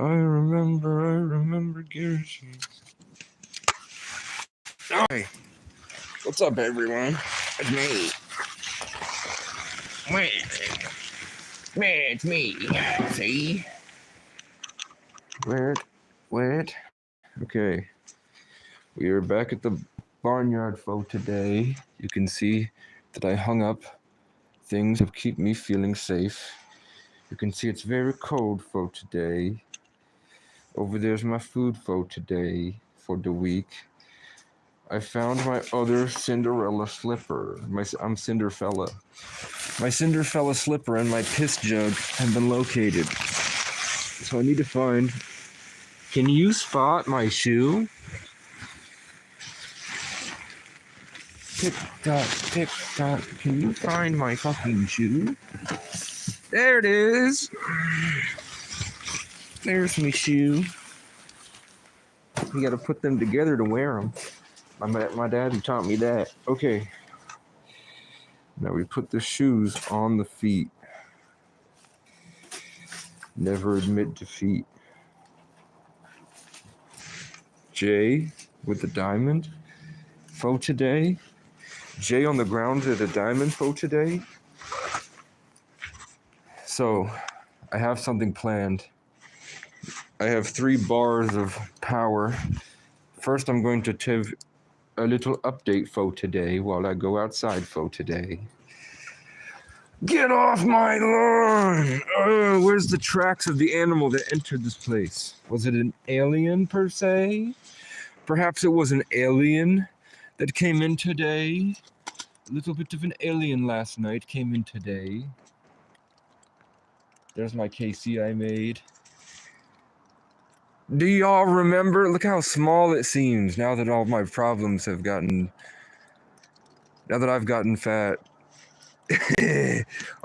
I remember Garrison. Hi. What's up, everyone? It's me. It's me. See? Wait. Okay. We are back at the barnyard for today. You can see that I hung up things to keep me feeling safe. You can see it's very cold for today. Over there's my food for today, for the week. I found my other Cinderella slipper. I'm Cinderfella. My Cinderfella slipper and my piss jug have been located. So I need to find... Can you spot my shoe? Tick tock. Can you find my fucking shoe? There it is. There's my shoe. You gotta put them together to wear them. My daddy taught me that. Okay. Now we put the shoes on the feet. Never admit defeat. Jay with the diamond. For today. Jay on the ground at a diamond for today. So, I have something planned. I have 3 bars of power. First, I'm going to give a little update for today while I go outside for today. Get off my lawn! Where's the tracks of the animal that entered this place? Was it an alien, per se? Perhaps it was an alien that came in today. A little bit of an alien last night came in today. There's my KC I made. Do y'all remember? Look how small it seems now that all my problems have gotten... Now that I've gotten fat.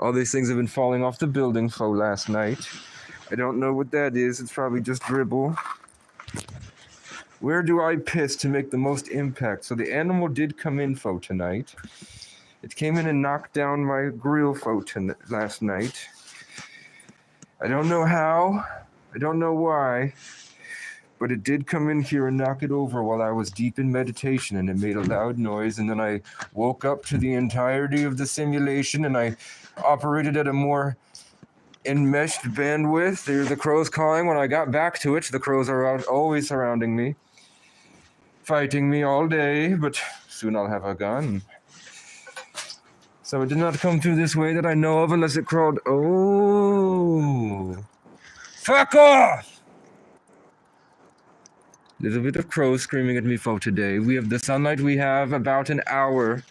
All these things have been falling off the building for last night. I don't know what that is. It's probably just dribble. Where do I piss to make the most impact? So the animal did come in for tonight. It came in and knocked down my grill for last night. I don't know how. I don't know why. But it did come in here and knock it over while I was deep in meditation, and it made a loud noise, and then I woke up to the entirety of the simulation, and I operated at a more enmeshed bandwidth. There are the crows calling. When I got back to it, the crows are always surrounding me, fighting me all day, but soon I'll have a gun. So it did not come through this way that I know of unless it crawled. Oh. Fuck off! Little bit of crows screaming at me for today. We have the sunlight. We have about an hour.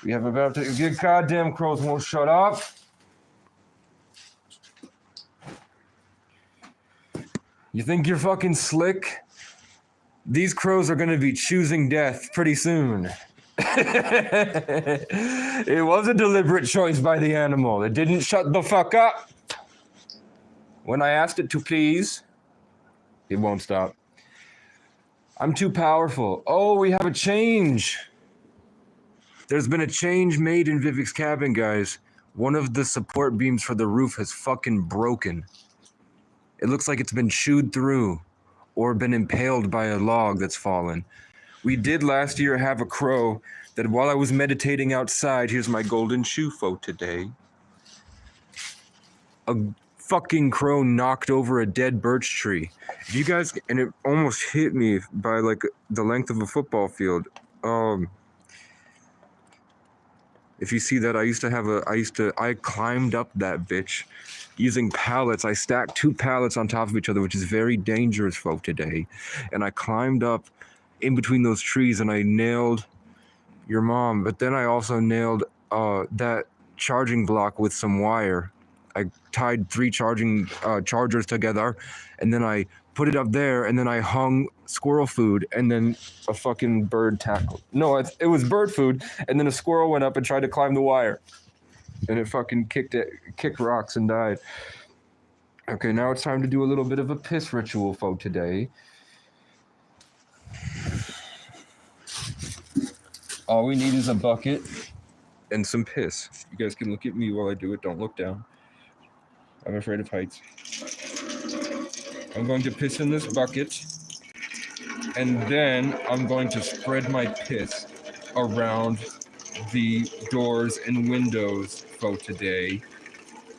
We have about... Good goddamn crows won't shut up. You think you're fucking slick? These crows are gonna be choosing death pretty soon. It was a deliberate choice by the animal. It didn't shut the fuck up. When I asked it to please... It won't stop. I'm too powerful. Oh, we have a change. There's been a change made in Vivek's cabin, guys. One of the support beams for the roof has fucking broken. It looks like it's been chewed through or been impaled by a log that's fallen. We did last year have a crow that while I was meditating outside, here's my golden shoe for today. A fucking crow knocked over a dead birch tree. If you guys, and it almost hit me by like the length of a football field. If you see that, I climbed up that bitch using pallets. I stacked 2 pallets on top of each other, which is very dangerous for today. And I climbed up in between those trees and I nailed your mom. But then I also nailed that charging block with some wire. I tied 3 chargers together, and then I put it up there, and then I hung squirrel food, and then a fucking bird tackled. No, it was bird food, and then a squirrel went up and tried to climb the wire, and it fucking kicked rocks and died. Okay, now it's time to do a little bit of a piss ritual for today. All we need is a bucket and some piss. You guys can look at me while I do it. Don't look down. I'm afraid of heights. I'm going to piss in this bucket, and then I'm going to spread my piss around the doors and windows for today,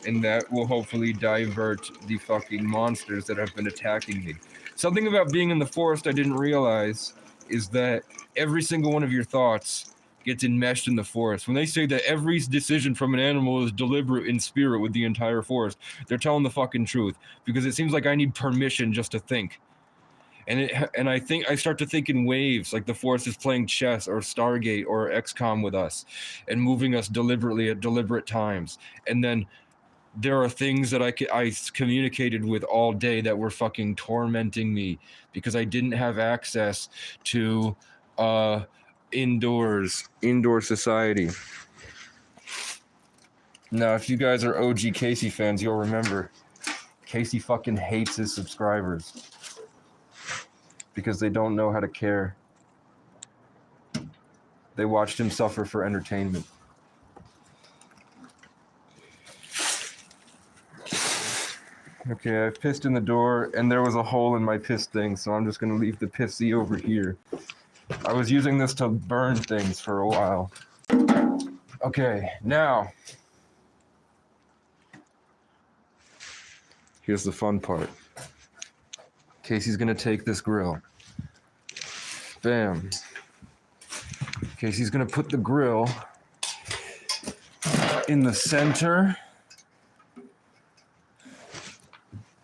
and that will hopefully divert the fucking monsters that have been attacking me. Something about being in the forest I didn't realize is that every single one of your thoughts gets enmeshed in the forest. When they say that every decision from an animal is deliberate in spirit with the entire forest, they're telling the fucking truth, because it seems like I need permission just to think. And I think I start to think in waves, like the forest is playing chess or Stargate or XCOM with us and moving us deliberately at deliberate times. And then there are things that I communicated with all day that were fucking tormenting me because I didn't have access to indoor society. Now, if you guys are OG Casey fans, you'll remember Casey fucking hates his subscribers because they don't know how to care. They watched him suffer for entertainment. Okay, I've pissed in the door, and there was a hole in my piss thing, so I'm just going to leave the pissy over here. I was using this to burn things for a while. Okay, now, here's the fun part. Casey's going to take this grill. Bam. Casey's going to put the grill in the center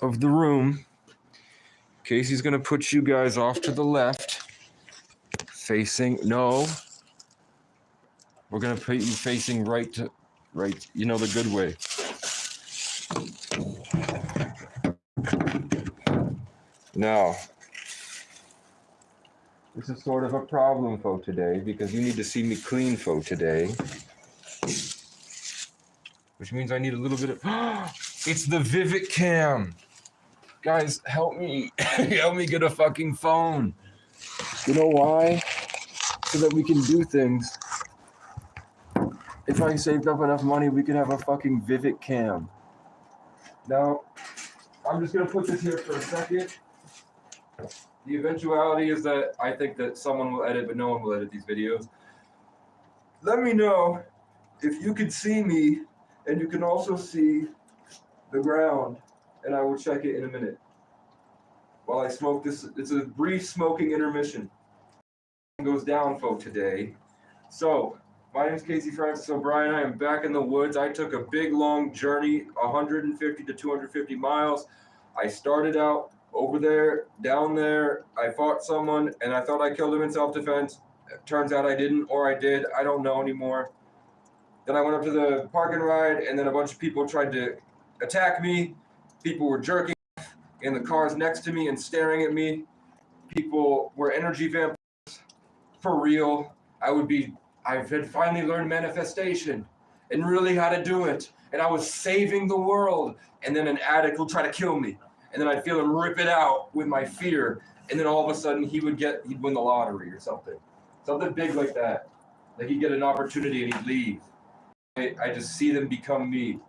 of the room. Casey's gonna put you guys off to the left, no. We're gonna put you facing right, you know, the good way. Now, this is sort of a problem for today because you need to see me clean for today. Which means I need a little bit of, it's the Vivek Cam. Guys, help me. Help me get a fucking phone. You know why? So that we can do things. If I saved up enough money, we could have a fucking Vivek Cam. Now, I'm just going to put this here for a second. The eventuality is that I think that someone will edit, but no one will edit these videos. Let me know if you could see me, and you can also see the ground. And I will check it in a minute. While I smoke this, it's a brief smoking intermission. It goes down, folks, today. So, my name is Casey Francis O'Brien. I am back in the woods. I took a big, long journey, 150 to 250 miles. I started out over there, down there. I fought someone, and I thought I killed him in self-defense. It turns out I didn't, or I did. I don't know anymore. Then I went up to the park and ride, and then a bunch of people tried to attack me. People were jerking in the cars next to me and staring at me. People were energy vampires. For real. I had finally learned manifestation and really how to do it. And I was saving the world. And then an addict would try to kill me. And then I'd feel him rip it out with my fear. And then all of a sudden he'd win the lottery or something. Something big like that. Like he'd get an opportunity and he'd leave. I just see them become me.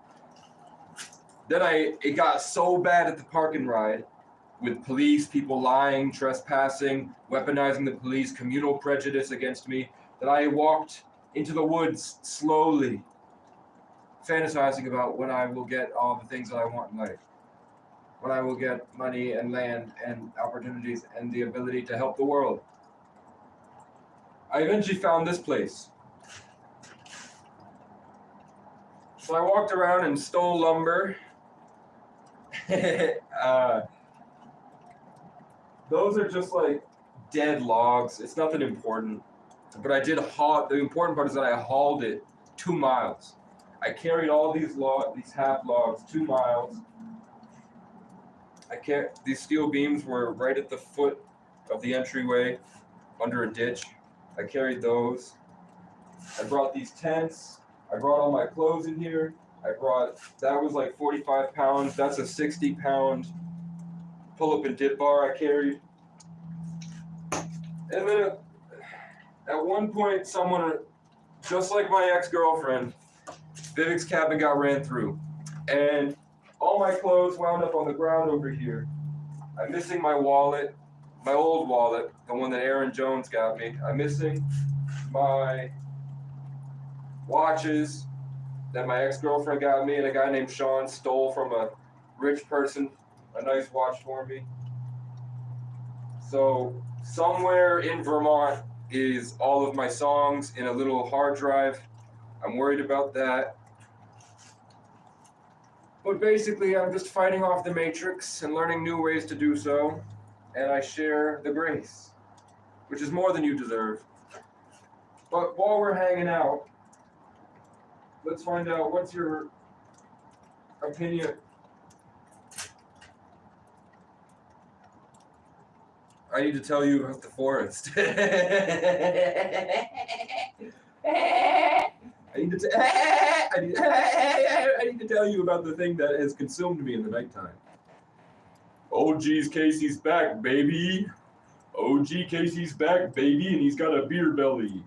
Then it got so bad at the park and ride with police, people lying, trespassing, weaponizing the police, communal prejudice against me, that I walked into the woods slowly, fantasizing about when I will get all the things that I want in life, when I will get money and land and opportunities and the ability to help the world. I eventually found this place. So I walked around and stole lumber. Those are just like dead logs. It's nothing important. But I did the important part is that I hauled it 2 miles. I carried all these half logs 2 miles. These steel beams were right at the foot of the entryway under a ditch. I carried those. I brought these tents. I brought all my clothes in here. That was like 45 pounds. That's a 60-pound pull-up and dip bar I carried. And then at one point, someone, just like my ex-girlfriend, Vivek's cabin got ran through. And all my clothes wound up on the ground over here. I'm missing my wallet, my old wallet, the one that Aaron Jones got me. I'm missing my watches that my ex-girlfriend got me and a guy named Sean stole from a rich person, a nice watch for me. So somewhere in Vermont is all of my songs in a little hard drive. I'm worried about that. But basically, I'm just fighting off the matrix and learning new ways to do so. And I share the grace, which is more than you deserve. But while we're hanging out, let's find out what's your opinion. I need to tell you about the forest. I need to tell you about the thing that has consumed me in the nighttime. Oh, geez, Casey's back, baby. Oh, gee, Casey's back, baby, and he's got a beer belly.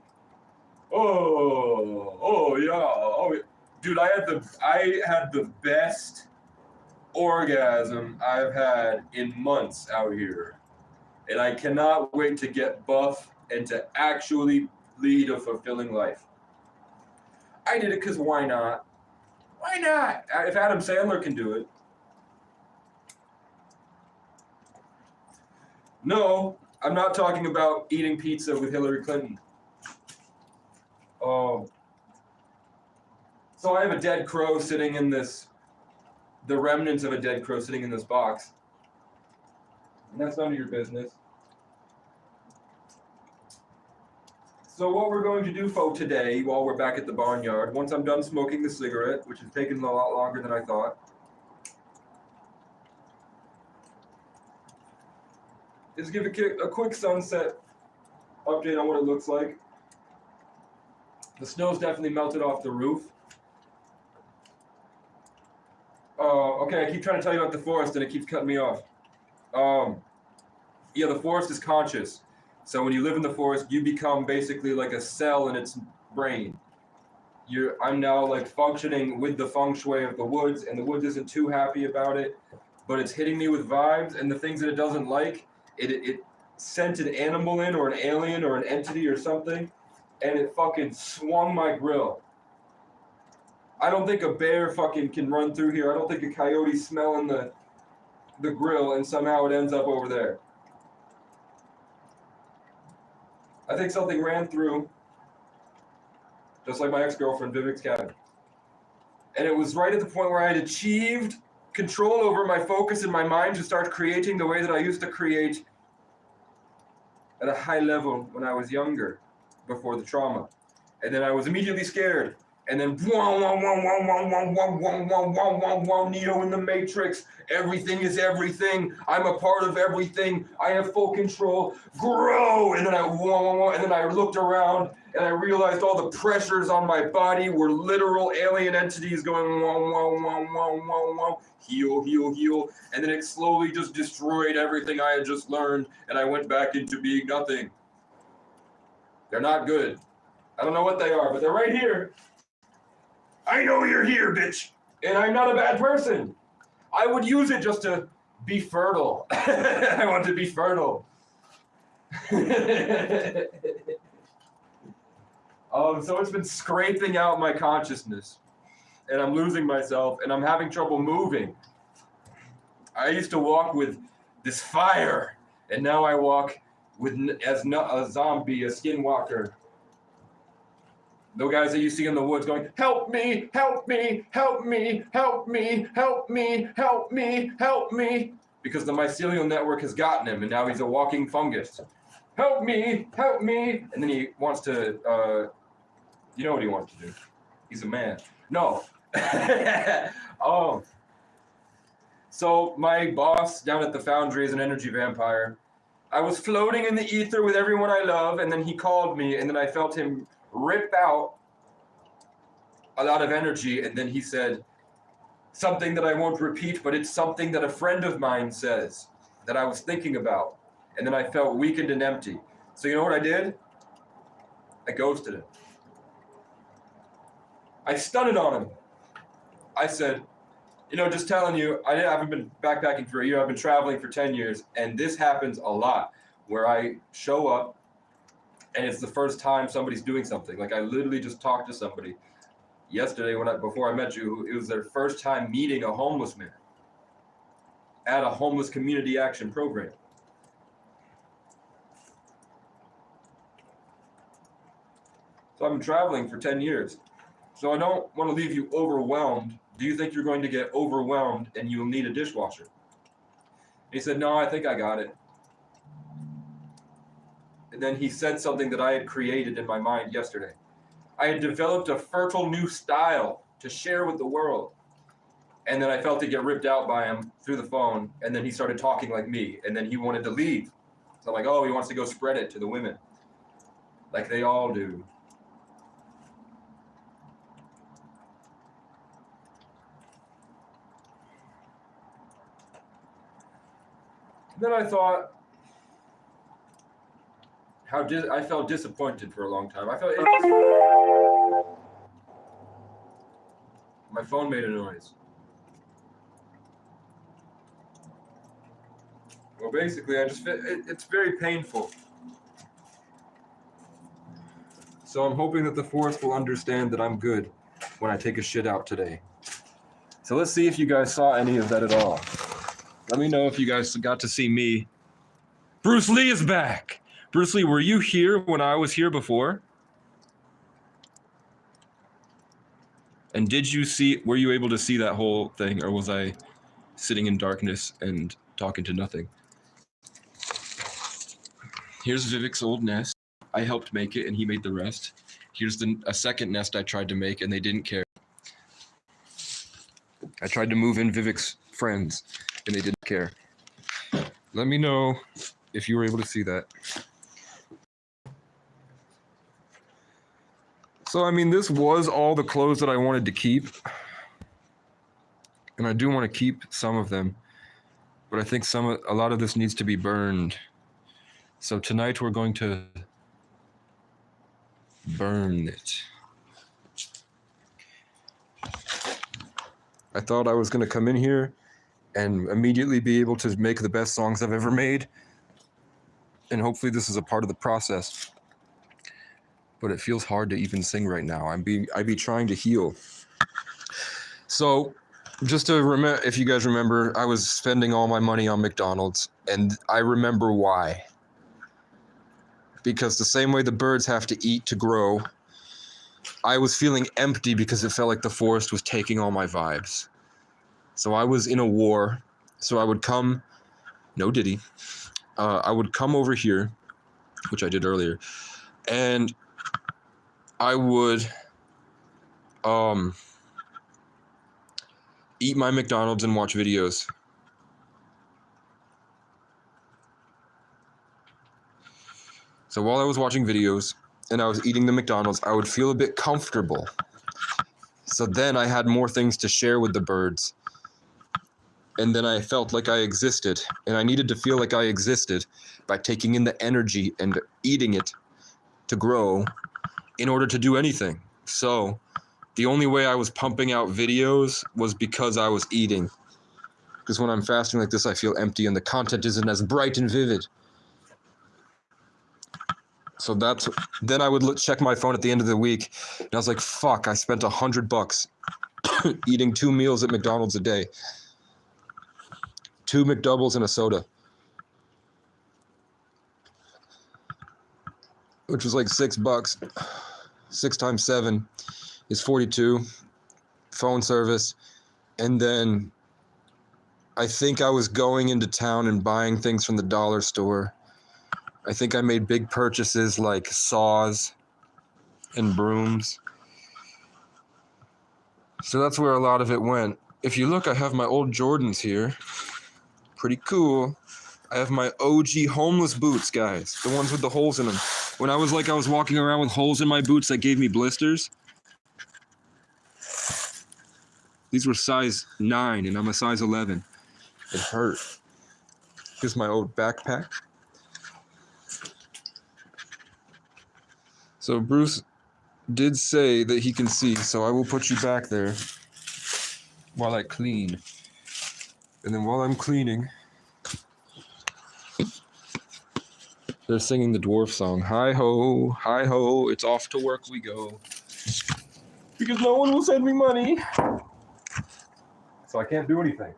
Oh, yeah. Oh, dude, I had the best orgasm I've had in months out here. And I cannot wait to get buff and to actually lead a fulfilling life. I did it because why not? Why not? If Adam Sandler can do it. No, I'm not talking about eating pizza with Hillary Clinton. So I have a dead crow sitting in this, the remnants of a dead crow sitting in this box. And that's none of your business. So what we're going to do for today, while we're back at the barnyard, once I'm done smoking the cigarette, which has taken a lot longer than I thought, is give a quick sunset update on what it looks like. The snow's definitely melted off the roof. Okay, I keep trying to tell you about the forest and it keeps cutting me off. Yeah, the forest is conscious. So when you live in the forest, you become basically like a cell in its brain. I'm now like functioning with the feng shui of the woods, and the woods isn't too happy about it, but it's hitting me with vibes and the things that it doesn't like. It sent an animal in, or an alien, or an entity, or something, and it fucking swung my grill. I don't think a bear fucking can run through here. I don't think a coyote's smelling the grill, and somehow it ends up over there. I think something ran through, just like my ex-girlfriend, Vivek's cabin. And it was right at the point where I had achieved control over my focus and my mind to start creating the way that I used to create at a high level when I was younger, before the trauma. And then I was immediately scared. And then Neo in the Matrix. Everything is everything. I'm a part of everything. I have full control. Grow. And then I looked around and I realized all the pressures on my body were literal alien entities going heal. And then it slowly just destroyed everything I had just learned, and I went back into being nothing. They're not good. I don't know what they are, but they're right here. I know you're here, bitch. And I'm not a bad person. I would use it just to be fertile. I want to be fertile. So it's been scraping out my consciousness. And I'm losing myself, and I'm having trouble moving. I used to walk with this fire, and now I walk with as a zombie, a skinwalker. The guys that you see in the woods going, help me, help me, help me, help me, help me, help me, help me. Because the mycelial network has gotten him, and now he's a walking fungus. Help me, help me. And then he wants to, you know what he wants to do. He's a man. No. So my boss down at the foundry is an energy vampire. I was floating in the ether with everyone I love, and then he called me, and then I felt him rip out a lot of energy, and then he said something that I won't repeat, but it's something that a friend of mine says that I was thinking about, and then I felt weakened and empty. So you know what I did? I ghosted him. I stunned on him. I said, Just telling you, I haven't been backpacking for a year. I've been traveling for 10 years, and this happens a lot where I show up and it's the first time somebody's doing something. Like I literally just talked to somebody yesterday before I met you. It was their first time meeting a homeless man at a homeless community action program. So I've been traveling for 10 years. So I don't want to leave you overwhelmed. Do you think you're going to get overwhelmed and you'll need a dishwasher? He said, no, I think I got it. And then he said something that I had created in my mind yesterday. I had developed a fertile new style to share with the world. And then I felt it get ripped out by him through the phone. And then he started talking like me. And then he wanted to leave. So I'm like, oh, he wants to go spread it to the women. Like they all do. Then I thought, I felt disappointed for a long time. My phone made a noise. Well, basically, it's very painful. So I'm hoping that the forest will understand that I'm good when I take a shit out today. So let's see if you guys saw any of that at all. Let me know if you guys got to see me. Bruce Lee is back! Bruce Lee, were you here when I was here before? And were you able to see that whole thing, or was I sitting in darkness and talking to nothing? Here's Vivek's old nest. I helped make it and he made the rest. Here's a second nest I tried to make and they didn't care. I tried to move in Vivek's friends and they didn't care. Let me know if you were able to see that. So, I mean, this was all the clothes that I wanted to keep. And I do want to keep some of them. But I think a lot of this needs to be burned. So tonight we're going to burn it. I thought I was going to come in here and immediately be able to make the best songs I've ever made. And hopefully this is a part of the process. But it feels hard to even sing right now. I'd be trying to heal. So, just to remember, if you guys remember, I was spending all my money on McDonald's, and I remember why. Because the same way the birds have to eat to grow, I was feeling empty because it felt like the forest was taking all my vibes. So I was in a war. So I would come, no Diddy, I would come over here, which I did earlier, and I would eat my McDonald's and watch videos. So while I was watching videos and I was eating the McDonald's, I would feel a bit comfortable. So then I had more things to share with the birds. And then I felt like I existed. And I needed to feel like I existed by taking in the energy and eating it to grow in order to do anything. So the only way I was pumping out videos was because I was eating. Because when I'm fasting like this, I feel empty and the content isn't as bright and vivid. So then I would check my phone at the end of the week, and I was like, fuck, I spent $100 eating 2 meals at McDonald's a day. 2 McDoubles and a soda. Which was like $6. 6 times 7 is 42. Phone service. And then I think I was going into town and buying things from the dollar store. I think I made big purchases like saws and brooms. So that's where a lot of it went. If you look, I have my old Jordans here. Pretty cool. I have my OG homeless boots, guys. The ones with the holes in them. When I was walking around with holes in my boots that gave me blisters. These were size 9 and I'm a size 11. It hurt. Here's my old backpack. So Bruce did say that he can see, so I will put you back there. while I clean. And then while I'm cleaning, they're singing the dwarf song. Hi ho, it's off to work we go. Because no one will send me money. So I can't do anything.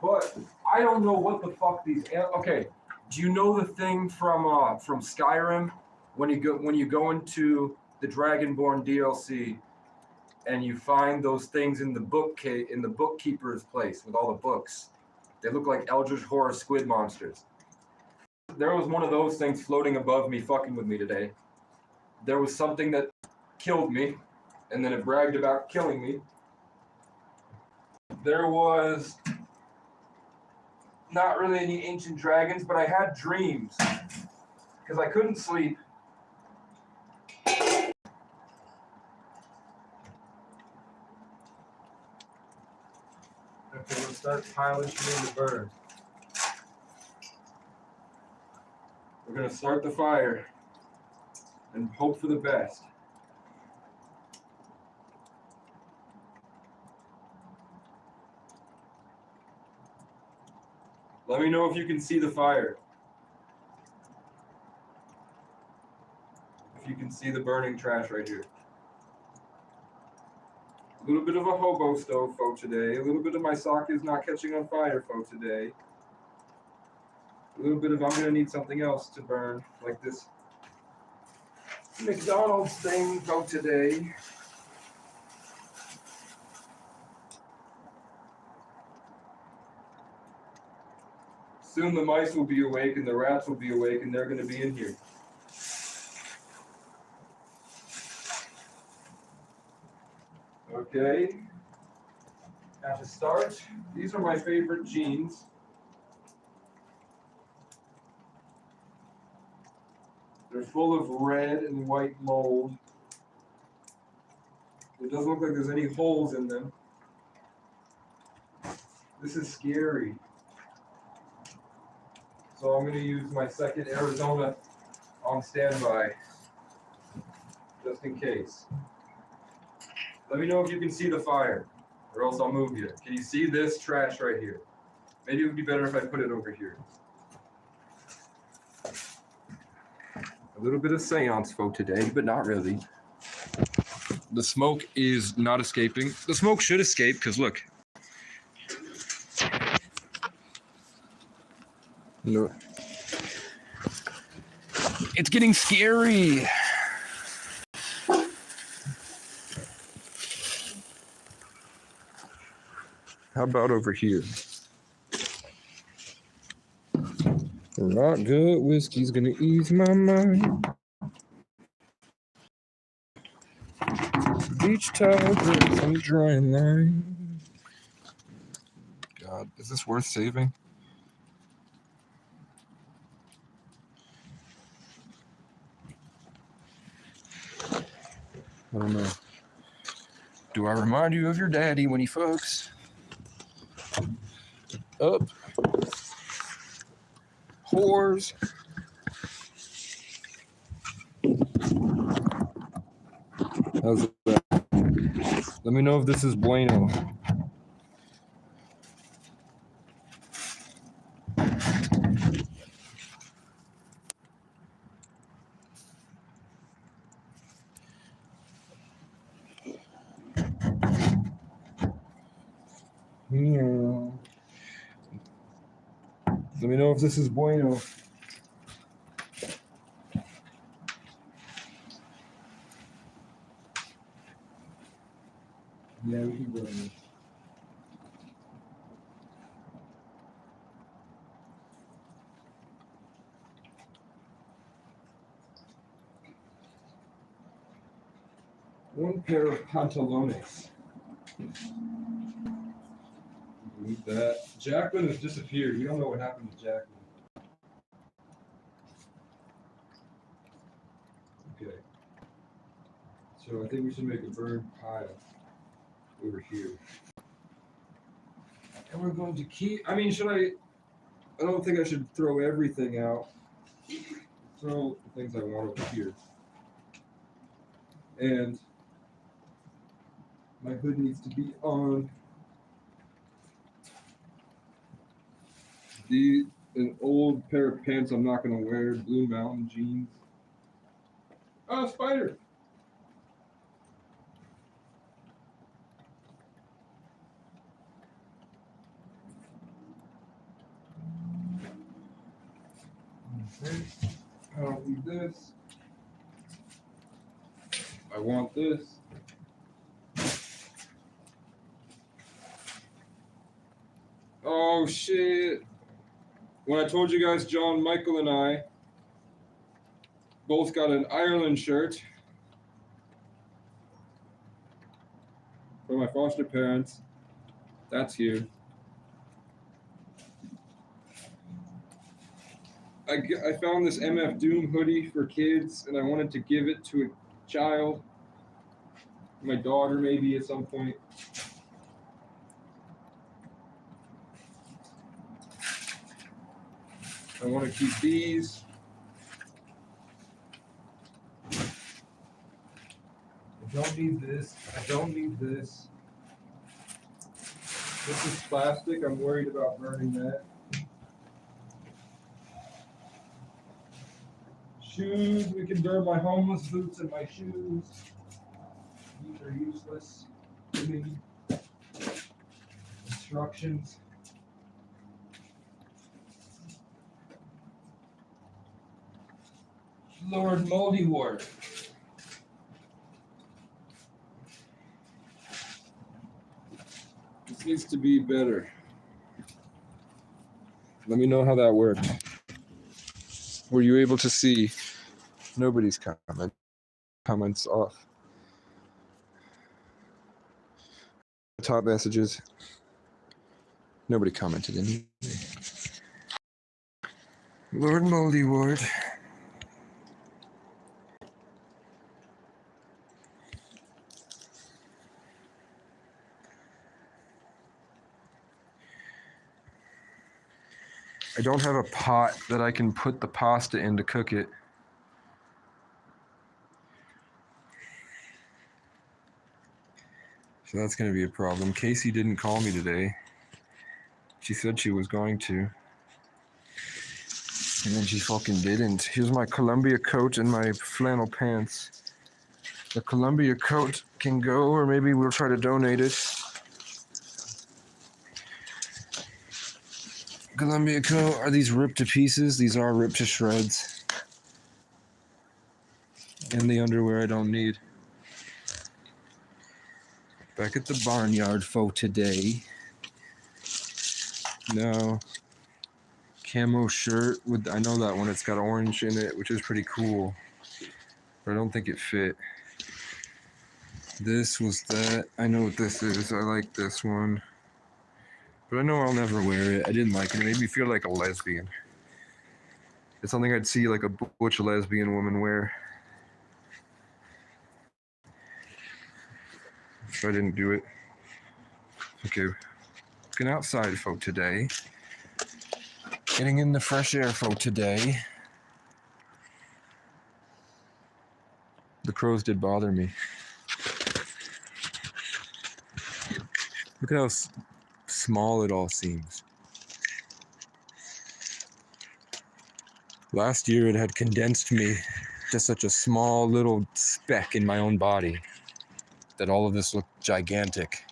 But I don't know what the fuck these. Okay, do you know the thing from Skyrim when you go into the Dragonborn DLC and you find those things in the bookkeeper's place with all the books? They look like Eldritch Horror squid monsters. There was one of those things floating above me, fucking with me today. There was something that killed me, and then it bragged about killing me. There was not really any ancient dragons, but I had dreams because I couldn't sleep. Okay, we'll start piling shit in the burn. We're gonna start the fire and hope for the best. Let me know if you can see the fire. If you can see the burning trash right here. A little bit of a hobo stove folk today. A little bit of my sock is not catching on fire folk today. A little bit of I'm gonna need something else to burn, like this McDonald's thing folk today. Soon the mice will be awake and the rats will be awake and they're gonna be in here. Okay. Have to start. These are my favorite jeans. They're full of red and white mold. It doesn't look like there's any holes in them. This is scary. So I'm going to use my second Arizona on standby, just in case. Let me know if you can see the fire, or else I'll move you. Can you see this trash right here? Maybe it would be better if I put it over here. A little bit of seance folk today, but not really. The smoke is not escaping. The smoke should escape, because look. No. It's getting scary. How about over here? Not good whiskey's gonna ease my mind. Beach towel, some drying line. God, is this worth saving? I don't know. Do I remind you of your daddy when he fucks? Up. Whores. How's that? Let me know if this is bueno. Yeah. Let me know if this is bueno. Yeah, we can go in this. One pair of pantalones. Delete that. Jacqueline has disappeared. We don't know what happened to Jacqueline. Okay. So I think we should make a burn pile over here. And we're going to keep, I mean, I don't think I should throw everything out. Throw the things I want over here. And My hood needs to be on. An old pair of pants I'm not gonna wear, Blue Mountain jeans. Oh, spider! I don't need this. I want this. Oh shit. When I told you guys John, Michael, and I both got an Ireland shirt from my foster parents, that's here. I found this MF Doom hoodie for kids, and I wanted to give it to a child, my daughter maybe at some point. I want to keep these. I don't need this. I don't need this. This is plastic. I'm worried about burning that. Shoes. We can burn my homeless boots and my shoes. These are useless to me. Instructions. Lord Moldywort. This needs to be better. Let me know how that worked. Were you able to see? Nobody's comments off. Top messages. Nobody commented anyway. Lord Moldywort. I don't have a pot that I can put the pasta in to cook it. So that's going to be a problem. Casey didn't call me today. She said she was going to. And then she fucking didn't. Here's my Columbia coat and my flannel pants. The Columbia coat can go, or maybe we'll try to donate it. Columbia coat. Are these ripped to pieces? These are ripped to shreds. And the underwear I don't need. Back at the barnyard for today. No. Camo shirt with, I know that one, it's got orange in it, which is pretty cool. But I don't think it fit. This was that. I know what this is. I like this one. But I know I'll never wear it. I didn't like it. It made me feel like a lesbian. It's something I'd see like a butch lesbian woman wear. So I didn't do it. Okay. Looking outside for today. Getting in the fresh air for today. The crows did bother me. Look at how small it all seems. Last year it had condensed me to such a small little speck in my own body that all of this looked gigantic.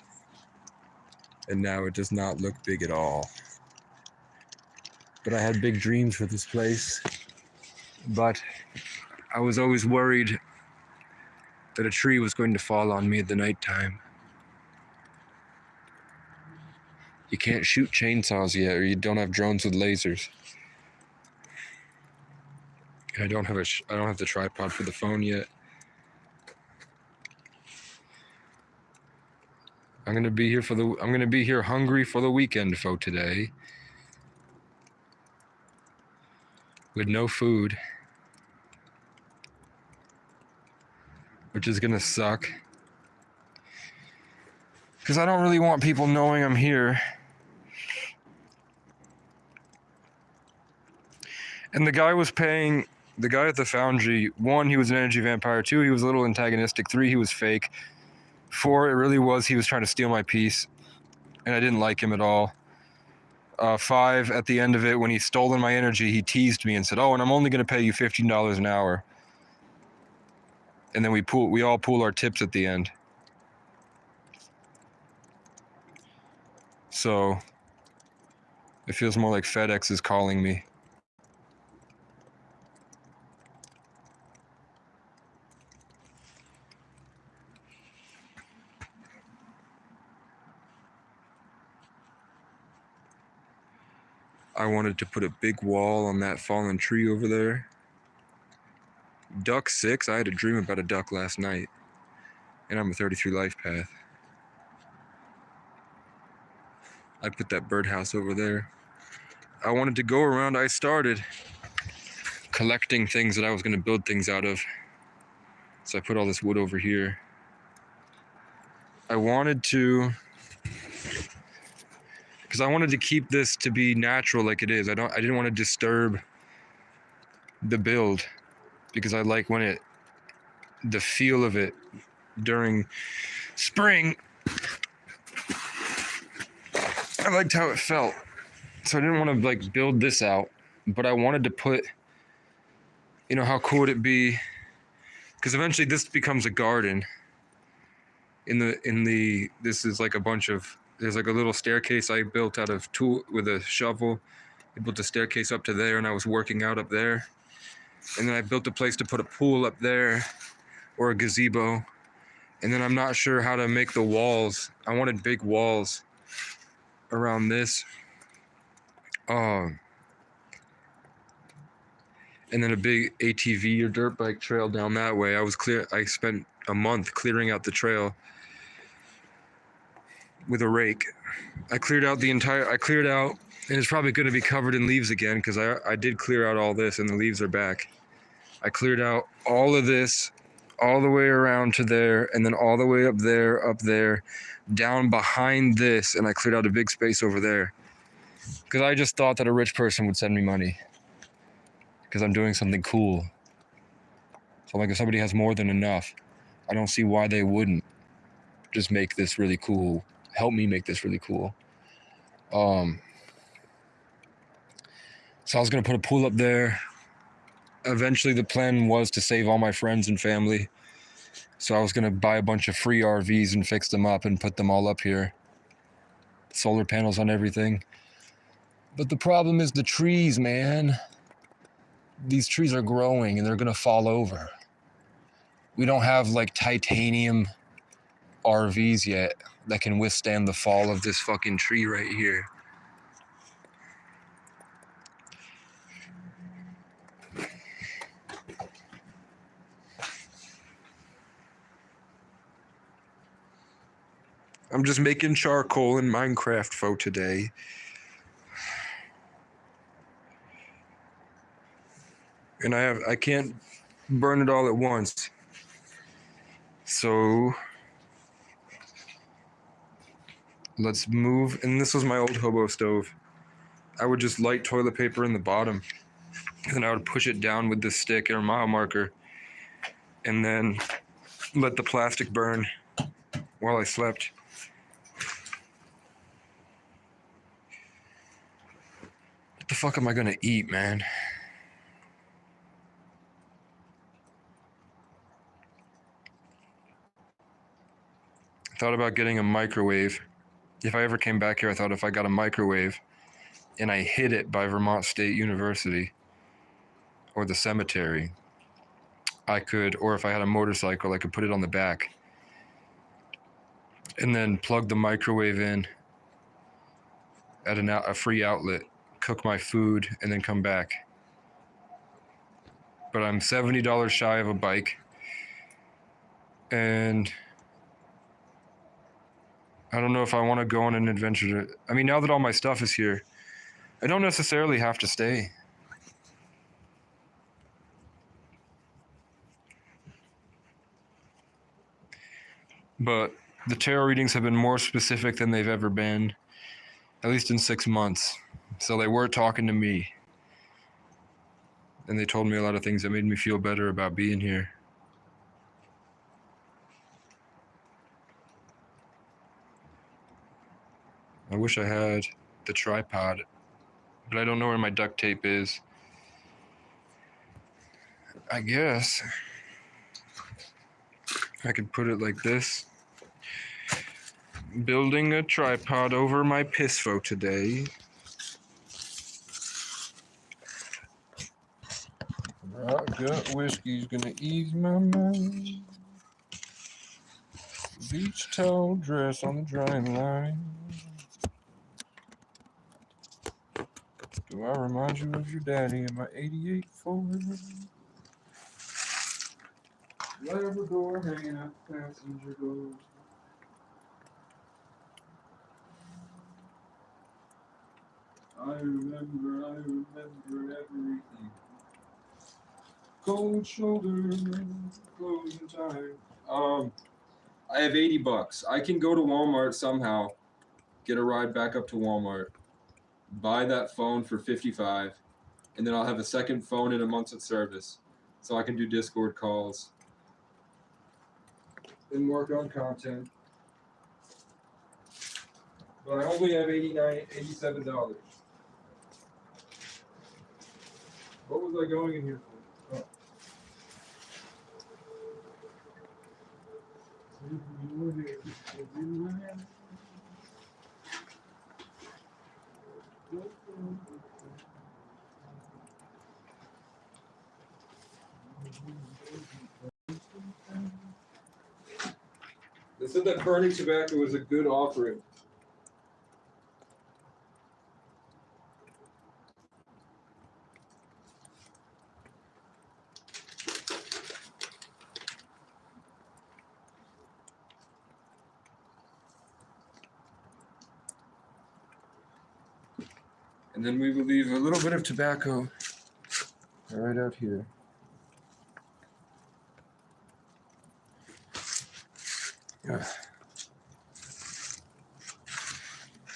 And now it does not look big at all. But I had big dreams for this place. But I was always worried that a tree was going to fall on me at the nighttime. You can't shoot chainsaws yet, or you don't have drones with lasers. I don't have the tripod for the phone yet. I'm gonna be here hungry for the weekend for today. With no food. Which is gonna suck. Because I don't really want people knowing I'm here. And the guy at the foundry, 1, he was an energy vampire. 2, he was a little antagonistic. 3, he was fake. 4, it really was, he was trying to steal my peace, and I didn't like him at all. 5, at the end of it, when he stolen my energy, he teased me and said, "Oh, and I'm only going to pay you $15 an hour." And then we all pool our tips at the end. So it feels more like FedEx is calling me. I wanted to put a big wall on that fallen tree over there. Duck 6, I had a dream about a duck last night. And I'm a 33 life path. I put that birdhouse over there. I wanted to go around, I started collecting things that I was going to build things out of. So I put all this wood over here. I wanted to, because I wanted to keep this to be natural like it is. I didn't want to disturb the build, because I like when the feel of it during spring. I liked how it felt. So I didn't want to like build this out, but I wanted to put, how cool would it be? Because eventually this becomes a garden. This is like there's like a little staircase I built out of tool with a shovel. I built a staircase up to there, and I was working out up there. And then I built a place to put a pool up there, or a gazebo. And then I'm not sure how to make the walls. I wanted big walls around this. And then a big ATV or dirt bike trail down that way. I spent a month clearing out the trail with a rake. I cleared out, and it's probably going to be covered in leaves again, because I did clear out all this and the leaves are back. I cleared out all of this, all the way around to there, and then all the way up there, down behind this, and I cleared out a big space over there. Because I just thought that a rich person would send me money, because I'm doing something cool. So like, if somebody has more than enough, I don't see why they wouldn't just make this really cool. Help me make this really cool. So I was going to put a pool up there. Eventually the plan was to save all my friends and family. So I was going to buy a bunch of free RVs and fix them up and put them all up here. Solar panels on everything. But the problem is the trees, man. These trees are growing and they're going to fall over. We don't have like titanium RVs yet that can withstand the fall of this fucking tree right here. I'm just making charcoal in Minecraft for today. And I can't burn it all at once. So let's move. And this was my old hobo stove. I would just light toilet paper in the bottom, and then I would push it down with this stick or mile marker, and then let the plastic burn while I slept. What the fuck am I gonna eat, man? I thought about getting a microwave. If I ever came back here, I thought if I got a microwave and I hid it by Vermont State University or the cemetery, I could, or if I had a motorcycle, I could put it on the back and then plug the microwave in at a free outlet, cook my food, and then come back. But I'm $70 shy of a bike, and I don't know if I want to go on an adventure. I mean, now that all my stuff is here, I don't necessarily have to stay. But the tarot readings have been more specific than they've ever been, at least in 6 months. So they were talking to me. And they told me a lot of things that made me feel better about being here. wish I had the tripod, but I don't know where my duct tape is. I guess I could put it like this. Building a tripod over my pissfo today. Gut whiskey's gonna ease my mind. Beach towel dress on the drying line. Do I remind you of your daddy in my 88 Ford? Labrador hanging out the passenger door. I remember everything. Cold shoulder, closing time. I have $80. I can go to Walmart somehow, get a ride back up to Walmart, buy that phone for $55, and then I'll have a second phone in a month's of service, so I can do Discord calls and work on content. But I only have $87. What was I going in here for? Oh. They said that burning tobacco was a good offering. And then we will leave a little bit of tobacco right out here.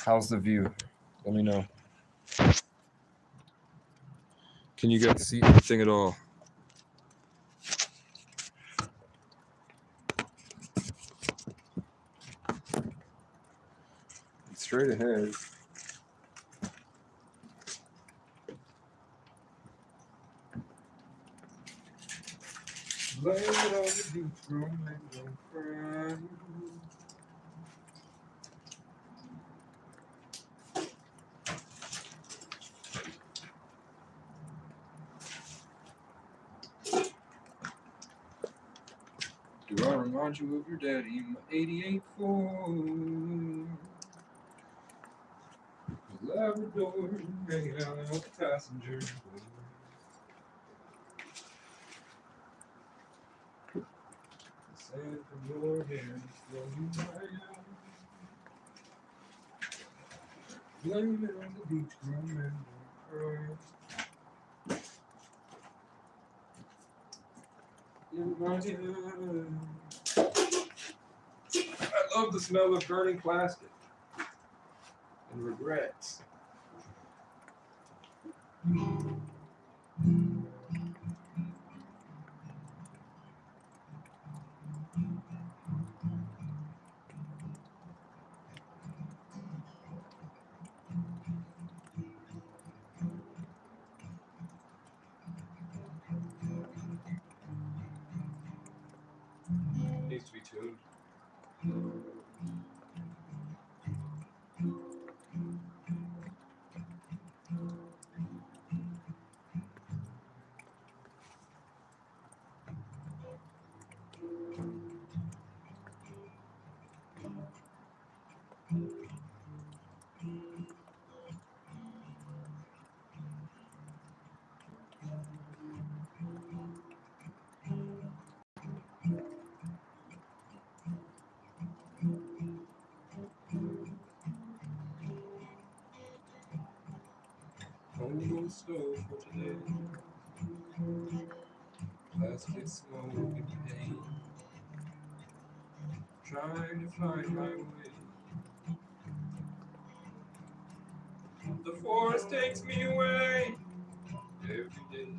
How's the view? Let me know. Can you guys see anything at all? Straight ahead. Lay it on the beach, room, and don't cry. Do I remind you of your daddy in my 88 Ford? The Labrador hanging out on the passenger door. The sand from your hair is flowing right out. Blame it on the beach, grown and don't cry. I love the smell of burning plastic and regrets. Needs to be tuned. Cold stove for today. Plastic smoke in pain. Trying to find my way. The forest takes me away every day.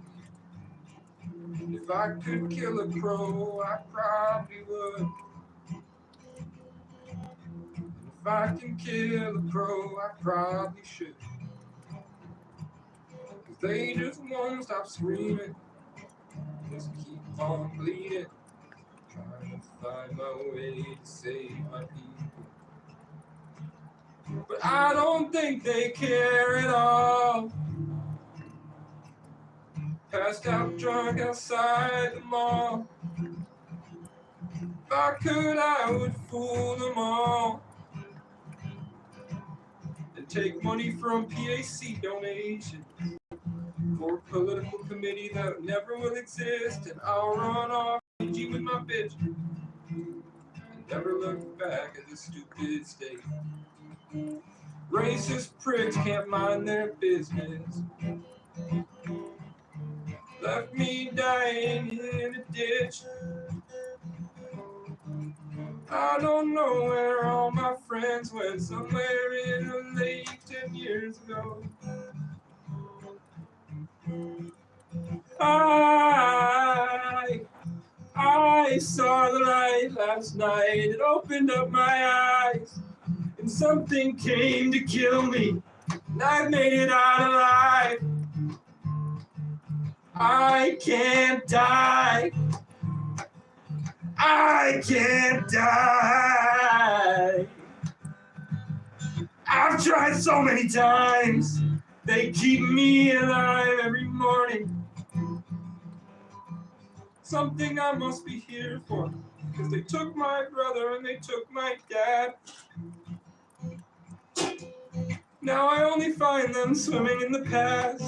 If I could kill a crow, I probably would. And if If I can kill a crow, I probably should. 'Cause they just won't stop screaming, just keep on bleeding, trying to find my way to save my people. But I don't think they care at all. Passed out drunk outside the mall. If I could, I would fool them all and take money from PAC donations for a political committee that never will exist. And I'll run off PG with my bitch and never look back at this stupid state. Racist pricks can't mind their business. Left me dying in a ditch. I don't know where all my friends went, somewhere in a lake 10 years ago. I saw the light last night, it opened up my eyes, and something came to kill me, and I made it out alive. I can't die. I can't die. I've tried so many times. They keep me alive every morning. Something I must be here for, because they took my brother and they took my dad. Now I only find them swimming in the past.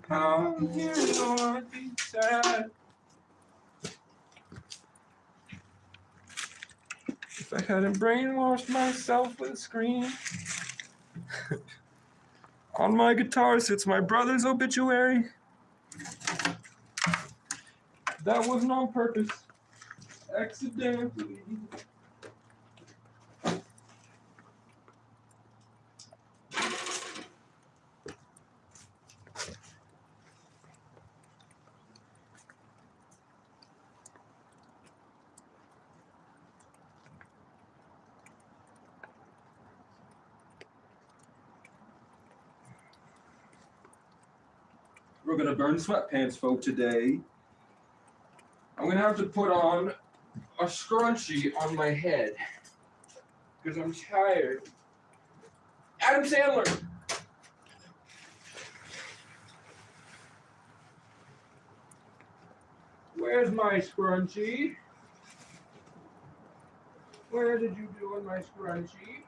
How I'm here, so I'd be sad if I hadn't brainwashed myself with a screen. On my guitar sits my brother's obituary. That wasn't on purpose. Accidentally. We're gonna burn sweatpants, folk, today. I'm gonna have to put on a scrunchie on my head because I'm tired. Adam Sandler. Where's my scrunchie? Where did you do with my scrunchie?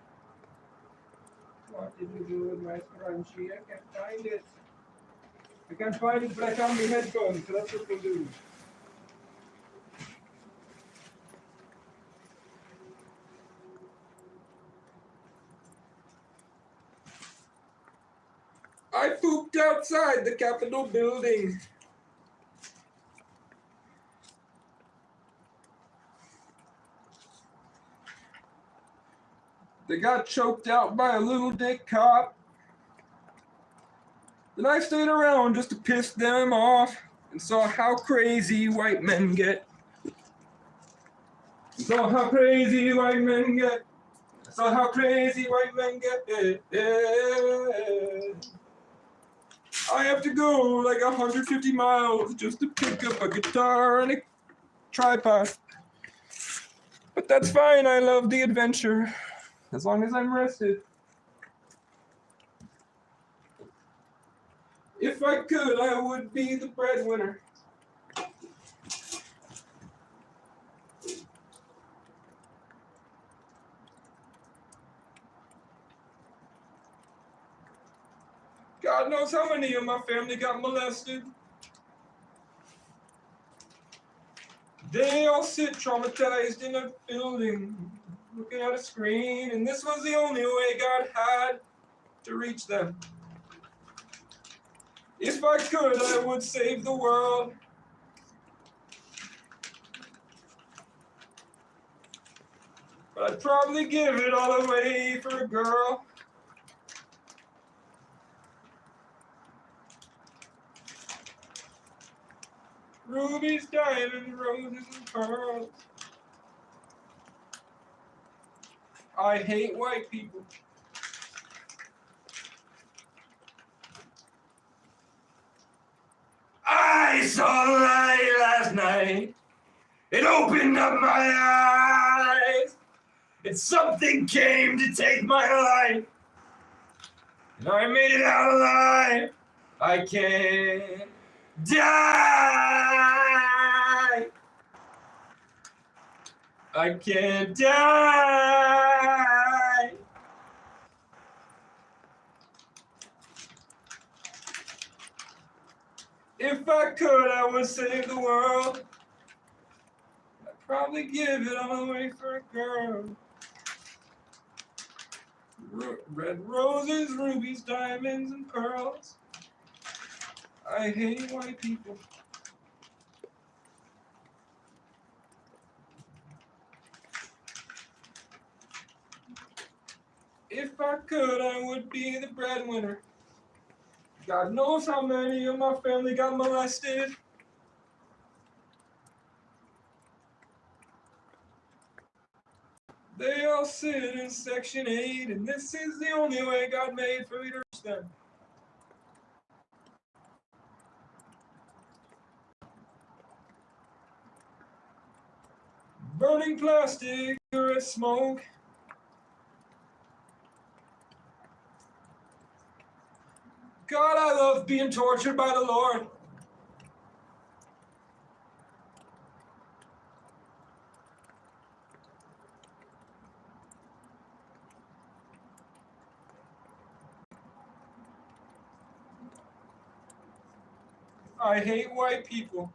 What did you do with my scrunchie? I can't find it. I can't find it, but I found my headphones, so that's what we'll do. I pooped outside the Capitol building. They got choked out by a little dick cop. Then I stayed around just to piss them off and saw how crazy white men get. Saw how crazy white men get. Saw how crazy white men get. I have to go like 150 miles just to pick up a guitar and a tripod. But that's fine, I love the adventure, as long as I'm rested. If I could, I would be the breadwinner. God knows how many of my family got molested. They all sit traumatized in a building, looking at a screen, and this was the only way God had to reach them. If I could, I would save the world. But I'd probably give it all away for a girl. Rubies, diamonds, roses, and pearls. I hate white people. I saw the light last night. It opened up my eyes. And something came to take my life. And I made it out alive. I can't die. I can't die. If I could, I would save the world. I'd probably give it all away for a girl. Red roses, rubies, diamonds, and pearls. I hate white people. If I could, I would be the breadwinner. God knows how many of my family got molested. They all sit in Section 8, and this is the only way God made for me to reach them. Burning plastic, cigarette smoke. God, I love being tortured by the Lord. I hate white people.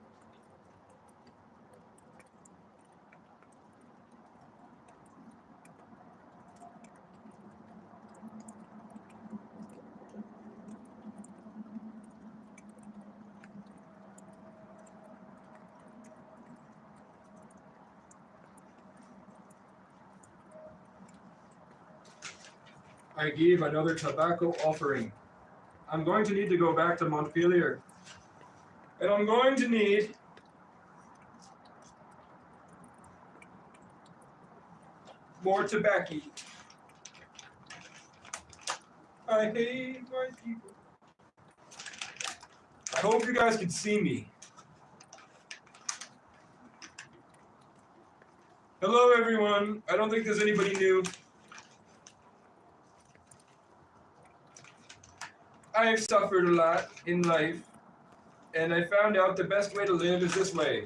I give another tobacco offering. I'm going to need to go back to Montpelier. And I'm going to need more tobacco. I hate white people. I hope you guys can see me. Hello, everyone. I don't think there's anybody new. I have suffered a lot in life, and I found out the best way to live is this way.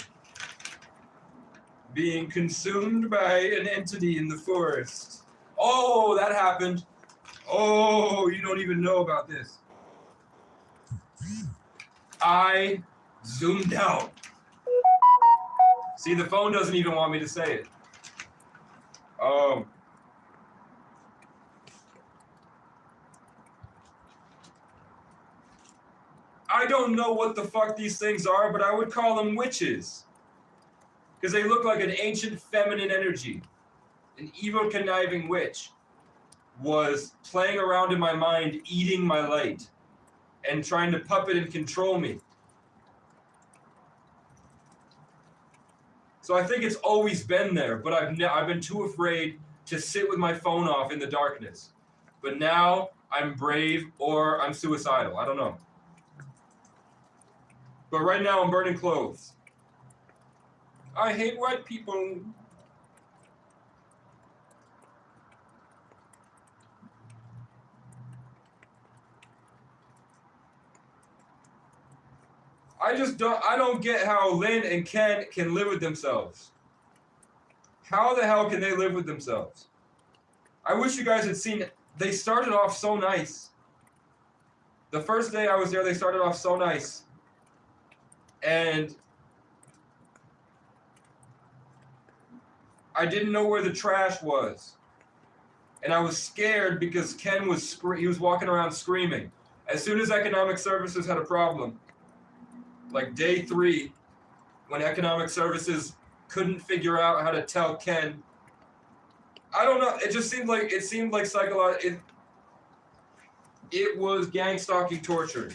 Being consumed by an entity in the forest. Oh, that happened. Oh, you don't even know about this. I zoomed out. See, the phone doesn't even want me to say it. I don't know what the fuck these things are, but I would call them witches. Because they look like an ancient feminine energy. An evil, conniving witch was playing around in my mind, eating my light, and trying to puppet and control me. So I think it's always been there, but I've been too afraid to sit with my phone off in the darkness. But now I'm brave or I'm suicidal. I don't know. But right now I'm burning clothes. I hate white people. I don't get how Lynn and Ken can live with themselves. How the hell can they live with themselves? I wish you guys had seen it. They started off so nice. The first day I was there, they started off so nice. And I didn't know where the trash was. And I was scared because Ken was walking around screaming. As soon as Economic Services had a problem, like day 3, when Economic Services couldn't figure out how to tell Ken, I don't know, it seemed like psychological. It was gang stalking torture.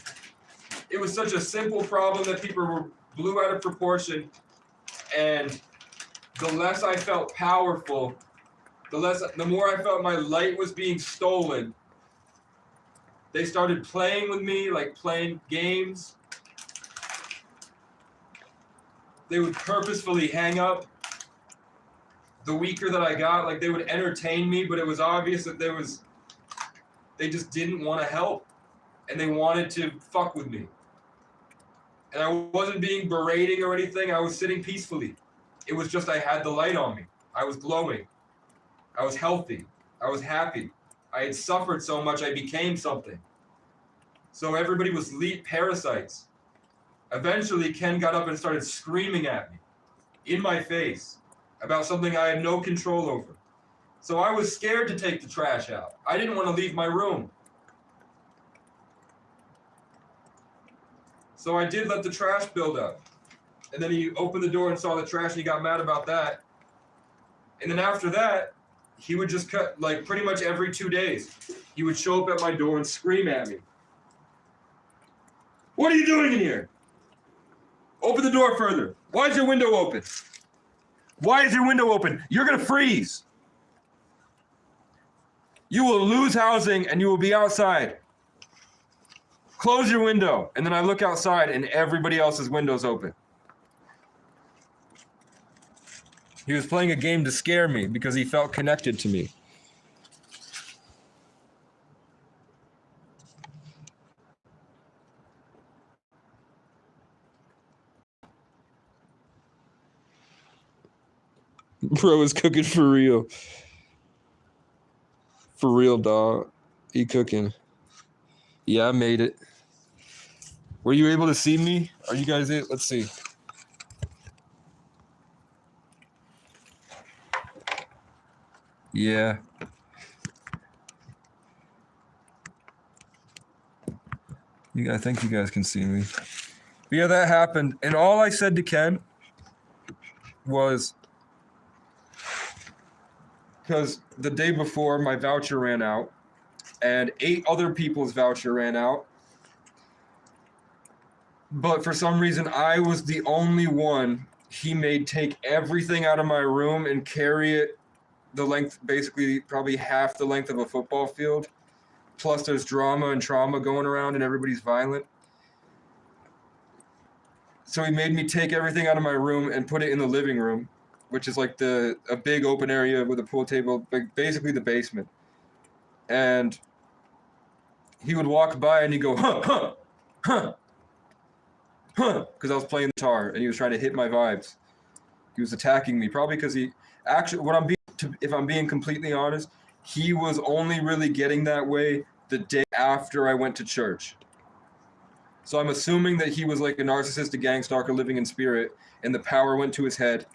It was such a simple problem that people blew out of proportion, and the less I felt powerful, the more I felt my light was being stolen. They started playing with me, like playing games. They would purposefully hang up the weaker that I got. Like they would entertain me, but it was obvious that they just didn't want to help. And they wanted to fuck with me. And I wasn't being berating or anything. I was sitting peacefully. It was just I had the light on me. I was glowing. I was healthy. I was happy. I had suffered so much I became something. So everybody was parasites. Eventually, Ken got up and started screaming at me, in my face, about something I had no control over. So I was scared to take the trash out. I didn't want to leave my room. So I did let the trash build up. And then he opened the door and saw the trash and he got mad about that. And then after that, he would just cut, like pretty much every 2 days, he would show up at my door and scream at me. What are you doing in here? Open the door further. Why is your window open? Why is your window open? You're going to freeze. You will lose housing and you will be outside. Close your window. And then I look outside and everybody else's window's open. He was playing a game to scare me because he felt connected to me. Bro is cooking for real. For real, dog. He cooking. Yeah, I made it. Were you able to see me? Are you guys it? Let's see. Yeah. I think you guys can see me. But yeah, that happened. And all I said to Ken was, because the day before my voucher ran out and 8 other people's voucher ran out. But for some reason, I was the only one he made take everything out of my room and carry it the length, basically probably half the length of a football field. Plus there's drama and trauma going around and everybody's violent. So he made me take everything out of my room and put it in the living room, which is like a big open area with a pool table, basically the basement. And he would walk by and he'd go, huh, huh, huh, huh, because I was playing the guitar and he was trying to hit my vibes. He was attacking me, probably because he actually, if I'm being completely honest, he was only really getting that way the day after I went to church. So I'm assuming that he was like a narcissistic gang stalker living in spirit and the power went to his head.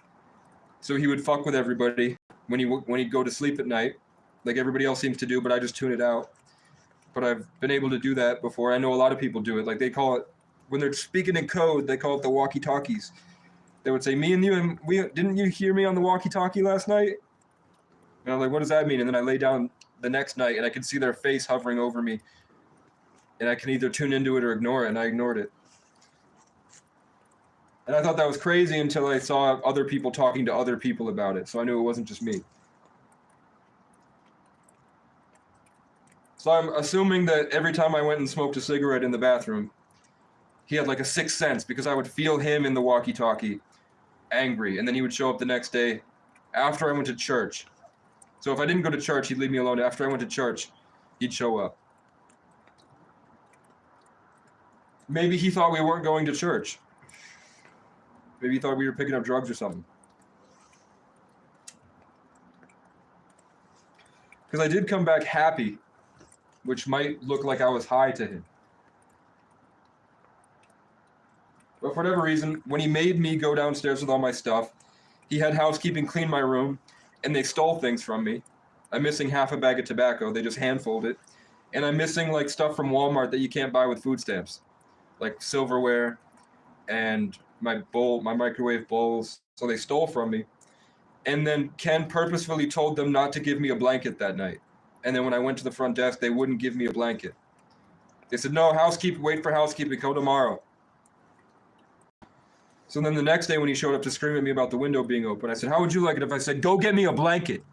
So he would fuck with everybody when he'd go to sleep at night, like everybody else seems to do, but I just tune it out. But I've been able to do that before. I know a lot of people do it. Like they call it, when they're speaking in code, they call it the walkie-talkies. They would say, me and you, and didn't you hear me on the walkie-talkie last night? And I'm like, what does that mean? And then I lay down the next night and I could see their face hovering over me. And I can either tune into it or ignore it, and I ignored it. And I thought that was crazy until I saw other people talking to other people about it. So I knew it wasn't just me. So I'm assuming that every time I went and smoked a cigarette in the bathroom, he had like a sixth sense because I would feel him in the walkie-talkie angry. And then he would show up the next day after I went to church. So if I didn't go to church, he'd leave me alone. After I went to church, he'd show up. Maybe he thought we weren't going to church. Maybe he thought we were picking up drugs or something. Because I did come back happy, which might look like I was high to him. But for whatever reason, when he made me go downstairs with all my stuff, he had housekeeping clean my room, and they stole things from me. I'm missing half a bag of tobacco. They just handfold it. And I'm missing like stuff from Walmart that you can't buy with food stamps, like silverware and my microwave bowls. So they stole from me. And then Ken purposefully told them not to give me a blanket that night. And then when I went to the front desk, they wouldn't give me a blanket. They said, no, wait for housekeeping, come tomorrow. So then the next day when he showed up to scream at me about the window being open, I said, how would you like it if I said, go get me a blanket?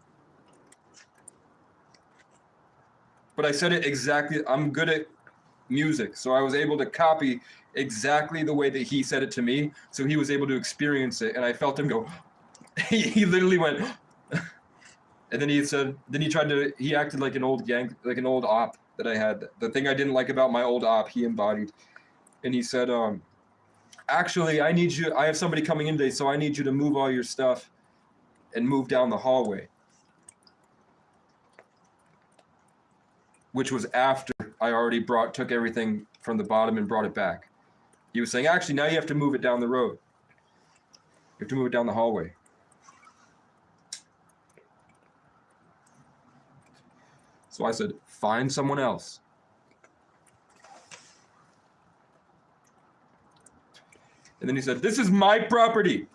but I said it exactly. I'm good at music, so I was able to copy exactly the way that he said it to me, so he was able to experience it, and I felt him go. He literally went, and then he acted like an old like an old op that I had. The thing I didn't like about my old op, he embodied, and he said, actually, I have somebody coming in today, so I need you to move all your stuff and move down the hallway. Which was after I already took everything from the bottom and brought it back. He was saying, actually, now you have to move it down the road. You have to move it down the hallway. So I said, find someone else. And then he said, this is my property.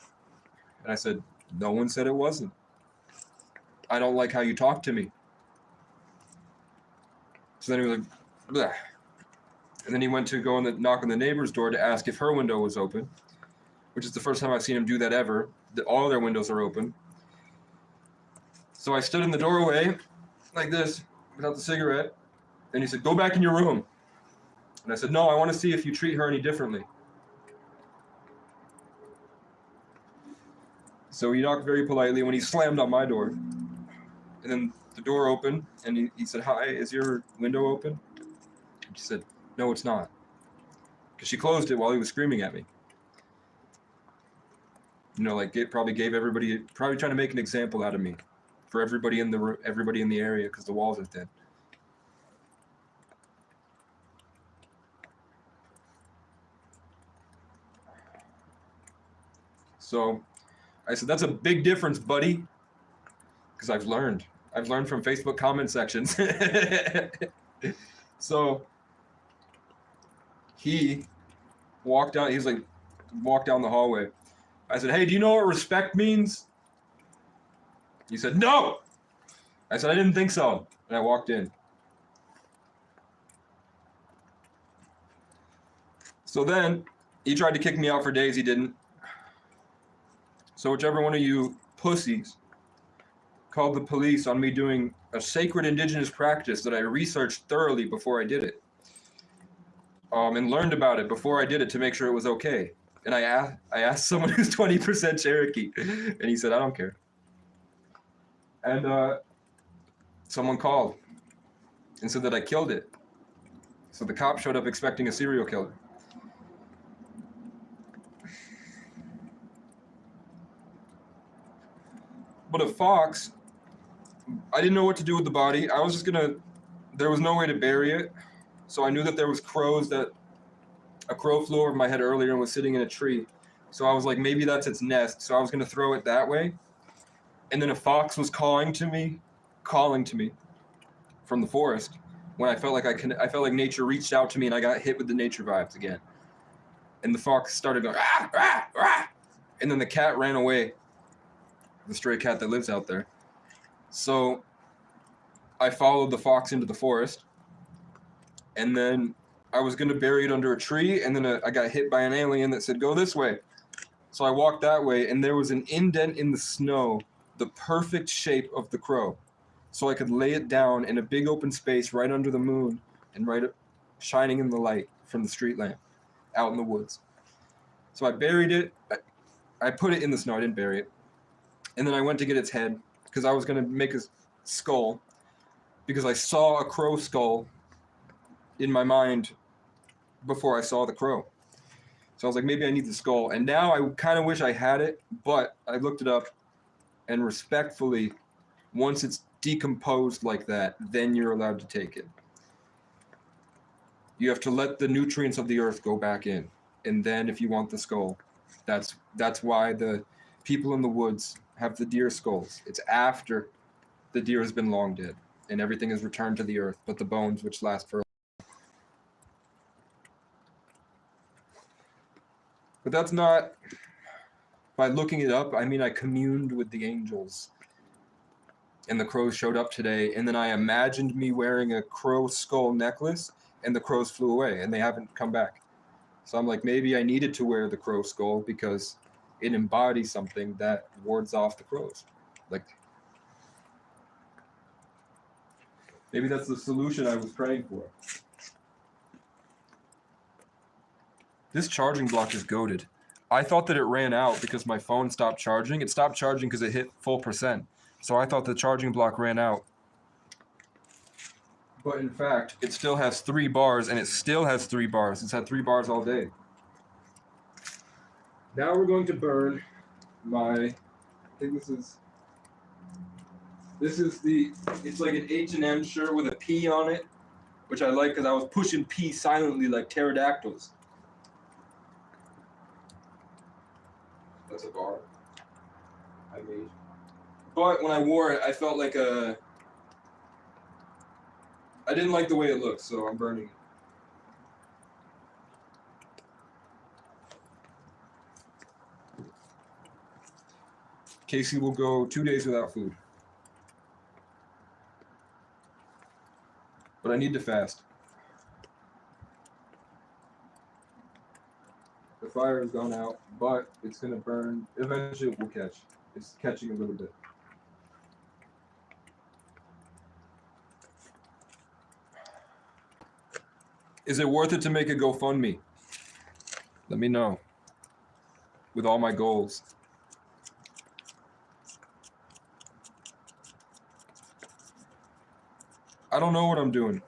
And I said, no one said it wasn't. I don't like how you talk to me. So then he was like, bleh. And then he went to go and knock on the neighbor's door to ask if her window was open, which is the first time I've seen him do that ever. All their windows are open. So I stood in the doorway like this, without the cigarette, and he said, go back in your room. And I said, no, I want to see if you treat her any differently. So he knocked very politely when he slammed on my door. And then the door opened, and he said, hi, is your window open? And she said, no, it's not. Because she closed it while he was screaming at me. You know, like probably trying to make an example out of me for everybody in the area because the walls are thin. So I said, that's a big difference, buddy. Because I've learned from Facebook comment sections. So he walked down the hallway. I said, hey, do you know what respect means? He said, no. I said, I didn't think so. And I walked in. So then he tried to kick me out for days. He didn't. So whichever one of you pussies called the police on me doing a sacred indigenous practice that I researched thoroughly before I did it, and learned about it before I did it to make sure it was okay. And I asked someone who's 20% Cherokee, and he said, I don't care. And someone called and said that I killed it. So the cop showed up expecting a serial killer. But a fox, I didn't know what to do with the body. I was just there was no way to bury it. So I knew that there was crows, that a crow flew over my head earlier and was sitting in a tree. So I was like, maybe that's its nest. So I was going to throw it that way. And then a fox was calling to me from the forest when I felt like nature reached out to me and I got hit with the nature vibes again. And the fox started going, ah, ah, ah. And then the cat ran away, the stray cat that lives out there. So I followed the fox into the forest, and then I was going to bury it under a tree, and then I got hit by an alien that said, go this way. So I walked that way, and there was an indent in the snow, the perfect shape of the crow. So I could lay it down in a big open space right under the moon and right up, shining in the light from the street lamp out in the woods. So I buried it. I put it in the snow. I didn't bury it. And then I went to get its head because I was going to make a skull because I saw a crow skull in my mind before I saw the crow. So I was like, maybe I need the skull. And now I kind of wish I had it, but I looked it up, and respectfully, once it's decomposed like that, then you're allowed to take it. You have to let the nutrients of the earth go back in. And then if you want the skull, that's why the people in the woods have the deer skulls. It's after the deer has been long dead and everything is returned to the earth, but the bones, which last for. But that's not, by looking it up, I mean I communed with the angels. And the crows showed up today, and then I imagined me wearing a crow skull necklace, and the crows flew away, and they haven't come back. So I'm like, maybe I needed to wear the crow skull because it embodies something that wards off the crows. Like, Maybe that's the solution I was praying for. This charging block is goated. I thought that it ran out because my phone stopped charging. It stopped charging because it hit full percent. So I thought the charging block ran out. But in fact, it still has 3 bars, and it still has 3 bars. It's had 3 bars all day. Now we're going to burn my, I think this is the, it's like an H&M shirt with a P on it, which I like because I was pushing P silently like pterodactyls. That's a bar I made. But when I wore it, I felt like I didn't like the way it looked, so I'm burning it. Casey will go 2 days without food. But I need to fast. The fire has gone out, but it's going to burn. Eventually it will catch. It's catching a little bit. Is it worth it to make a GoFundMe? Let me know. With all my goals. I don't know what I'm doing.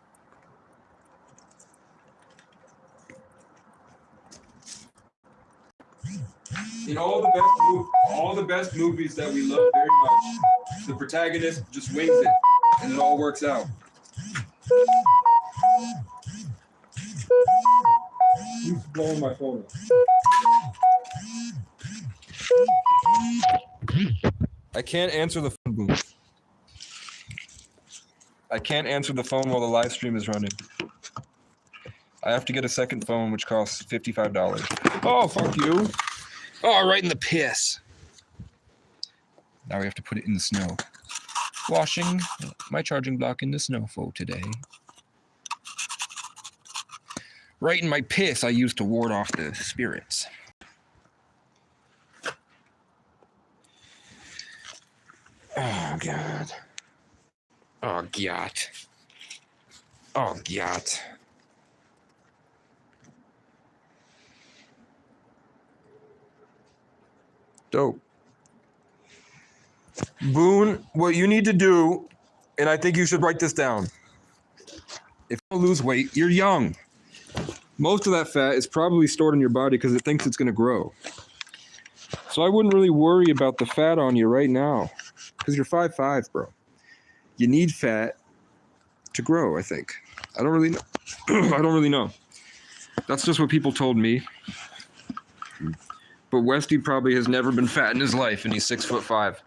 In all the best movies that we love very much, the protagonist just wings it, and it all works out. Who's blowing my phone up? I can't answer the phone booth. I can't answer the phone while the live stream is running. I have to get a second phone, which costs $55. Oh, fuck you. Oh, right in the piss. Now we have to put it in the snow. Washing my charging block in the snow for today. Right in my piss I used to ward off the spirits. Oh, God. Oh, God. Oh, God. Dope. Boone, what you need to do, and I think you should write this down. If you lose weight, you're young. Most of that fat is probably stored in your body because it thinks it's going to grow. So I wouldn't really worry about the fat on you right now because you're 5'5", bro. You need fat to grow, I think. I don't really know. I don't really know. That's just what people told me. But Westy probably has never been fat in his life, and he's 6'5".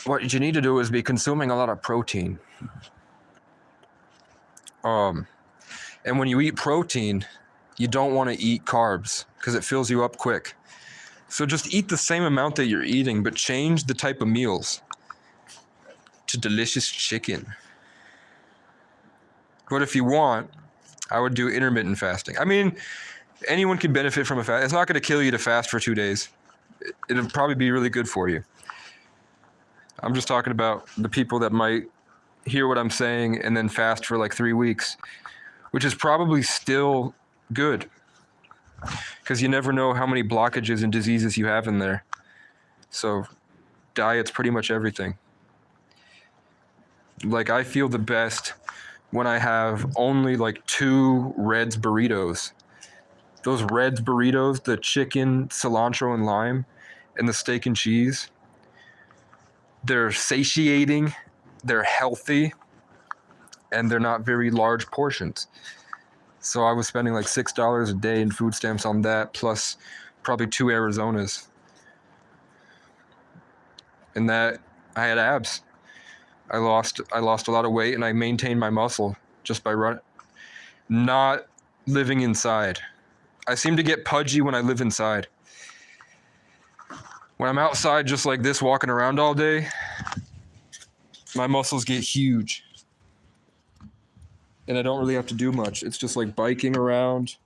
What you need to do is be consuming a lot of protein. And when you eat protein, you don't want to eat carbs because it fills you up quick. So just eat the same amount that you're eating, but change the type of meals to delicious chicken. But if you want, I would do intermittent fasting. I mean, anyone can benefit from a fast. It's not going to kill you to fast for 2 days. It'll probably be really good for you. I'm just talking about the people that might hear what I'm saying and then fast for like 3 weeks, which is probably still good because you never know how many blockages and diseases you have in there. So diet's pretty much everything. Like I feel the best when I have only like 2 Red's burritos. Those Red's burritos, the chicken, cilantro, and lime, and the steak and cheese, they're satiating, they're healthy, and they're not very large portions. So I was spending like $6 a day in food stamps on that, plus probably 2 Arizonas. And that, I had abs. I lost a lot of weight, and I maintained my muscle just by not living inside. I seem to get pudgy when I live inside. When I'm outside just like this, walking around all day, my muscles get huge. And I don't really have to do much. It's just like biking around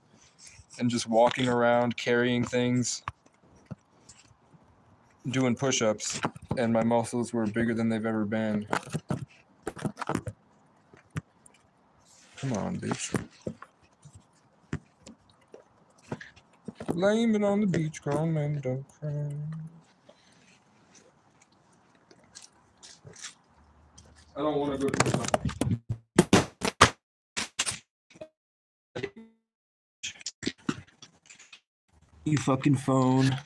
and just walking around, carrying things. doing push-ups, and my muscles were bigger than they've ever been. Come on, bitch. Laying on the beach, grown men don't cry. I don't want to go to the You fucking phone.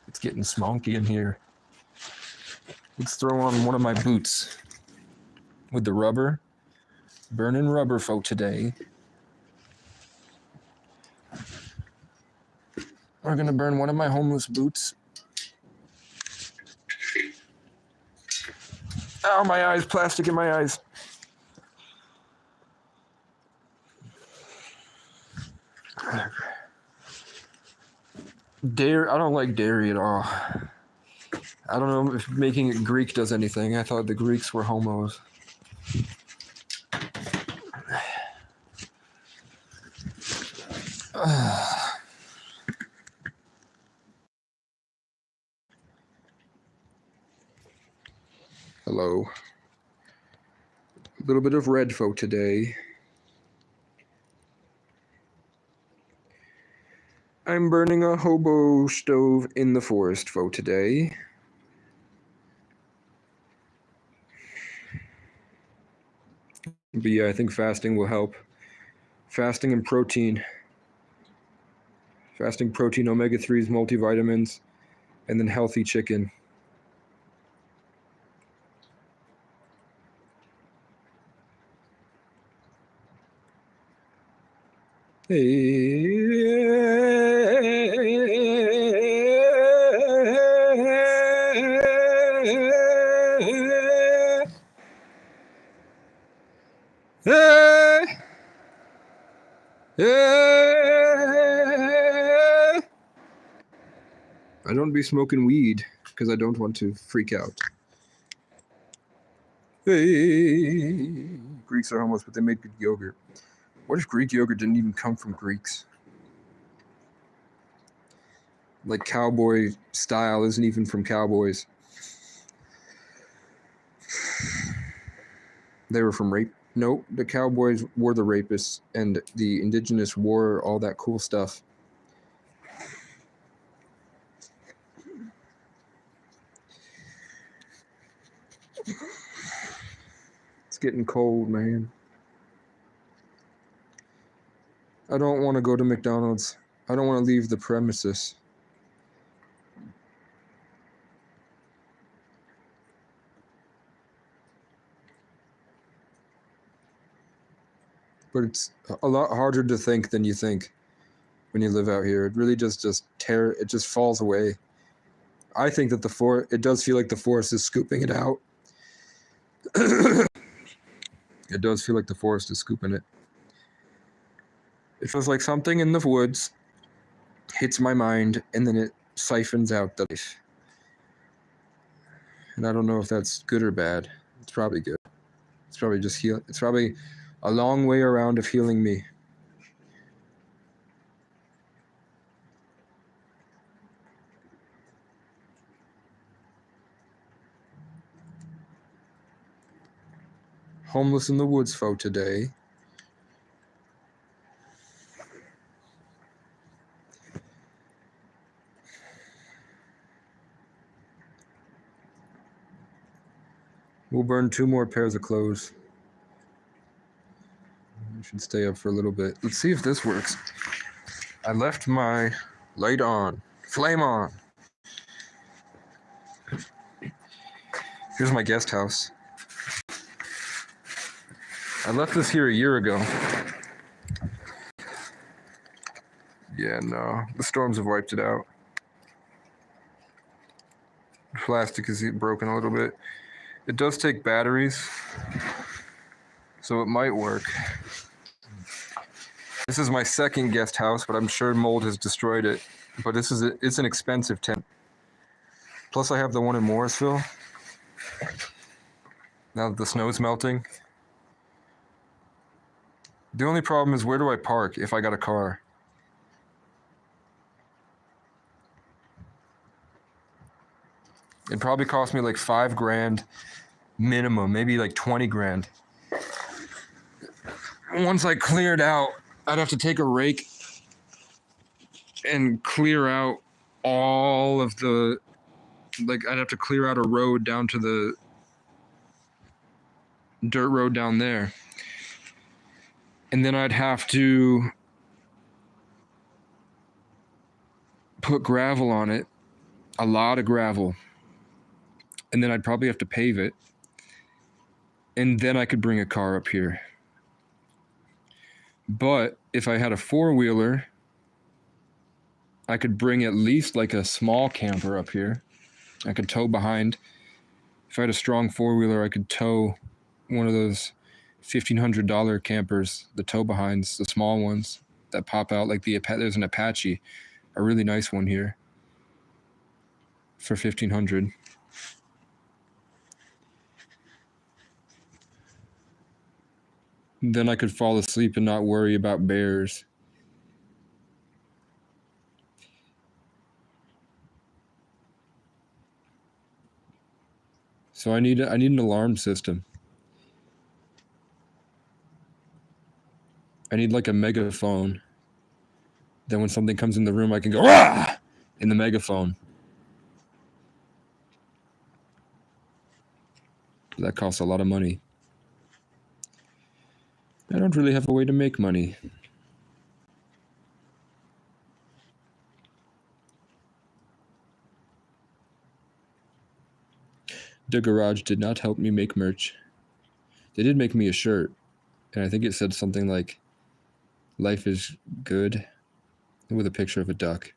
It's getting smonky in here. Let's throw on one of my boots with the rubber. Burning rubber for today. We're gonna burn one of my homeless boots. Ow, my eyes, plastic in my eyes. Dairy, I don't like dairy at all. I don't know if making it Greek does anything. I thought the Greeks were homos. Hello. A little bit of red folk today. I'm burning a hobo stove in the forest folk today. But yeah, I think fasting will help. Fasting and protein. Fasting, protein, omega-3s, multivitamins, and then healthy chicken. I don't be smoking weed because I don't want to freak out. Hey, Greeks are homeless, but they made good yogurt. What if Greek yogurt didn't even come from Greeks? Like cowboy style isn't even from cowboys. They were from rape. Nope, the cowboys were the rapists, and the indigenous wore all that cool stuff. It's getting cold, man. I don't want to go to McDonald's. I don't want to leave the premises. But it's a lot harder to think than you think when you live out here. It really just it just falls away. I think that it does feel like the forest is scooping it out. It does feel like the forest is scooping it. It feels like something in the woods hits my mind and then it siphons out the life. And I don't know if that's good or bad. It's probably good. It's probably just It's probably a long way around of healing me. Homeless in the woods folk today. We'll burn 2 more pairs of clothes. I should stay up for a little bit. Let's see if this works. I left my light on. Flame on. Here's my guest house. I left this here a year ago. Yeah, no. The storms have wiped it out. The plastic is broken a little bit. It does take batteries, so it might work. This is my second guest house, but I'm sure mold has destroyed it. But it's an expensive tent. Plus I have the one in Morrisville. Now that the snow's melting. The only problem is, where do I park if I got a car? It'd probably cost me like $5,000 minimum, maybe like 20 grand. Once I cleared out, I'd have to take a rake and clear out all of the, like, I'd have to clear out a road down to the dirt road down there. And then I'd have to put gravel on it, a lot of gravel. And then I'd probably have to pave it. And then I could bring a car up here. But if I had a four-wheeler, I could bring at least like a small camper up here. I could tow behind. If I had a strong four-wheeler, I could tow one of those $1,500 campers, the tow behinds, the small ones that pop out like there's an Apache, a really nice one here for $1,500. Then I could fall asleep and not worry about bears. So I need an alarm system. I need like a megaphone. Then when something comes in the room, I can go "Rah!" in the megaphone. That costs a lot of money. I don't really have a way to make money. The garage did not help me make merch. They did make me a shirt, and I think it said something like, "Life is good," with a picture of a duck.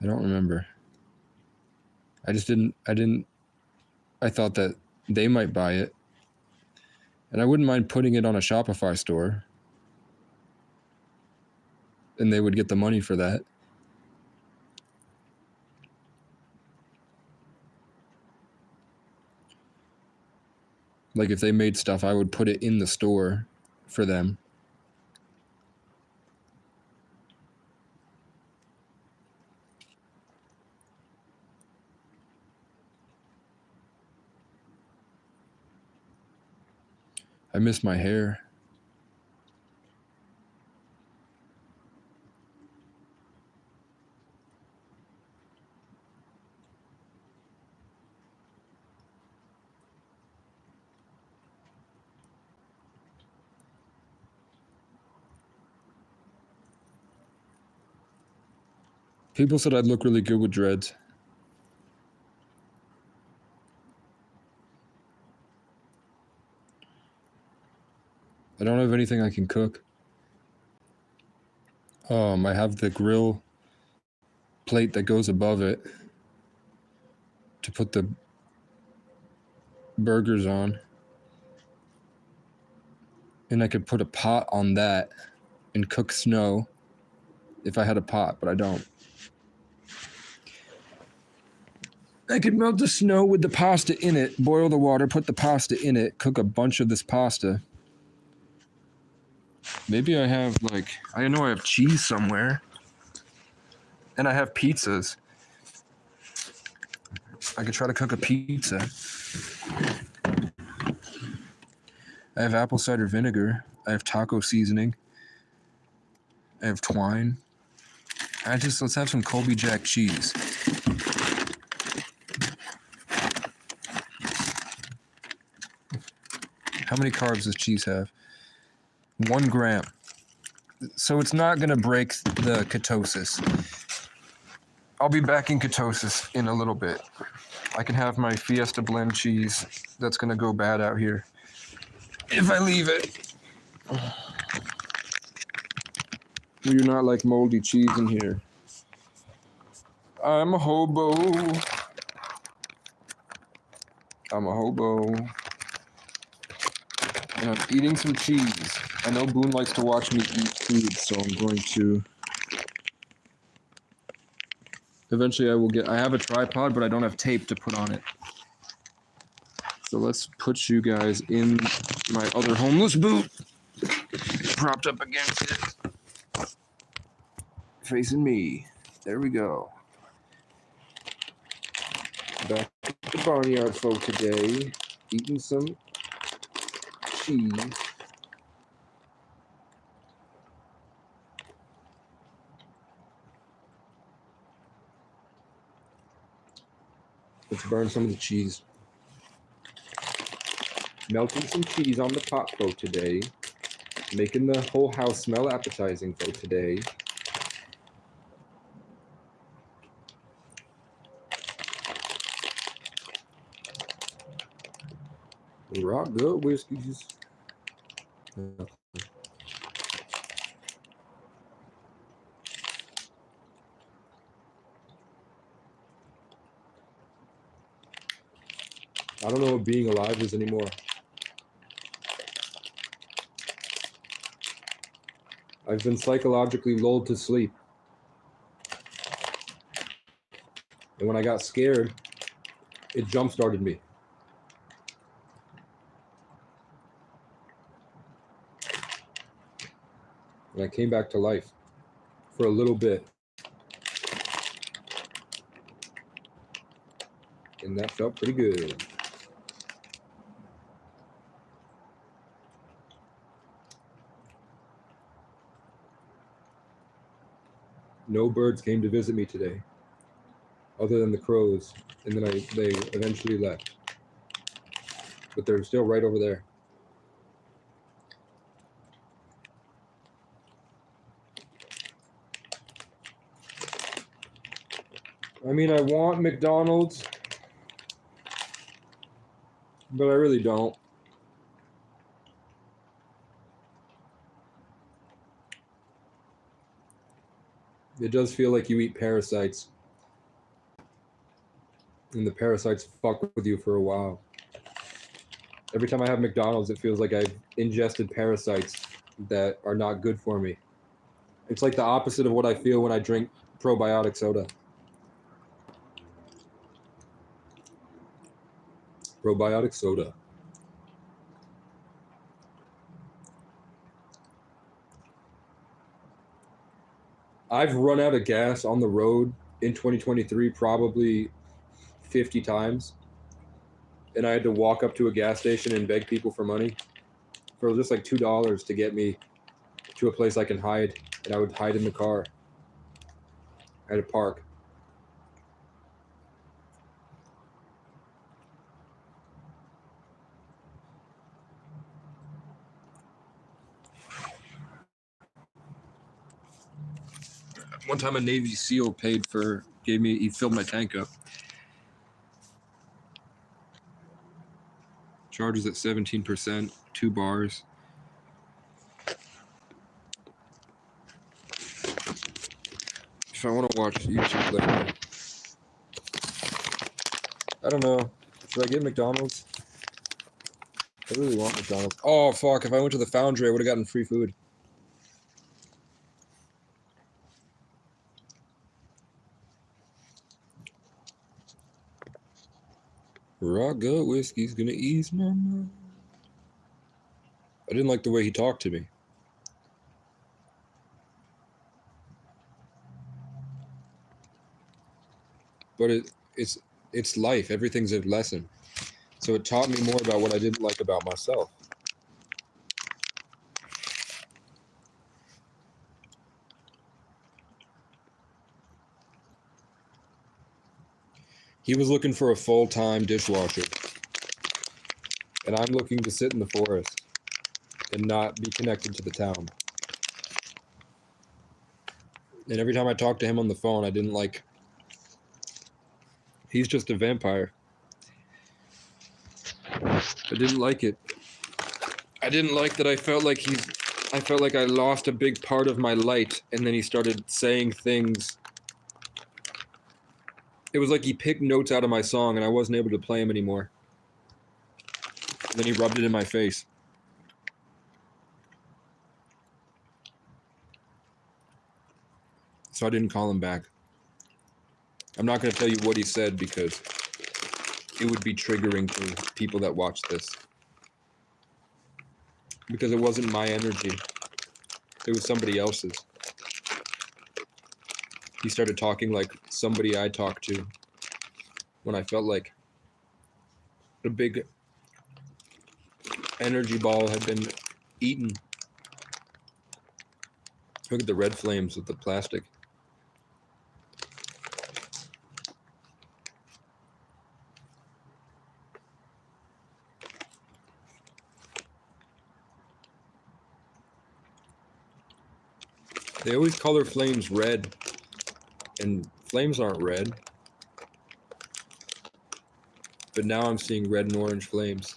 I don't remember. I thought that they might buy it. And I wouldn't mind putting it on a Shopify store. And they would get the money for that. Like if they made stuff, I would put it in the store for them. I miss my hair. People said I'd look really good with dreads. I don't have anything I can cook. I have the grill plate that goes above it to put the burgers on. And I could put a pot on that and cook snow if I had a pot, but I don't. I could melt the snow with the pasta in it, boil the water, put the pasta in it, cook a bunch of this pasta. Maybe I have I know I have cheese somewhere. And I have pizzas. I could try to cook a pizza. I have apple cider vinegar. I have taco seasoning. I have twine. Let's have some Colby Jack cheese. How many carbs does cheese have? 1 gram. So it's not going to break the ketosis. I'll be back in ketosis in a little bit. I can have my Fiesta blend cheese that's going to go bad out here if I leave it. We do not like moldy cheese in here. I'm a hobo. And I'm eating some cheese. I know Boone likes to watch me eat food, so I'm going to... Eventually I have a tripod, but I don't have tape to put on it. So let's put you guys in my other homeless boot. Propped up against it. Facing me. There we go. Back at the barnyard folk today, eating some cheese. Let's burn some of the cheese. Melting some cheese on the pot folk today. Making the whole house smell appetizing folk today. Rock good whiskeys. I don't know what being alive is anymore. I've been psychologically lulled to sleep. And when I got scared, it jump-started me. And I came back to life for a little bit. And that felt pretty good. No birds came to visit me today, other than the crows, and then they eventually left. But they're still right over there. I mean, I want McDonald's, but I really don't. It does feel like you eat parasites, and the parasites fuck with you for a while. Every time I have McDonald's, it feels like I've ingested parasites that are not good for me. It's like the opposite of what I feel when I drink probiotic soda. Probiotic soda. I've run out of gas on the road in 2023 probably 50 times. And I had to walk up to a gas station and beg people for money for just like $2 to get me to a place I can hide. And I would hide in the car. I had to park. One time a Navy SEAL he filled my tank up. Charges at 17%, 2 bars. If I want to watch YouTube later. I don't know. Should I get McDonald's? I really want McDonald's. Oh, fuck. If I went to the Foundry, I would have gotten free food. Raw gut whiskey's gonna ease my mind. I didn't like the way he talked to me. But it's life. Everything's a lesson. So it taught me more about what I didn't like about myself. He was looking for a full-time dishwasher. And I'm looking to sit in the forest and not be connected to the town. And every time I talked to him on the phone, I didn't like... He's just a vampire. I didn't like it. I didn't like that I felt like I lost a big part of my light, and then he started saying things. It was like he picked notes out of my song, and I wasn't able to play them anymore. And then he rubbed it in my face. So I didn't call him back. I'm not going to tell you what he said because it would be triggering to people that watch this. Because it wasn't my energy. It was somebody else's. He started talking like somebody I talked to. when I felt like a big energy ball had been eaten. Look at the red flames with the plastic. They always color flames red, and flames aren't red. But now I'm seeing red and orange flames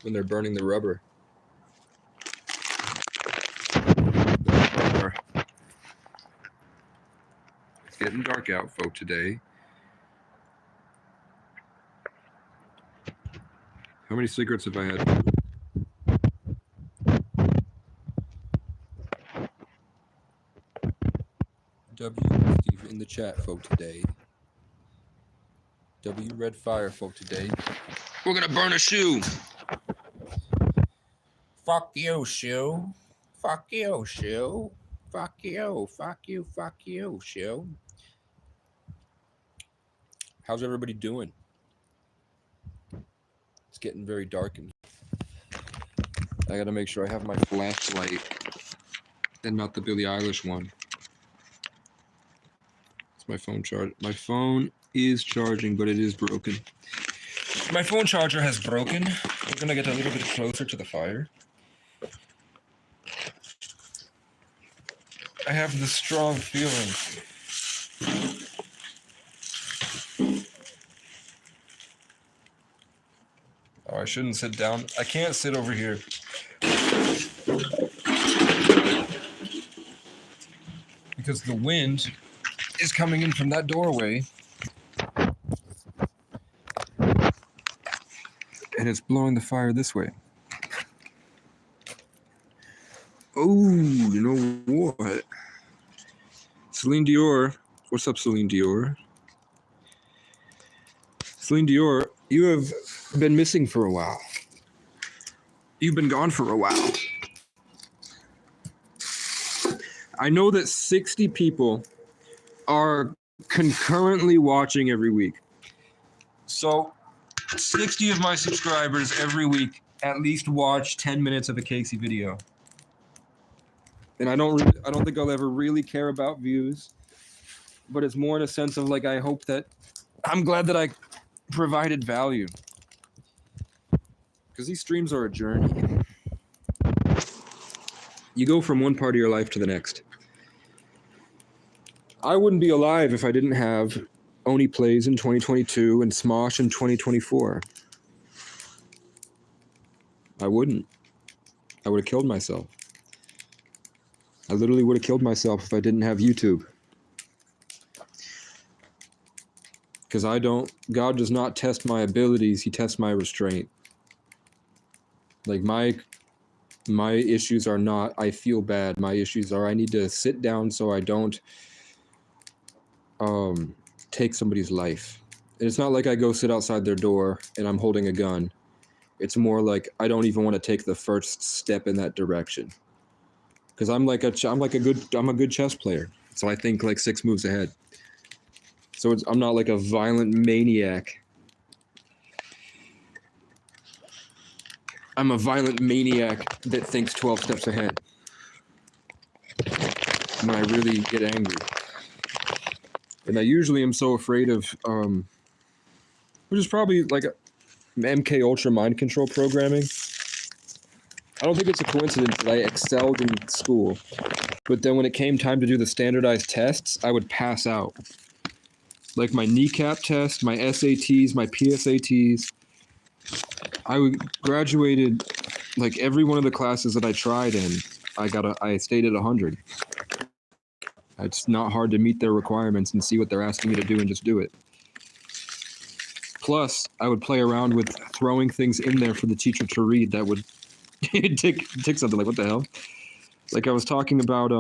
when they're burning the rubber. It's getting dark out, folk, today. How many cigarettes have I had? W Steve in the chat, folk, today. W Red Fire, folk, today. We're gonna burn a shoe. Fuck you, shoe. Fuck you, shoe. Fuck you, fuck you, fuck you, shoe. How's everybody doing? It's getting very dark in here. I gotta make sure I have my flashlight and not the Billie Eilish one. It's my phone charge. My phone is charging, but it is broken. My phone charger has broken. We're gonna get a little bit closer to the fire. I have this strong feeling. Oh, I shouldn't sit down. I can't sit over here. Because the wind is coming in from that doorway. And it's blowing the fire this way. Oh, you know what? Celine Dior. What's up, Celine Dior? Celine Dior, you have been missing for a while. You've been gone for a while. I know that 60 people are concurrently watching every week. So 60 of my subscribers every week at least watch 10 minutes of a Casey video. And I don't think I'll ever really care about views, but it's more in a sense of like, I hope that I'm glad that I provided value. Because these streams are a journey. You go from one part of your life to the next. I wouldn't be alive if I didn't have Oni Plays in 2022 and Smosh in 2024. I wouldn't. I would have killed myself. I literally would have killed myself if I didn't have YouTube. Because God does not test my abilities, he tests my restraint. Like my issues are not, I feel bad. My issues are, I need to sit down so I don't take somebody's life. And it's not like I go sit outside their door and I'm holding a gun. It's more like I don't even want to take the first step in that direction. Because I'm a good chess player. So I think like 6 moves ahead. So I'm not like a violent maniac. I'm a violent maniac that thinks 12 steps ahead. When I really get angry. And I usually am so afraid of, which is probably like MK Ultra mind control programming. I don't think it's a coincidence that I excelled in school. But then when it came time to do the standardized tests, I would pass out. Like my kneecap test, my SATs, my PSATs. I graduated, like every one of the classes that I tried in, I stayed at 100. It's not hard to meet their requirements and see what they're asking me to do and just do it. Plus, I would play around with throwing things in there for the teacher to read that would tick something. Like, what the hell? Like I was talking about,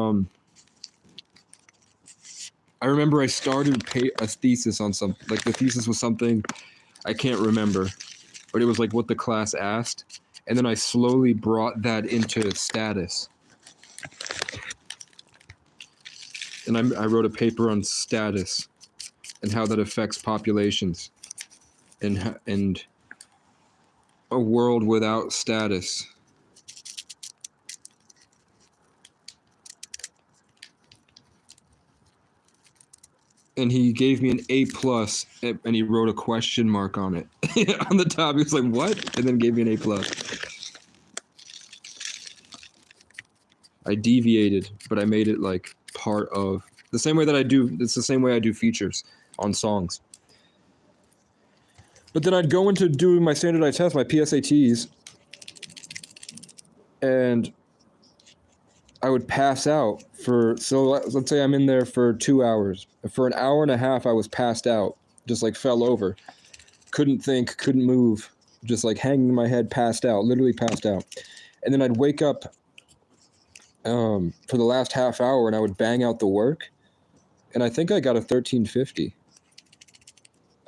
I remember I started a thesis on something, like the thesis was something I can't remember, but it was like what the class asked. And then I slowly brought that into status. And I wrote a paper on status and how that affects populations. and a world without status. And he gave me an A+, and he wrote a question mark on it. On the top, he was like, "What?" And then gave me an A+. I deviated, but I made it like part of the same way that I do. It's the same way I do features on songs. But then I'd go into doing my standardized tests, my PSATs, and I would pass out so let's say I'm in there for 2 hours. For an hour and a half, I was passed out, just like fell over. Couldn't think, couldn't move, just like hanging my head, passed out, literally passed out. And then I'd wake up for the last half hour and I would bang out the work. And I think I got a 1350.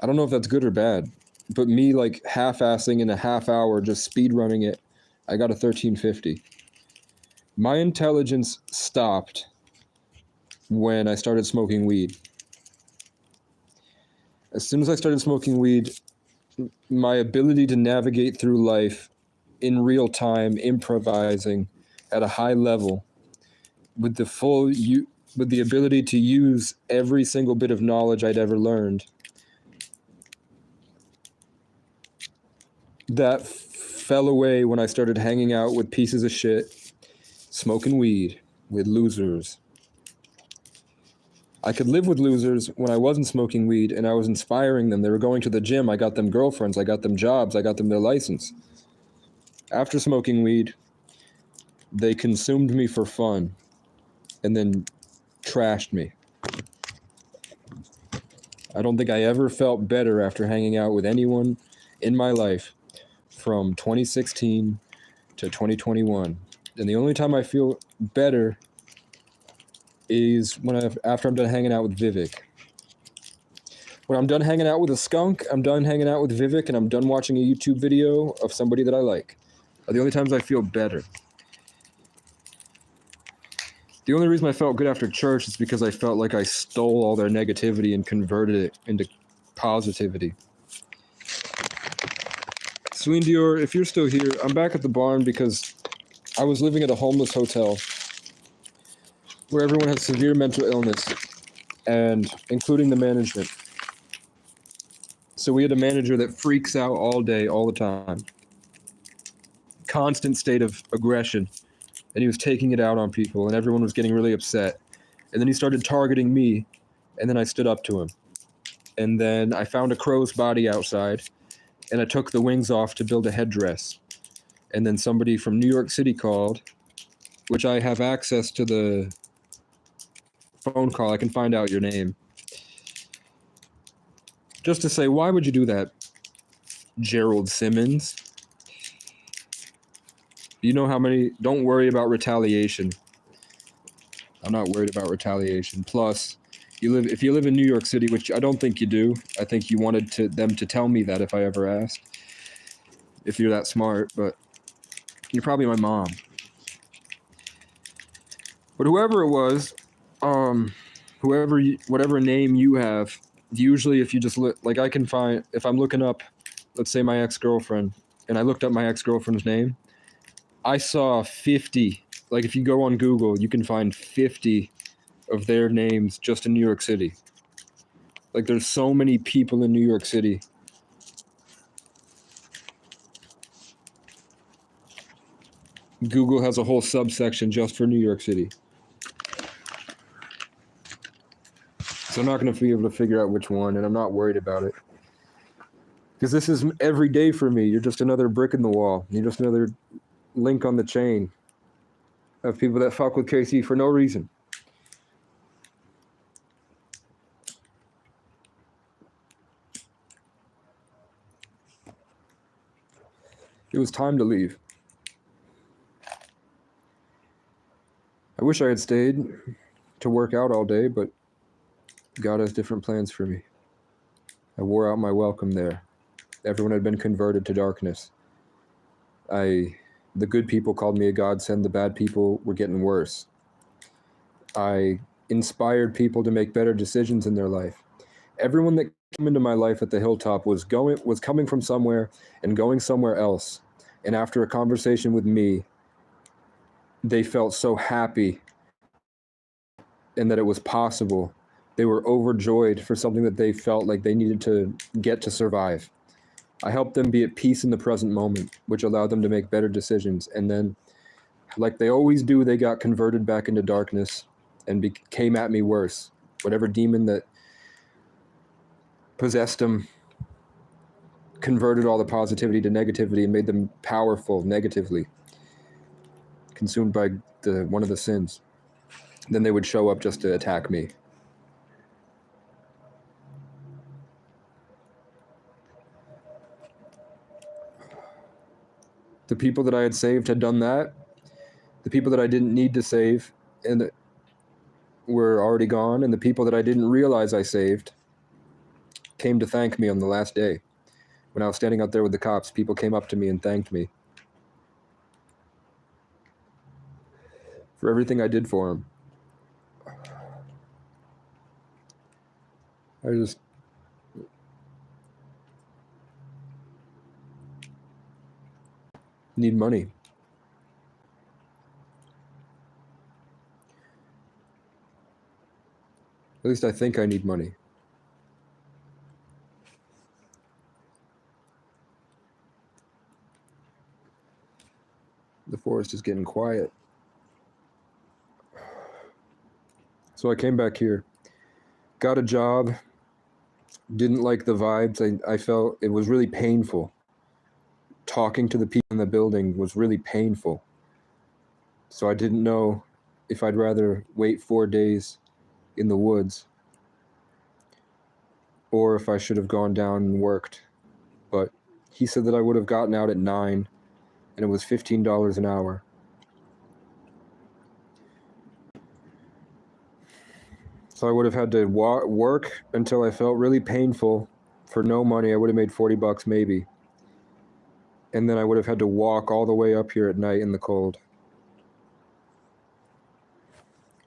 I don't know if that's good or bad, but me like half-assing in a half hour, just speed running it, I got a 1350. My intelligence stopped when I started smoking weed. As soon as I started smoking weed, my ability to navigate through life in real time, improvising at a high level, with the ability to use every single bit of knowledge I'd ever learned, that fell away when I started hanging out with pieces of shit, smoking weed with losers. I could live with losers when I wasn't smoking weed and I was inspiring them. They were going to the gym. I got them girlfriends. I got them jobs. I got them their license. After smoking weed, they consumed me for fun and then trashed me. I don't think I ever felt better after hanging out with anyone in my life from 2016 to 2021. And the only time I feel better is after I'm done hanging out with Vivek. When I'm done hanging out with a skunk, I'm done hanging out with Vivek, and I'm done watching a YouTube video of somebody that I like. Are the only times I feel better. The only reason I felt good after church is because I felt like I stole all their negativity and converted it into positivity. Celine Dior, if you're still here, I'm back at the barn because I was living at a homeless hotel where everyone has severe mental illness, and including the management. So we had a manager that freaks out all day, all the time. Constant state of aggression. And he was taking it out on people, and everyone was getting really upset. And then he started targeting me, and then I stood up to him. And then I found a crow's body outside, and I took the wings off to build a headdress. And then somebody from New York City called, which I have access to the phone call. I can find out your name. Just to say, why would you do that, Gerald Simmons? You know how many... Don't worry about retaliation. I'm not worried about retaliation. Plus, if you live in New York City, which I don't think you do, I think you wanted them to tell me that if I ever asked. If you're that smart, but you're probably my mom. But whoever it was, whatever name you have, usually if you just look, like I can find, if I'm looking up, let's say my ex-girlfriend, and I looked up my ex-girlfriend's name, I saw 50, like if you go on Google, you can find 50 of their names just in New York City. Like there's so many people in New York City. Google has a whole subsection just for New York City. So I'm not going to be able to figure out which one, and I'm not worried about it. Because this is every day for me. You're just another brick in the wall. You're just another link on the chain of people that fuck with KC for no reason. It was time to leave. I wish I had stayed to work out all day, but God has different plans for me. I wore out my welcome there. Everyone had been converted to darkness. The good people called me a godsend. The bad people were getting worse. I inspired people to make better decisions in their life. Everyone that came into my life at the hilltop was coming from somewhere and going somewhere else. And after a conversation with me, they felt so happy and that it was possible. They were overjoyed for something that they felt like they needed to get to survive. I helped them be at peace in the present moment, which allowed them to make better decisions. And then, like they always do, they got converted back into darkness and came at me worse. Whatever demon that possessed them converted all the positivity to negativity and made them powerful negatively, consumed by one of the sins. Then they would show up just to attack me. The people that I had saved had done that. The people that I didn't need to save and were already gone, and the people that I didn't realize I saved came to thank me on the last day. When I was standing out there with the cops, people came up to me and thanked me for everything I did for them. I just need money. At least I think I need money. The forest is getting quiet. So I came back here, got a job, didn't like the vibes. I felt it was really painful. Talking to the people in the building was really painful. So I didn't know if I'd rather wait 4 days in the woods or if I should have gone down and worked. But he said that I would have gotten out at 9 and it was $15 an hour. So I would have had to work until I felt really painful for no money. I would have made $40 maybe. And then I would have had to walk all the way up here at night in the cold.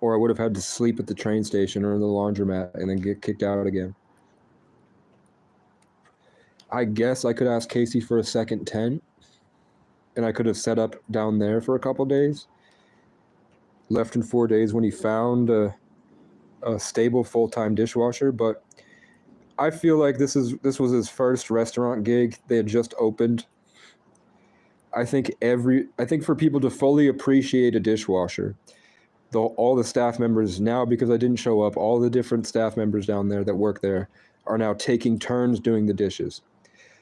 Or I would have had to sleep at the train station or in the laundromat and then get kicked out again. I guess I could ask Casey for a second tent, and I could have set up down there for a couple days. Left in 4 days when he found a stable full-time dishwasher, but I feel like this was his first restaurant gig. They had just opened. I think for people to fully appreciate a dishwasher, all the staff members now, because I didn't show up, all the different staff members down there that work there are now taking turns doing the dishes.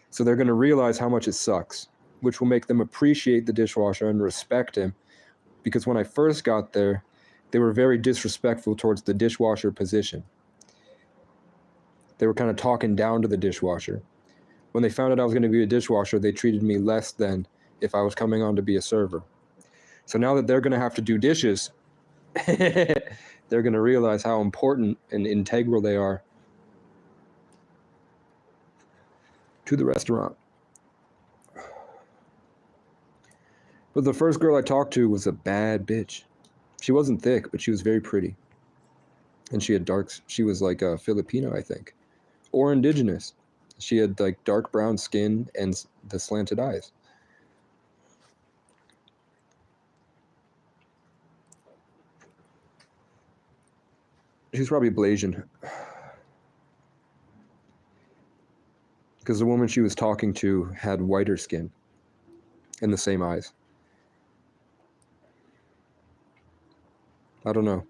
So they're going to realize how much it sucks, which will make them appreciate the dishwasher and respect him. Because when I first got there, they were very disrespectful towards the dishwasher position. They were kind of talking down to the dishwasher. When they found out I was going to be a dishwasher, they treated me less than if I was coming on to be a server. So now that they're going to have to do dishes, they're going to realize how important and integral they are to the restaurant. But the first girl I talked to was a bad bitch. She wasn't thick, but she was very pretty. And she had she was like a Filipino, I think. Or indigenous. She had like dark brown skin and the slanted eyes. She's probably Blasian. Because the woman she was talking to had whiter skin and the same eyes. I don't know.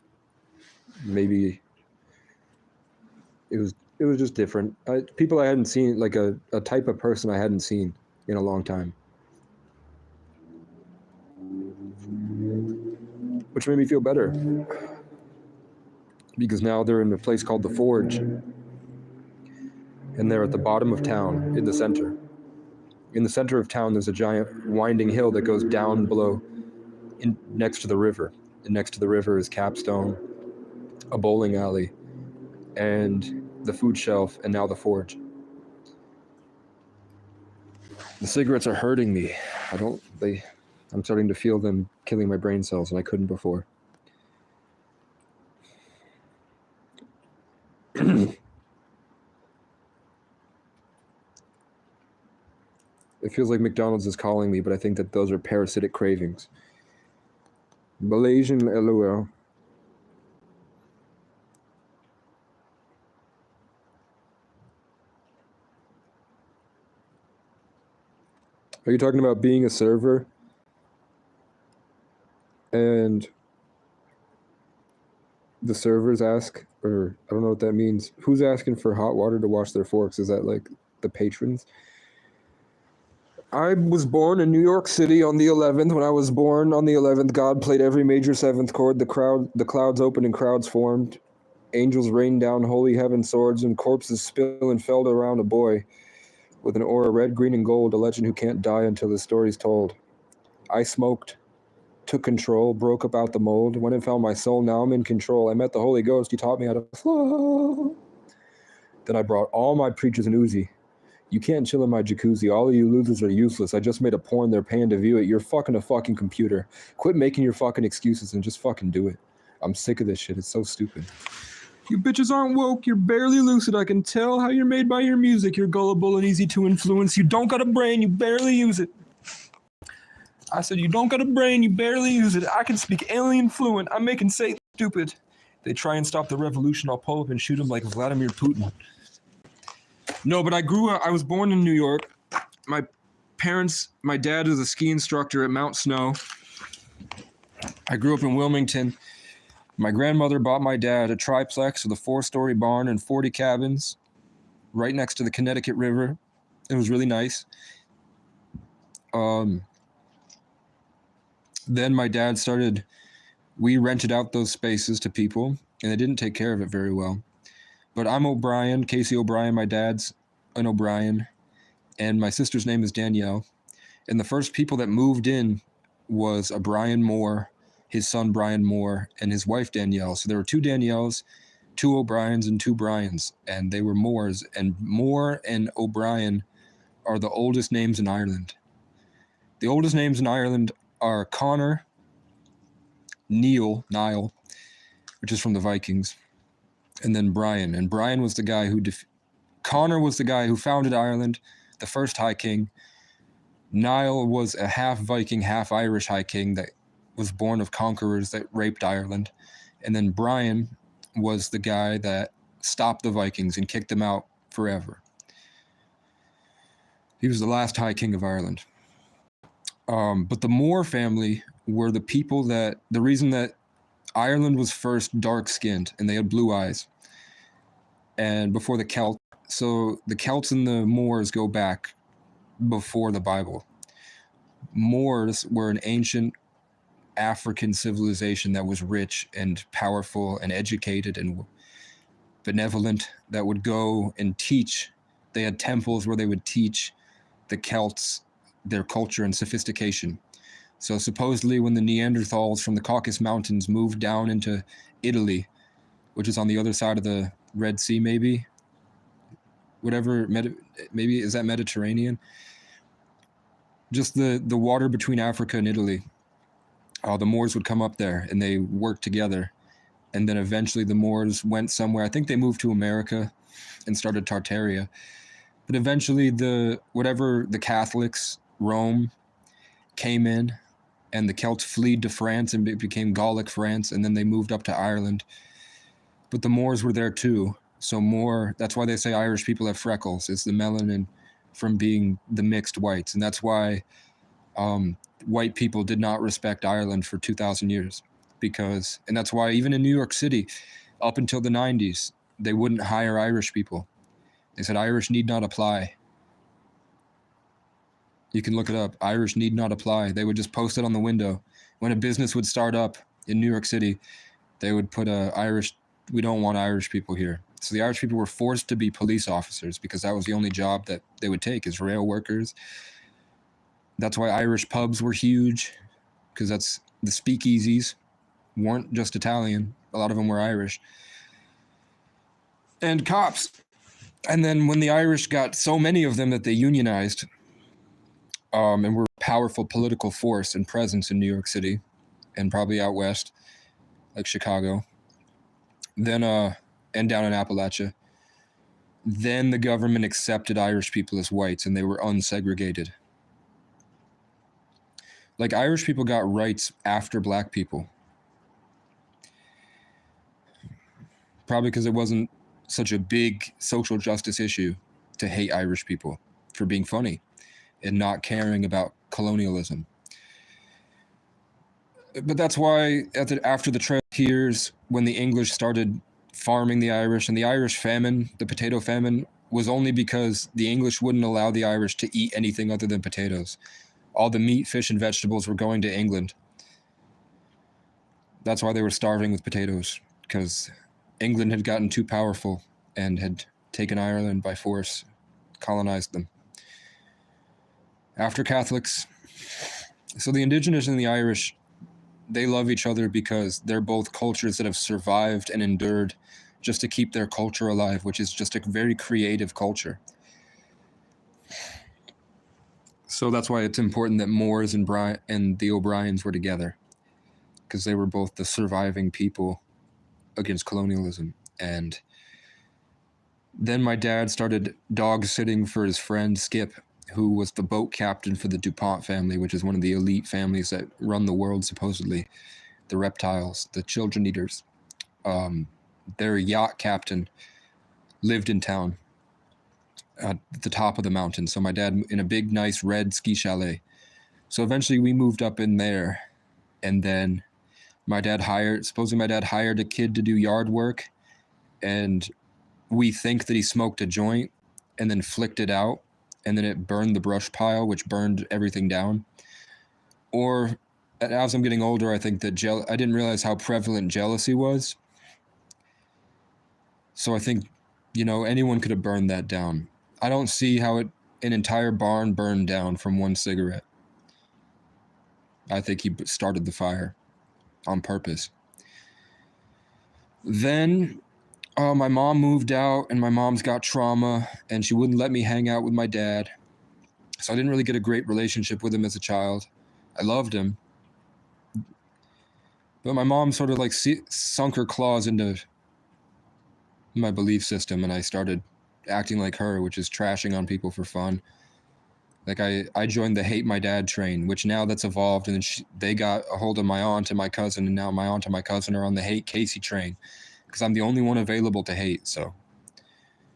Maybe it was just different. People I hadn't seen, like a type of person I hadn't seen in a long time. Which made me feel better. Because now they're in a place called the Forge. And they're at the bottom of town, in the center. In the center of town, there's a giant winding hill that goes down below, next to the river. And next to the river is Capstone, a bowling alley, and the food shelf, and now the Forge. The cigarettes are hurting me. I'm starting to feel them killing my brain cells, and I couldn't before. It feels like McDonald's is calling me, but I think that those are parasitic cravings. Malaysian LOL. Are you talking about being a server? And the servers ask, or I don't know what that means. Who's asking for hot water to wash their forks? Is that like the patrons? I was born in New York City on the 11th. When I was born on the 11th, God played every major seventh chord. The clouds opened and crowds formed. Angels rained down holy heaven swords, and corpses spill and fell around a boy with an aura red, green, and gold, a legend who can't die until his story's told. I smoked, took control, broke up out the mold, went and found my soul. Now I'm in control. I met the Holy Ghost. He taught me how to flow. Then I brought all my preachers and Uzi. You can't chill in my jacuzzi. All of you losers are useless. I just made a porn they're paying to view it. You're fucking a fucking computer. Quit making your fucking excuses and just fucking do it. I'm sick of this shit. It's so stupid. You bitches aren't woke. You're barely lucid. I can tell how you're made by your music. You're gullible and easy to influence. You don't got a brain. You barely use it. I said, you don't got a brain. You barely use it. I can speak alien fluent. I'm making Satan stupid. They try and stop the revolution. I'll pull up and shoot them like Vladimir Putin. No, but I was born in New York. My dad is a ski instructor at Mount Snow. I grew up in Wilmington. My grandmother bought my dad a triplex with a 4-story barn and 40 cabins right next to the Connecticut River. It was really nice. Then my dad we rented out those spaces to people, and they didn't take care of it very well. But I'm O'Brien, Casey O'Brien. My dad's an O'Brien, and my sister's name is Danielle. And the first people that moved in was a Brian Moore, his son Brian Moore, and his wife Danielle. So there were 2 Danielles, 2 O'Briens, and 2 Bryans, and they were Moores. And Moore and O'Brien are the oldest names in Ireland. The oldest names in Ireland are Connor, Niall, which is from the Vikings, and then Brian. And Brian was the guy Connor was the guy who founded Ireland, the first High King. Niall was a half Viking, half Irish High King that was born of conquerors that raped Ireland. And then Brian was the guy that stopped the Vikings and kicked them out forever. He was the last High King of Ireland. But the Moore family were the people the reason that Ireland was first dark-skinned, and they had blue eyes. And before the Celts, so the Celts and the Moors go back before the Bible. Moors were an ancient African civilization that was rich and powerful and educated and benevolent, that would go and teach. They had temples where they would teach the Celts their culture and sophistication. So supposedly when the Neanderthals from the Caucasus Mountains moved down into Italy, which is on the other side of the Red Sea, maybe is that Mediterranean? Just the water between Africa and Italy. The Moors would come up there and they worked together. And then eventually the Moors went somewhere. I think they moved to America and started Tartaria. But eventually the Catholics, Rome, came in, and the Celts fled to France and it became Gallic France, and then they moved up to Ireland. But the Moors were there too. So that's why they say Irish people have freckles. It's the melanin from being the mixed whites. And that's why white people did not respect Ireland for 2,000 years. And that's why even in New York City, up until the 90s, they wouldn't hire Irish people. They said Irish need not apply. You can look it up. Irish need not apply. They would just post it on the window. When a business would start up in New York City, they would put we don't want Irish people here. So the Irish people were forced to be police officers because that was the only job that they would take, as rail workers. That's why Irish pubs were huge, because that's the speakeasies weren't just Italian. A lot of them were Irish. And cops. And then when the Irish got so many of them that they unionized, and were a powerful political force and presence in New York City and probably out west, like Chicago, then and down in Appalachia, then the government accepted Irish people as whites and they were unsegregated. Like, Irish people got rights after black people. Probably because it wasn't such a big social justice issue to hate Irish people for being funny and not caring about colonialism. But that's why after the Trail years, when the English started farming the Irish, and the Irish famine, the potato famine, was only because the English wouldn't allow the Irish to eat anything other than potatoes. All the meat, fish, and vegetables were going to England. That's why they were starving with potatoes, because England had gotten too powerful and had taken Ireland by force, colonized them. After Catholics, so the Indigenous and the Irish, they love each other because they're both cultures that have survived and endured just to keep their culture alive, which is just a very creative culture. So that's why it's important that Moores and the O'Briens were together, because they were both the surviving people against colonialism. And then my dad started dog sitting for his friend Skip, who was the boat captain for the DuPont family, which is one of the elite families that run the world, supposedly. The reptiles, the children eaters. Their yacht captain lived in town at the top of the mountain. So my dad in a big, nice red ski chalet. So eventually we moved up in there. And then supposedly my dad hired a kid to do yard work. And we think that he smoked a joint and then flicked it out. And then it burned the brush pile, which burned everything down. Or as I'm getting older, I think that I didn't realize how prevalent jealousy was. So I think, anyone could have burned that down. I don't see how an entire barn burned down from one cigarette. I think he started the fire on purpose. Then my mom moved out, and my mom's got trauma, and she wouldn't let me hang out with my dad. So I didn't really get a great relationship with him as a child. I loved him. But my mom sort of like sunk her claws into my belief system, and I started acting like her, which is trashing on people for fun. Like I joined the hate my dad train, which now that's evolved, and then they got a hold of my aunt and my cousin, and now my aunt and my cousin are on the hate Casey train, because I'm the only one available to hate. So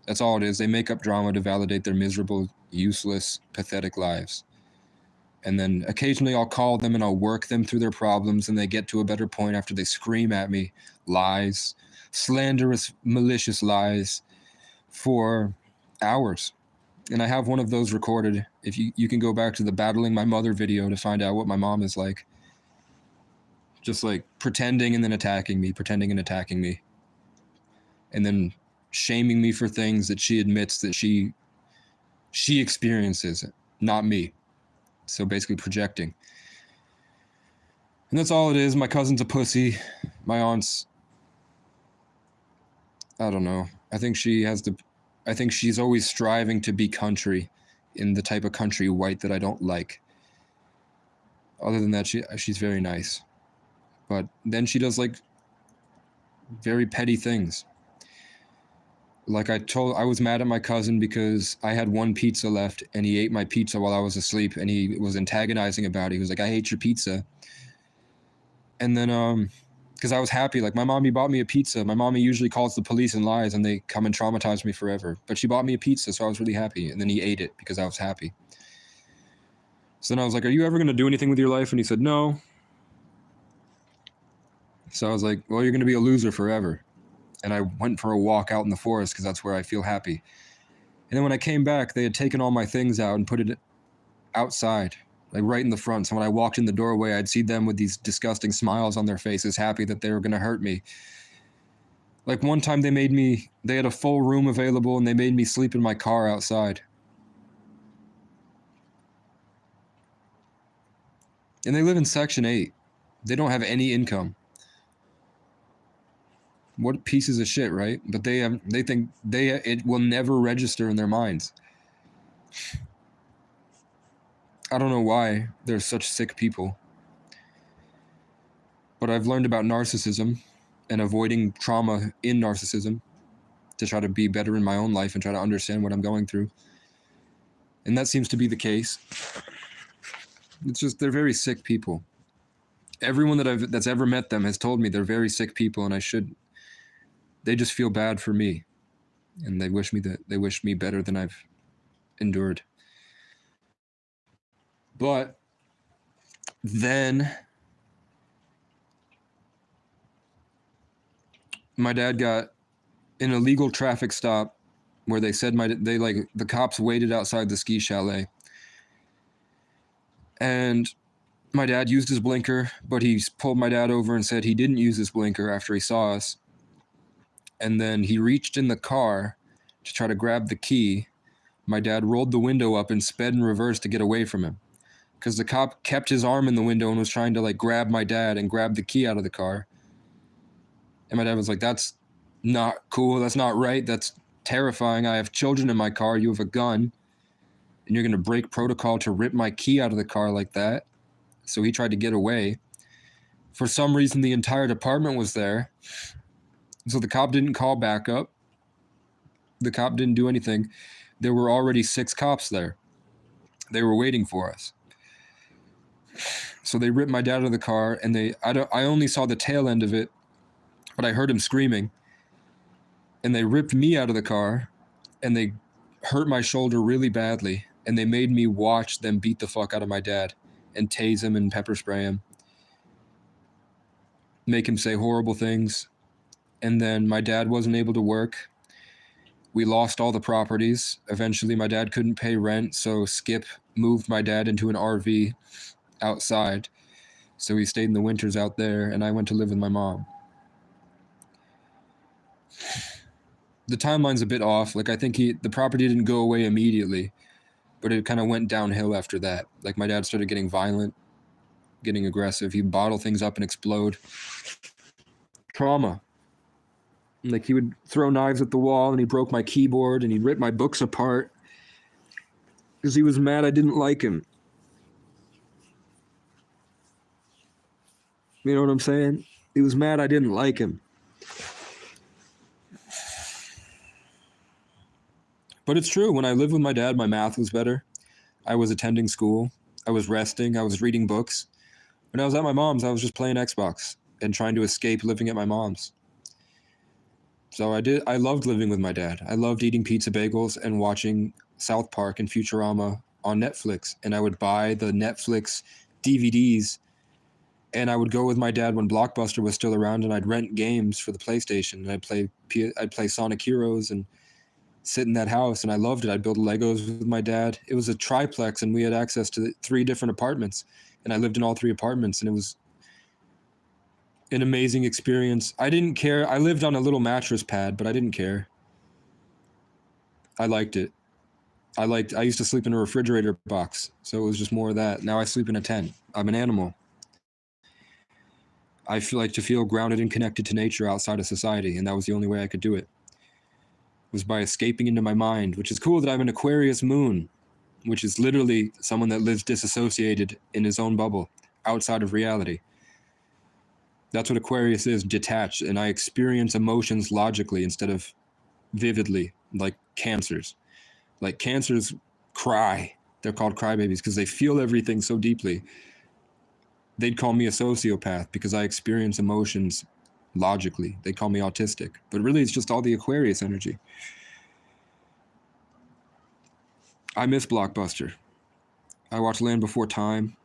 that's all it is. They make up drama to validate their miserable, useless, pathetic lives. And then occasionally I'll call them and I'll work them through their problems, and they get to a better point after they scream at me lies, slanderous, malicious lies for hours. And I have one of those recorded. If you can go back to the Battling My Mother video to find out what my mom is like. Just like pretending and then attacking me, pretending and attacking me. And then shaming me for things that she admits that she experiences, not me. So basically projecting. And that's all it is. My cousin's a pussy. My aunt's, I don't know. I think she's always striving to be country, in the type of country white that I don't like. Other than that, she's very nice. But then she does like very petty things. Like I was mad at my cousin because I had one pizza left and he ate my pizza while I was asleep, and he was antagonizing about it. He was like, I hate your pizza. And then, because I was happy, like my mommy bought me a pizza. My mommy usually calls the police and lies, and they come and traumatize me forever. But she bought me a pizza, so I was really happy. And then he ate it because I was happy. So then I was like, are you ever going to do anything with your life? And he said, no. So I was like, well, you're going to be a loser forever. And I went for a walk out in the forest because that's where I feel happy. And then when I came back, they had taken all my things out and put it outside, like right in the front. So when I walked in the doorway, I'd see them with these disgusting smiles on their faces, happy that they were going to hurt me. Like one time they had a full room available and they made me sleep in my car outside. And they live in Section 8. They don't have any income. What pieces of shit, right? But they think it will never register in their minds. I don't know why they're such sick people. But I've learned about narcissism and avoiding trauma in narcissism to try to be better in my own life and try to understand what I'm going through. And that seems to be the case. It's just they're very sick people. Everyone that's ever met them has told me they're very sick people, and they just feel bad for me, and they wish me better than I've endured. But then my dad got an illegal traffic stop where they said the cops waited outside the ski chalet, and my dad used his blinker, but he pulled my dad over and said he didn't use his blinker after he saw us. And then he reached in the car to try to grab the key. My dad rolled the window up and sped in reverse to get away from him, because the cop kept his arm in the window and was trying to like grab my dad and grab the key out of the car. And my dad was like, "That's not cool. That's not right. That's terrifying. I have children in my car. You have a gun, and you're going to break protocol to rip my key out of the car like that." So he tried to get away. For some reason, the entire department was there. So the cop didn't call backup. The cop didn't do anything. There were already 6 cops there. They were waiting for us. So they ripped my dad out of the car, and I only saw the tail end of it, but I heard him screaming. And they ripped me out of the car, and they hurt my shoulder really badly, and they made me watch them beat the fuck out of my dad and tase him and pepper spray him, make him say horrible things. And then my dad wasn't able to work. We lost all the properties. Eventually, my dad couldn't pay rent, so Skip moved my dad into an RV outside. So he stayed in the winters out there, and I went to live with my mom. The timeline's a bit off. Like, I think the property didn't go away immediately, but it kind of went downhill after that. Like, my dad started getting violent, getting aggressive. He'd bottle things up and explode. Trauma. Like, he would throw knives at the wall, and he broke my keyboard, and he ripped my books apart because he was mad I didn't like him. You know what I'm saying? He was mad I didn't like him. But it's true. When I lived with my dad, my math was better. I was attending school. I was resting. I was reading books. When I was at my mom's, I was just playing Xbox and trying to escape living at my mom's. So I loved living with my dad. I loved eating pizza bagels and watching South Park and Futurama on Netflix. And I would buy the Netflix DVDs, and I would go with my dad when Blockbuster was still around, and I'd rent games for the PlayStation, and I'd play Sonic Heroes and sit in that house, and I loved it. I'd build Legos with my dad. It was a triplex, and we had access to 3 different apartments, and I lived in all 3 apartments, and it was an amazing experience. I didn't care. I lived on a little mattress pad, but I didn't care. I liked it. I used to sleep in a refrigerator box, so it was just more of that. Now I sleep in a tent. I'm an animal. I like to feel grounded and connected to nature outside of society, and that was the only way I could do it. Was by escaping into my mind, which is cool that I'm an Aquarius moon, which is literally someone that lives disassociated in his own bubble, outside of reality. That's what Aquarius is, detached, and I experience emotions logically instead of vividly, like cancers. Like cancers cry. They're called crybabies because they feel everything so deeply. They'd call me a sociopath because I experience emotions logically. They call me autistic, but really it's just all the Aquarius energy. I miss Blockbuster. I watched Land Before Time.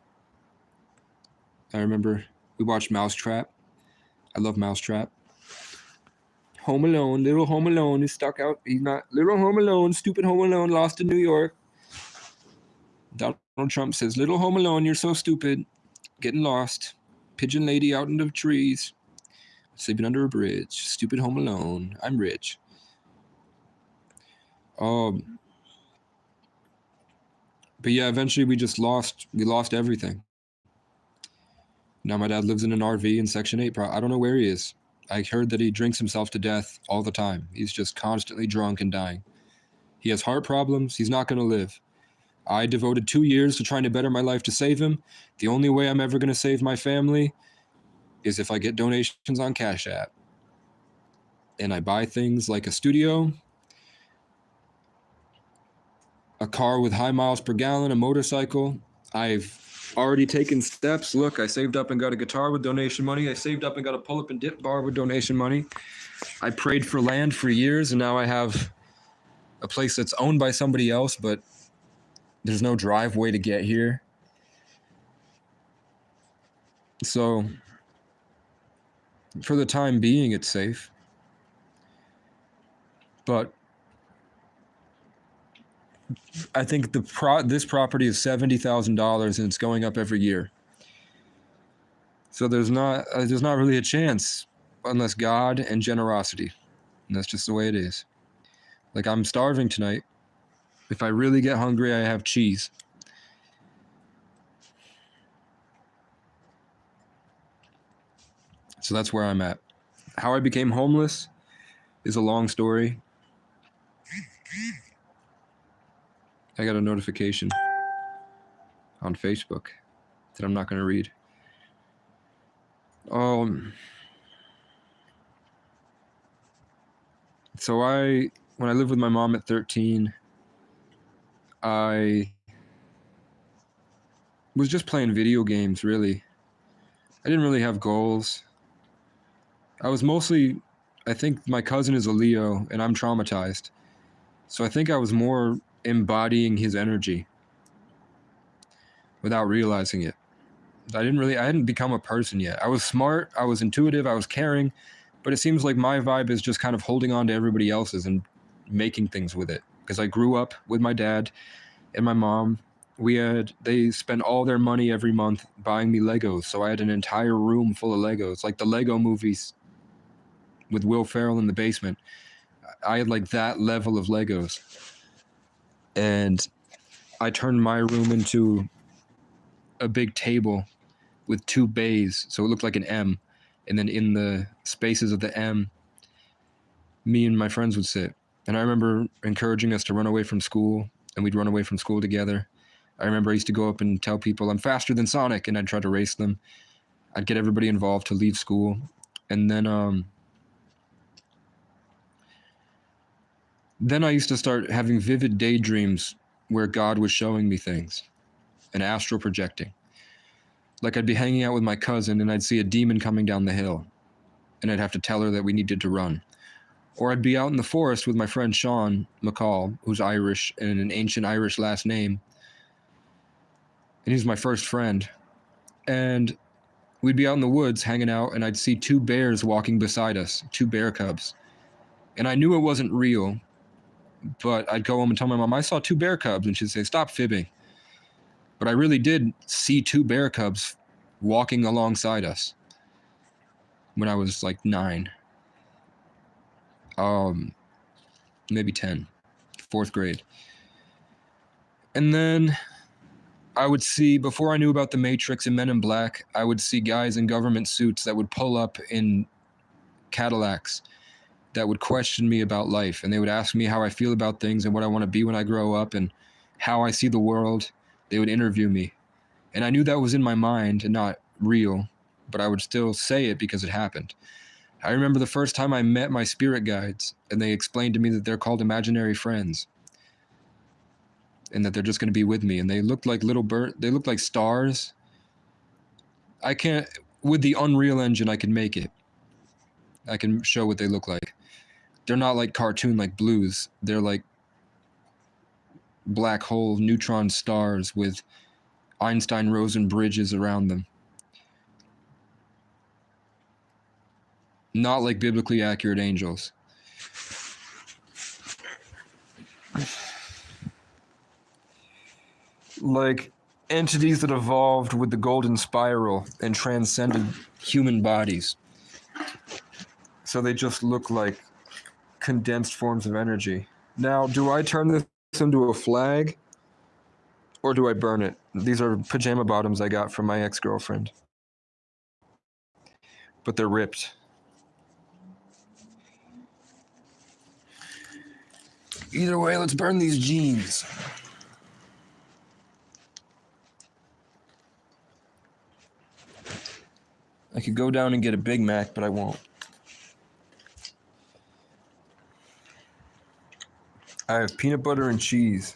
I remember we watched Mousetrap. I love Mousetrap. Home Alone, little Home Alone is stuck out. He's not little Home Alone, stupid Home Alone, lost in New York. Donald Trump says, "Little Home Alone, you're so stupid, getting lost. Pigeon lady out in the trees, sleeping under a bridge. Stupid Home Alone. I'm rich." But yeah, eventually we lost everything. Now my dad lives in an RV in Section 8. I don't know where he is. I heard that he drinks himself to death all the time. He's just constantly drunk and dying. He has heart problems. He's not going to live. I devoted 2 years to trying to better my life to save him. The only way I'm ever going to save my family is if I get donations on Cash App. And I buy things like a studio, a car with high miles per gallon, a motorcycle. I've already taken steps. Look, I saved up and got a guitar with donation money. I saved up and got a pull-up and dip bar with donation money. I prayed for land for years, and now I have a place that's owned by somebody else, but there's no driveway to get here. So, for the time being, it's safe. But I think this property is $70,000 and it's going up every year. So there's not really a chance unless God and generosity. And that's just the way it is. Like, I'm starving tonight. If I really get hungry, I have cheese. So that's where I'm at. How I became homeless is a long story. I got a notification on Facebook that I'm not going to read. So when I lived with my mom at 13, I was just playing video games, really. I didn't really have goals. I think my cousin is a Leo and I'm traumatized. So I think I was more embodying his energy without realizing it. I hadn't become a person yet. I was smart, I was intuitive, I was caring, but it seems like my vibe is just kind of holding on to everybody else's and making things with it. Because I grew up with my dad and my mom. They spent all their money every month buying me Legos. So I had an entire room full of Legos, like the Lego movies with Will Ferrell in the basement. I had like that level of Legos. And I turned my room into a big table with two bays, so it looked like an M. And then in the spaces of the M, me and my friends would sit. And I remember encouraging us to run away from school, and we'd run away from school together. I remember I used to go up and tell people I'm faster than Sonic, and I'd try to race them. I'd get everybody involved to leave school. And then I used to start having vivid daydreams where God was showing me things and astral projecting. Like, I'd be hanging out with my cousin and I'd see a demon coming down the hill, and I'd have to tell her that we needed to run. Or I'd be out in the forest with my friend Sean McCall, who's Irish and an ancient Irish last name. And he's my first friend. And we'd be out in the woods hanging out, and I'd see two bears walking beside us, two bear cubs. And I knew it wasn't real, but I'd go home and tell my mom, I saw two bear cubs, and she'd say, stop fibbing. But I really did see two bear cubs walking alongside us when I was like 9. Maybe 10, 4th grade. And then I would see, before I knew about the Matrix and Men in Black, I would see guys in government suits that would pull up in Cadillacs that would question me about life. And they would ask me how I feel about things and what I want to be when I grow up and how I see the world. They would interview me. And I knew that was in my mind and not real, but I would still say it because it happened. I remember the first time I met my spirit guides, and they explained to me that they're called imaginary friends, and that they're just going to be with me. And they looked like they looked like stars. With the Unreal Engine, I can make it. I can show what they look like. They're not like cartoon, like blues. They're like black hole neutron stars with Einstein-Rosen bridges around them. Not like biblically accurate angels. Like entities that evolved with the golden spiral and transcended human bodies. So they just look like condensed forms of energy. Now, do I turn this into a flag or do I burn it? These are pajama bottoms I got from my ex-girlfriend. But they're ripped. Either way, let's burn these jeans. I could go down and get a Big Mac, but I won't. I have peanut butter and cheese.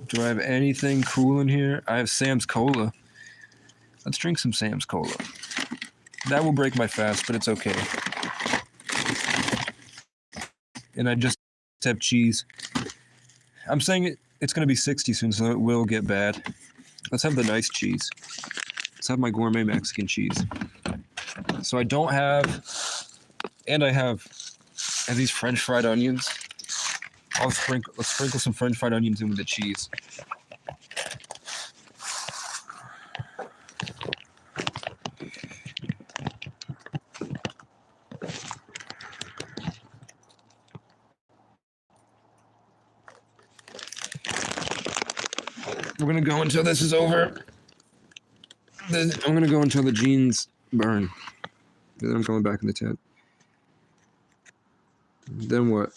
Do I have anything cool in here? I have Sam's Cola. Let's drink some Sam's Cola. That will break my fast, but it's okay. And I just have cheese. I'm saying it's going to be 60 soon, so it will get bad. Let's have the nice cheese. Let's have my gourmet Mexican cheese. So I don't have, and I have these French fried onions. Let's sprinkle some French fried onions in with the cheese. We're gonna go until this is over. Then I'm gonna go until the jeans burn. Then I'm going back in the tent. Then what?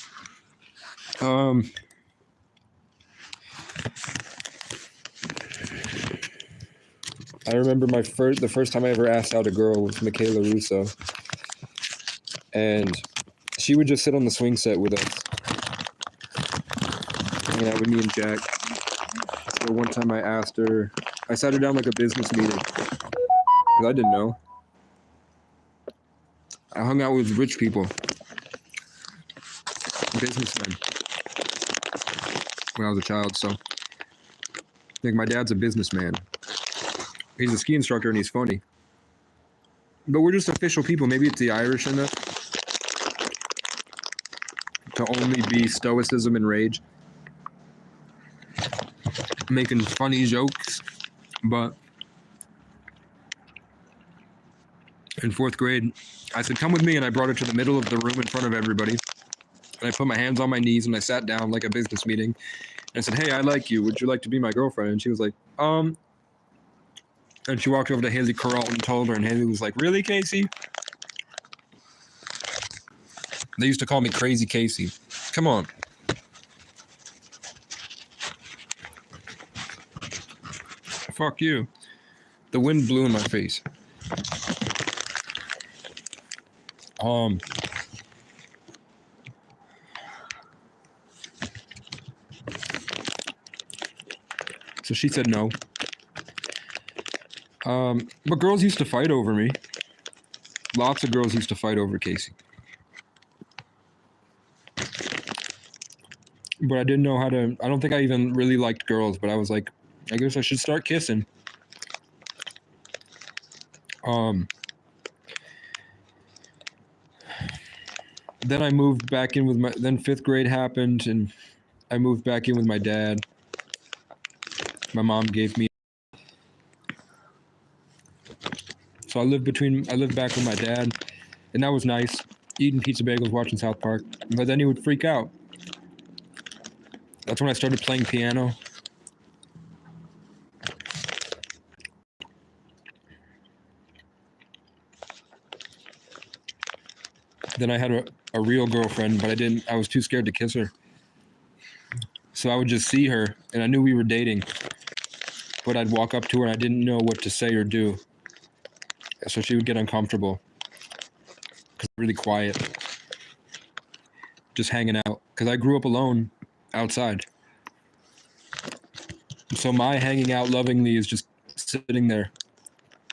I remember the first time I ever asked out a girl was Michaela Russo, and she would just sit on the swing set with us, hanging out with me and Jack. So one time I asked her, I sat her down like a business meeting, because I didn't know. I hung out with rich people, businessmen, when I was a child. So, like, my dad's a businessman. He's a ski instructor and he's funny. But we're just official people. Maybe it's the Irish in us to only be stoicism and rage, making funny jokes. But in 4th grade, I said, come with me, and I brought her to the middle of the room in front of everybody. And I put my hands on my knees and I sat down like a business meeting. And I said, hey, I like you. Would you like to be my girlfriend? And she was like, And she walked over to Haley Carroll and told her, and Haley was like, really, Casey? They used to call me Crazy Casey. Come on. Fuck you. The wind blew in my face. So she said no. But girls used to fight over me. Lots of girls used to fight over Casey. But I didn't know how to, I don't think I even really liked girls, but I was like, I guess I should start kissing. Then I moved back in with then 5th grade happened, and I moved back in with my dad. My mom gave me. So I lived back with my dad, and that was nice, eating pizza bagels, watching South Park. But then he would freak out. That's when I started playing piano. Then I had a real girlfriend, but I was too scared to kiss her. So I would just see her, and I knew we were dating, but I'd walk up to her and I didn't know what to say or do. So she would get uncomfortable because I'm really quiet, just hanging out. Because I grew up alone outside. So my hanging out lovingly is just sitting there,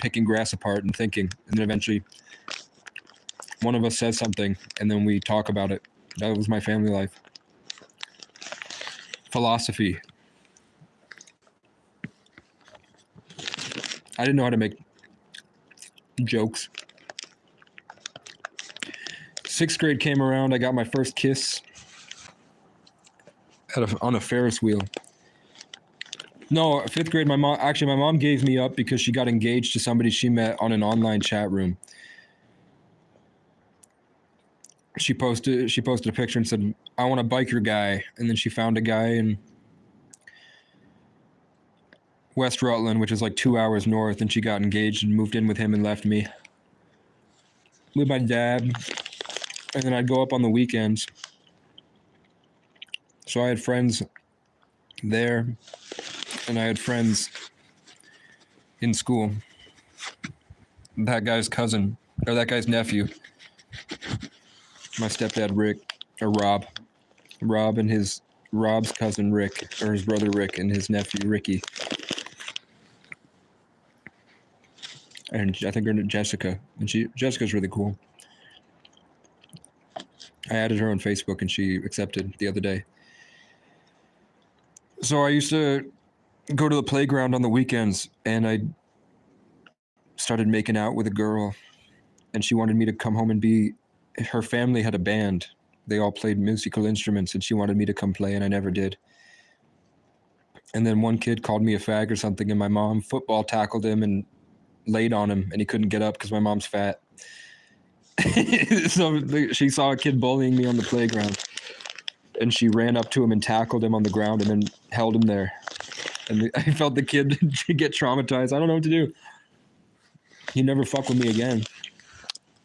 picking grass apart and thinking. And then eventually one of us says something and then we talk about it. That was my family life. Philosophy. I didn't know how to make jokes. 6th grade came around. I got my first kiss on a Ferris wheel. No, 5th grade, my mom gave me up because she got engaged to somebody she met on an online chat room. She posted a picture and said, I want a biker guy. And then she found a guy in West Rutland, which is like 2 hours north, and she got engaged and moved in with him and left me with my dad. And then I'd go up on the weekends. So I had friends there, and I had friends in school. That guy's cousin, or that guy's nephew, my stepdad Rob and his Rob's cousin Rick, or his brother Rick, and his nephew Ricky. And I think her name is Jessica, and Jessica's really cool. I added her on Facebook, and she accepted the other day. So I used to go to the playground on the weekends, and I started making out with a girl, and she wanted me to come home and be. Her family had a band. They all played musical instruments, and she wanted me to come play, and I never did. And then one kid called me a fag or something, and my mom football tackled him and laid on him, and he couldn't get up because my mom's fat. So she saw a kid bullying me on the playground, and she ran up to him and tackled him on the ground and then held him there. And I felt the kid get traumatized. I don't know what to do. He never fucked with me again.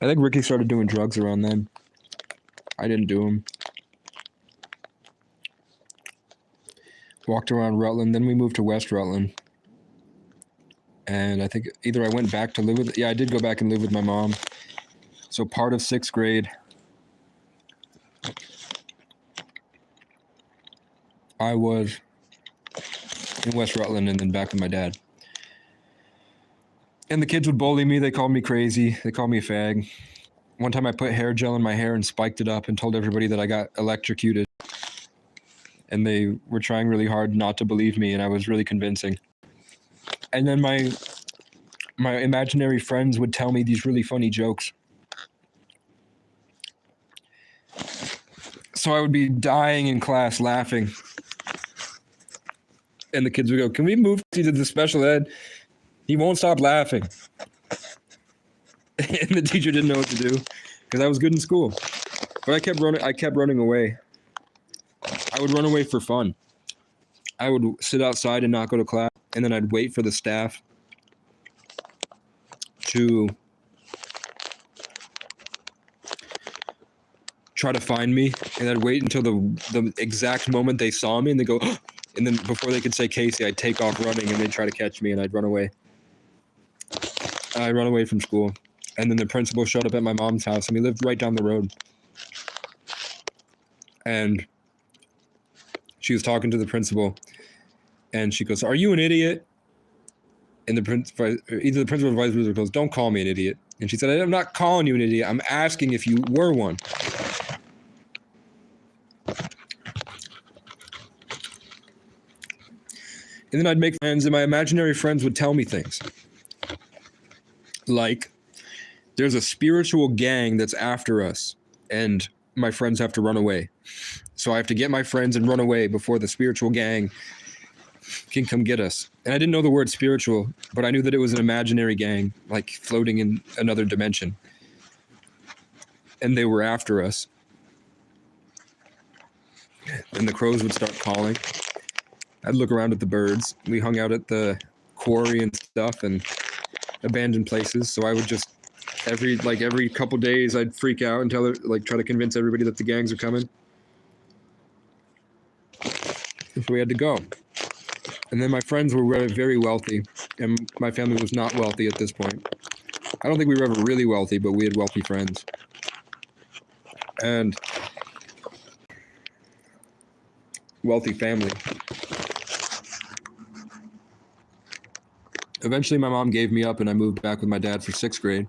I think Ricky started doing drugs around then. I didn't do them. Walked around Rutland. Then we moved to West Rutland. And I think either I went back to live with... Yeah, I did go back and live with my mom. So part of 6th grade, I was in West Rutland and then back with my dad. And the kids would bully me. They called me crazy. They called me a fag. One time I put hair gel in my hair and spiked it up and told everybody that I got electrocuted. And they were trying really hard not to believe me, and I was really convincing. And then my imaginary friends would tell me these really funny jokes. So I would be dying in class laughing. And the kids would go, "Can we move you to the special ed? He won't stop laughing." And the teacher didn't know what to do because I was good in school. But I kept running away. I would run away for fun. I would sit outside and not go to class, and then I'd wait for the staff to try to find me, and I'd wait until the exact moment they saw me, and they go, and then before they could say Casey, I'd take off running, and they'd try to catch me, and I'd run away. I'd run away from school. And then the principal showed up at my mom's house, and we lived right down the road. And she was talking to the principal, and she goes, "Are you an idiot?" And either the principal or vice principal goes, "Don't call me an idiot." And she said, "I'm not calling you an idiot. I'm asking if you were one." And then I'd make friends, and my imaginary friends would tell me things. Like, there's a spiritual gang that's after us, and my friends have to run away. So I have to get my friends and run away before the spiritual gang can come get us. And I didn't know the word spiritual, but I knew that it was an imaginary gang, like floating in another dimension. And they were after us. And the crows would start calling. I'd look around at the birds. We hung out at the quarry and stuff and abandoned places. So I would just every couple days I'd freak out and try to convince everybody that the gangs are coming. So we had to go. And then my friends were very wealthy, and my family was not wealthy at this point. I don't think we were ever really wealthy, but we had wealthy friends. And wealthy family. Eventually my mom gave me up, and I moved back with my dad for 6th grade.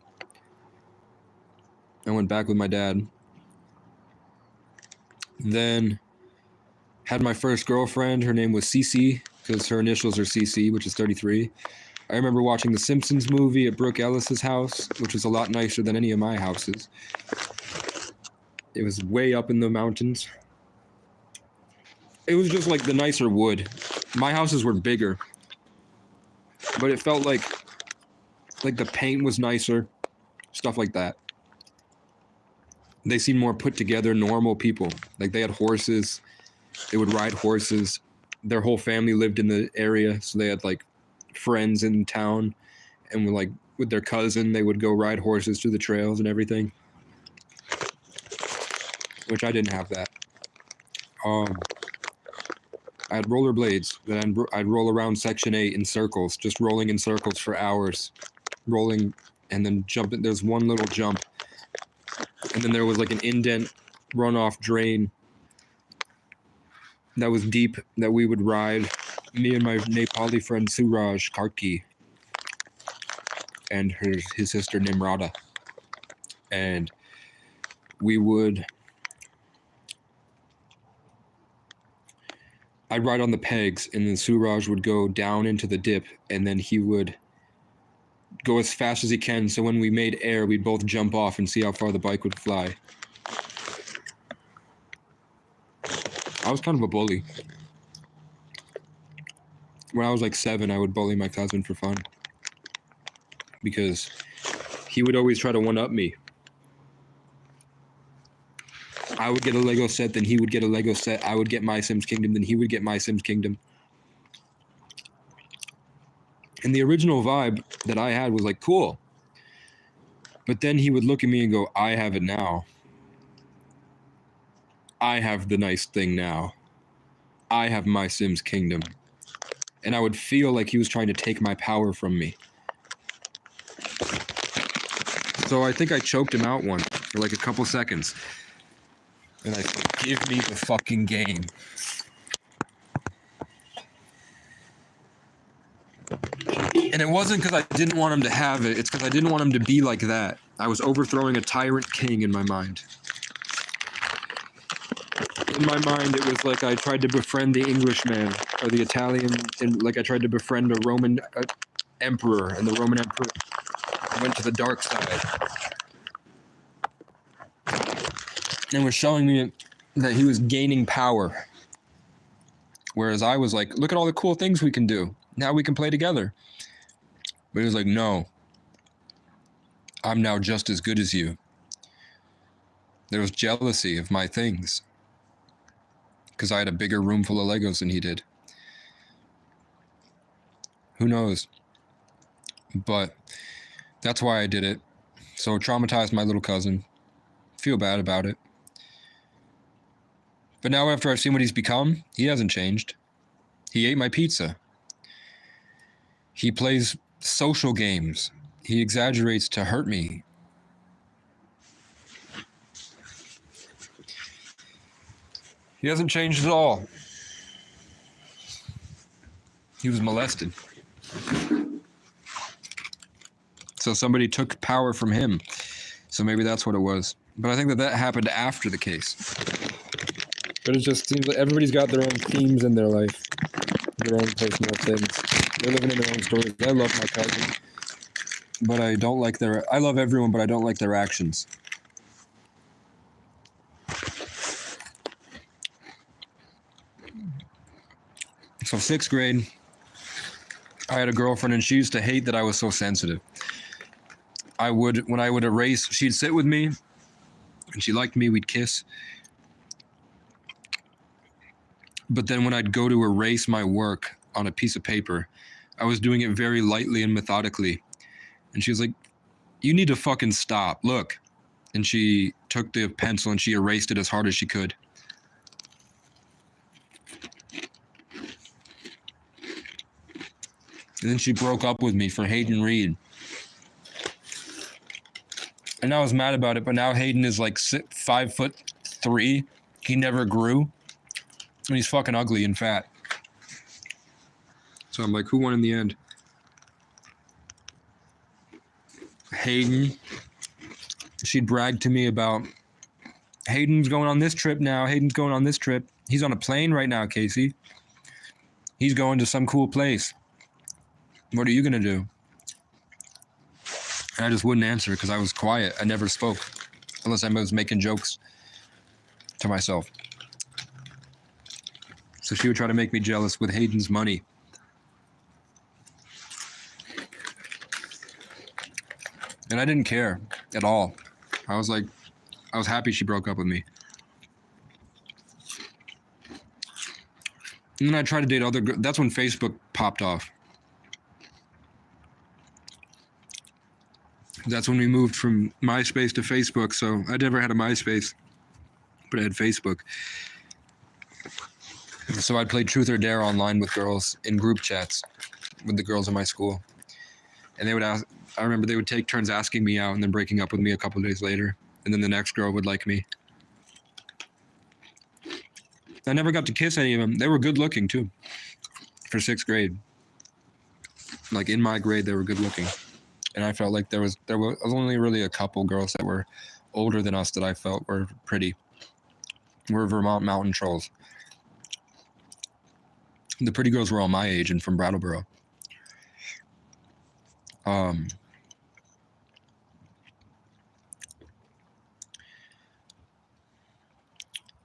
I went back with my dad. Then had my first girlfriend. Her name was Cece, because her initials are CC, which is 33. I remember watching the Simpsons movie at Brooke Ellis's house, which was a lot nicer than any of my houses. It was way up in the mountains. It was just like the nicer wood. My houses were bigger, but it felt like the paint was nicer, stuff like that. They seemed more put together, normal people. Like, they had horses. They would ride horses. Their whole family lived in the area, so they had like friends in town, and with their cousin, they would go ride horses through the trails and everything. Which I didn't have that. I had rollerblades that I'd roll around Section 8 in circles, just rolling in circles for hours, rolling and then jumping. There's one little jump, and then there was like an indent runoff drain. that was deep that we would ride, me and my Nepali friend Suraj Karki and his sister Nimrata. And I'd ride on the pegs, and then Suraj would go down into the dip, and then he would go as fast as he can, so when we made air, we'd both jump off and see how far the bike would fly. I was kind of a bully. When I was like 7, I would bully my cousin for fun. Because he would always try to one-up me. I would get a Lego set, then he would get a Lego set. I would get my Sims Kingdom, then he would get my Sims Kingdom. And the original vibe that I had was like, cool. But then he would look at me and go, I have it now. I have the nice thing now. I have my Sims Kingdom. And I would feel like he was trying to take my power from me. So I think I choked him out once for like a couple seconds. And I said, give me the fucking game. And it wasn't because I didn't want him to have it. It's because I didn't want him to be like that. I was overthrowing a tyrant king in my mind. In my mind, it was like I tried to befriend the Englishman or the Italian, and like I tried to befriend a Roman emperor, and the Roman emperor went to the dark side. And was showing me that he was gaining power. Whereas I was like, look at all the cool things we can do. Now we can play together. But he was like, no. I'm now just as good as you. There was jealousy of my things. Because I had a bigger room full of Legos than he did. Who knows? But that's why I did it. So it traumatized my little cousin. Feel bad about it. But now after I've seen what he's become, he hasn't changed. He ate my pizza. He plays social games. He exaggerates to hurt me. He hasn't changed at all. He was molested. So somebody took power from him. So maybe that's what it was. But I think that happened after the case. But it just seems like everybody's got their own themes in their life, their own personal things. They're living in their own stories. I love my cousin, but I don't like I love everyone, but I don't like their actions. So 6th grade, I had a girlfriend, and she used to hate that I was so sensitive. When I would erase, she'd sit with me, and she liked me, we'd kiss. But then when I'd go to erase my work on a piece of paper, I was doing it very lightly and methodically. And she was like, you need to fucking stop, look. And she took the pencil and she erased it as hard as she could. And then she broke up with me for Hayden Reed. And I was mad about it, but now Hayden is like 5'3". He never grew. And he's fucking ugly and fat. So I'm like, who won in the end? Hayden. She'd brag to me about, Hayden's going on this trip now. Hayden's going on this trip. He's on a plane right now, Casey. He's going to some cool place. What are you going to do? And I just wouldn't answer because I was quiet. I never spoke unless I was making jokes to myself. So she would try to make me jealous with Hayden's money. And I didn't care at all. I was happy she broke up with me. And then I tried to date other girls. That's when Facebook popped off. That's when we moved from MySpace to Facebook. So I never had a MySpace, but I had Facebook. So I'd play Truth or Dare online with girls in group chats with the girls in my school. And they would ask, I remember they would take turns asking me out and then breaking up with me a couple of days later. And then the next girl would like me. I never got to kiss any of them. They were good looking too. For 6th grade, like in my grade, they were good looking, and I felt like there was only really a couple girls that were older than us that I felt were pretty. We're Vermont mountain trolls. The pretty girls were all my age and from Brattleboro. I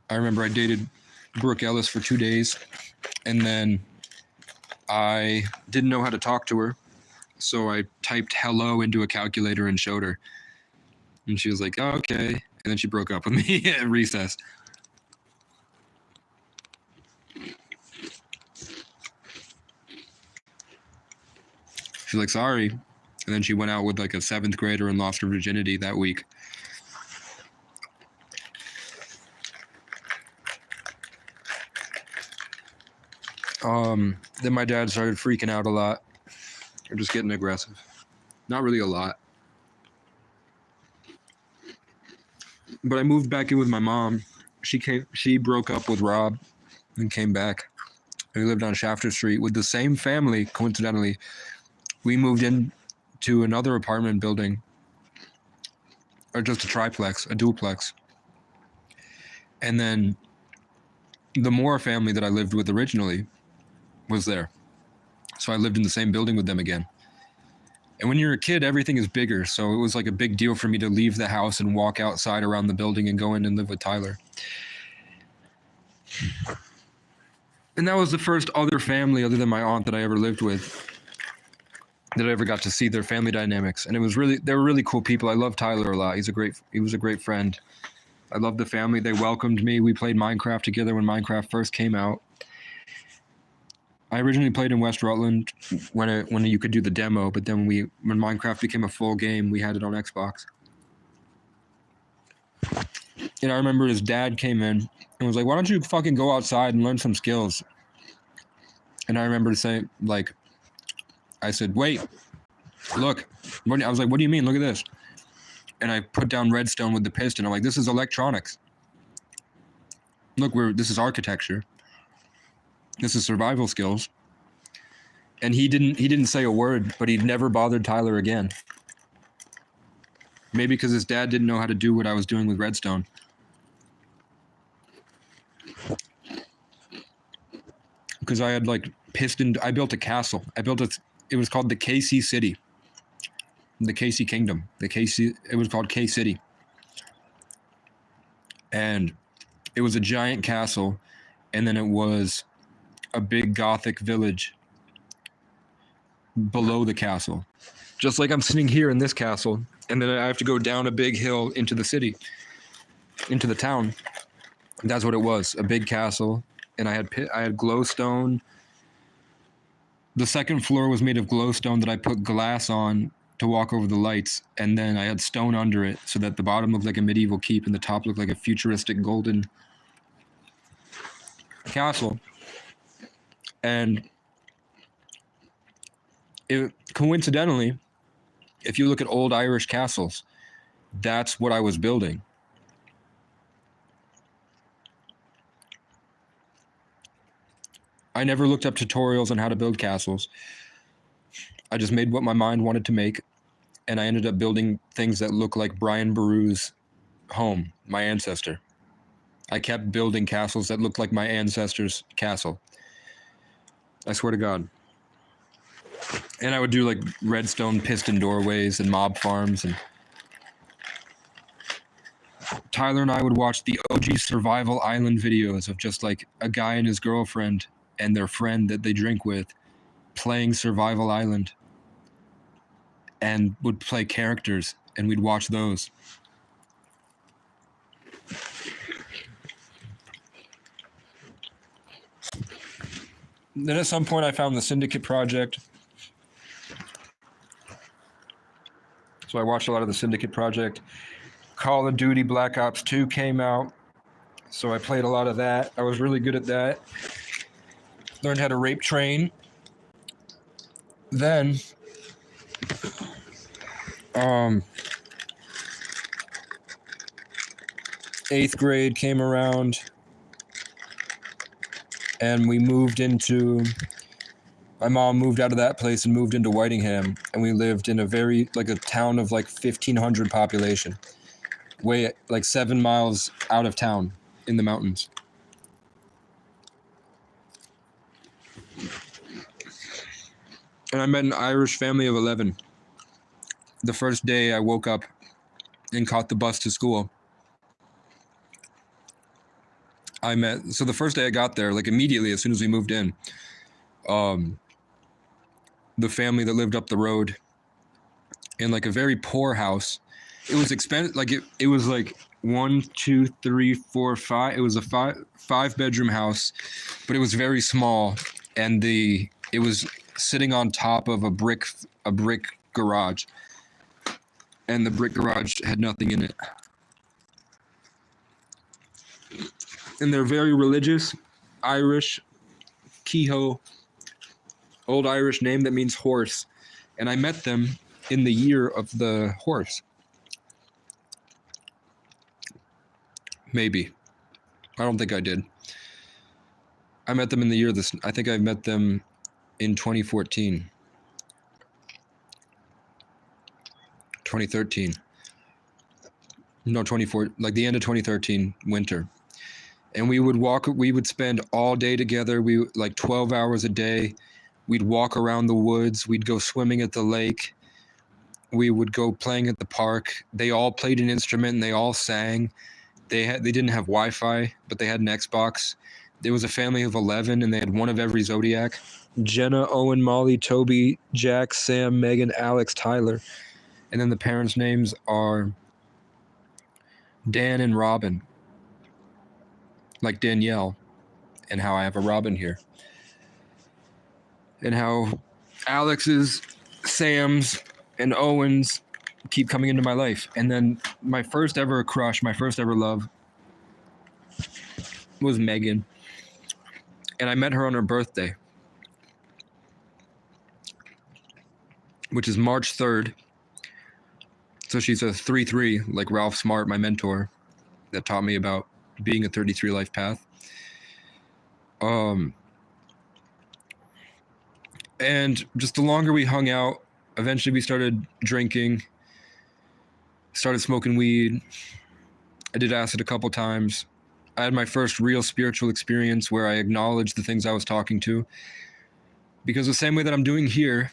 remember I dated Brooke Ellis for 2 days, and then I didn't know how to talk to her, so I typed hello into a calculator and showed her. And she was like, oh, okay. And then she broke up with me at recess. She's like, sorry. And then she went out with like a 7th grader and lost her virginity that week. Then my dad started freaking out a lot, or just getting aggressive. Not really a lot. But I moved back in with my mom. She broke up with Rob and came back. We lived on Shafter Street with the same family, coincidentally. We moved in to another apartment building, or just a triplex, a duplex. And then the Moore family that I lived with originally was there. So I lived in the same building with them again. And when you're a kid, everything is bigger. So it was like a big deal for me to leave the house and walk outside around the building and go in and live with Tyler. And that was the first other family other than my aunt that I ever lived with, that I ever got to see their family dynamics. And they were really cool people. I love Tyler a lot. He was a great friend. I loved the family. They welcomed me. We played Minecraft together when Minecraft first came out. I originally played in West Rutland when you could do the demo, but then when Minecraft became a full game, we had it on Xbox. And I remember his dad came in and was like, why don't you fucking go outside and learn some skills? And I remember saying, like, I said, wait, look. I was like, what do you mean? Look at this. And I put down redstone with the piston. I'm like, this is electronics. Look, this is architecture. This is survival skills. And he didn't say a word, but he never bothered Tyler again. Maybe because his dad didn't know how to do what I was doing with redstone. Because I had like I built a castle. It was called the KC City. The KC Kingdom. It was called K City. And it was a giant castle, and then it was a big Gothic village below the castle. Just like I'm sitting here in this castle, and then I have to go down a big hill into the city, into the town. That's what it was, a big castle. And I had glowstone. The second floor was made of glowstone that I put glass on to walk over the lights, and then I had stone under it so that the bottom looked like a medieval keep and the top looked like a futuristic golden castle. And coincidentally, if you look at old Irish castles, that's what I was building. I never looked up tutorials on how to build castles. I just made what my mind wanted to make, and I ended up building things that look like Brian Boru's home, my ancestor. I kept building castles that looked like my ancestor's castle. I swear to God. And I would do like redstone piston doorways and mob farms. And Tyler and I would watch the OG Survival Island videos of just like a guy and his girlfriend and their friend that they drink with playing Survival Island, and would play characters, and we'd watch those. Then at some point I found the Syndicate Project. So I watched a lot of the Syndicate Project. Call of Duty Black Ops 2 came out, so I played a lot of that. I was really good at that. Learned how to rape train. Then, 8th grade came around. and we moved into. My mom moved out of that place and moved into Whitingham, and we lived in a town of like 1,500 population, way like 7 miles out of town in the mountains. And I met an Irish family of 11. The first day I woke up and caught the bus to school, so the first day I got there, like immediately as soon as we moved in, the family that lived up the road in like a very poor house. It was expensive. Like it was like 1, 2, 3, 4, 5. It was a five bedroom house, but it was very small, and it was sitting on top of a brick garage, and the brick garage had nothing in it. And they're very religious, Irish, Kehoe, old Irish name that means horse. And I met them in the year of the horse. Maybe. I don't think I did. I met them in the year of this. I think I met them in 2014. 2013. No, 24, like the end of 2013, winter. And we would spend all day together. Like 12 hours a day. We'd walk around the woods. We'd go swimming at the lake. We would go playing at the park. They all played an instrument and they all sang. They didn't have Wi-Fi, but they had an Xbox. There was a family of 11 and they had one of every zodiac. Jenna, Owen, Molly, Toby, Jack, Sam, Megan, Alex, Tyler. And then the parents' names are Dan and Robin. Like Danielle, and how I have a Robin here. And how Alex's, Sam's, and Owen's keep coming into my life. And then my first ever crush, my first ever love was Megan. And I met her on her birthday, which is March 3rd. So she's a 3-3, like Ralph Smart, my mentor, that taught me about being a 33 life path. And just the longer we hung out, eventually we started drinking, started smoking weed. I did acid a couple times. I had my first real spiritual experience where I acknowledged the things I was talking to. Because the same way that I'm doing here,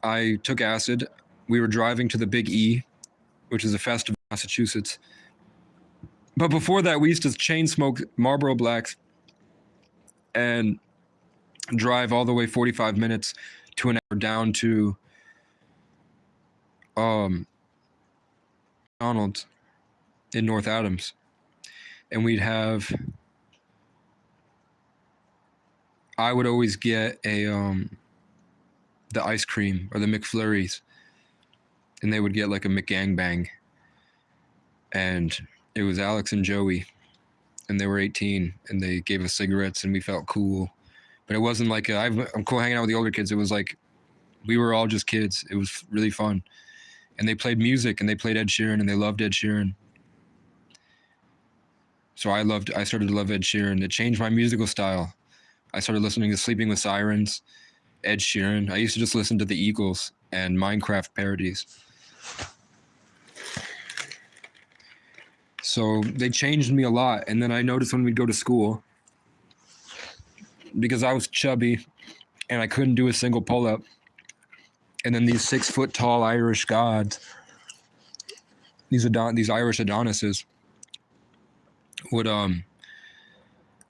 I took acid. We were driving to the Big E, which is a festival in Massachusetts. But before that, we used to chain smoke Marlboro Blacks and drive all the way 45 minutes to an hour down to McDonald's in North Adams. And I would always get the ice cream or the McFlurries, and they would get like a McGangbang. And it was Alex and Joey, and they were 18, and they gave us cigarettes, and we felt cool. But it wasn't like I'm cool hanging out with the older kids. It was like we were all just kids. It was really fun. And they played music, and they played Ed Sheeran, and they loved Ed Sheeran. So I started to love Ed Sheeran. It changed my musical style. I started listening to Sleeping with Sirens, Ed Sheeran. I used to just listen to the Eagles and Minecraft parodies. So they changed me a lot. And then I noticed when we'd go to school, because I was chubby and I couldn't do a single pull-up, and then these 6-foot-tall Irish gods, these Irish Adonises, were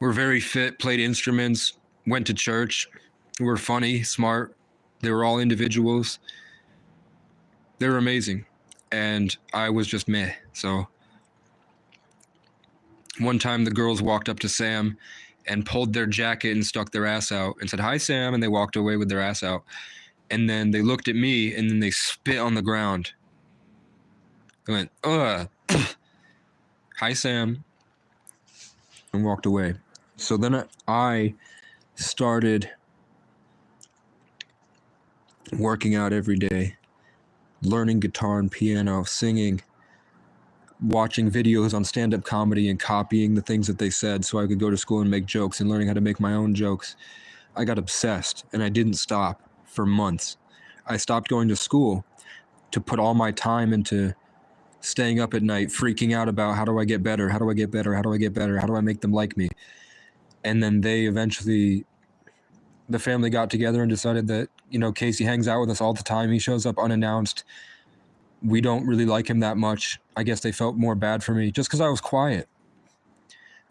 very fit, played instruments, went to church, were funny, smart. They were all individuals. They were amazing. And I was just meh. So one time the girls walked up to Sam and pulled their jacket and stuck their ass out and said, "Hi, Sam," and they walked away with their ass out. And then they looked at me and then they spit on the ground. They went, "Ugh, hi, Sam," and walked away. So then I started working out every day, learning guitar and piano, singing. watching videos on stand-up comedy and copying the things that they said so I could go to school and make jokes and learning how to make my own jokes. I got obsessed, and I didn't stop for months. I stopped going to school to put all my time into staying up at night, freaking out about how do I get better? How do I get better? How do I get better? How do I make them like me? And then they eventually, the family got together and decided that, you know, Casey hangs out with us all the time. He shows up unannounced. We don't really like him that much. I guess they felt more bad for me just because I was quiet.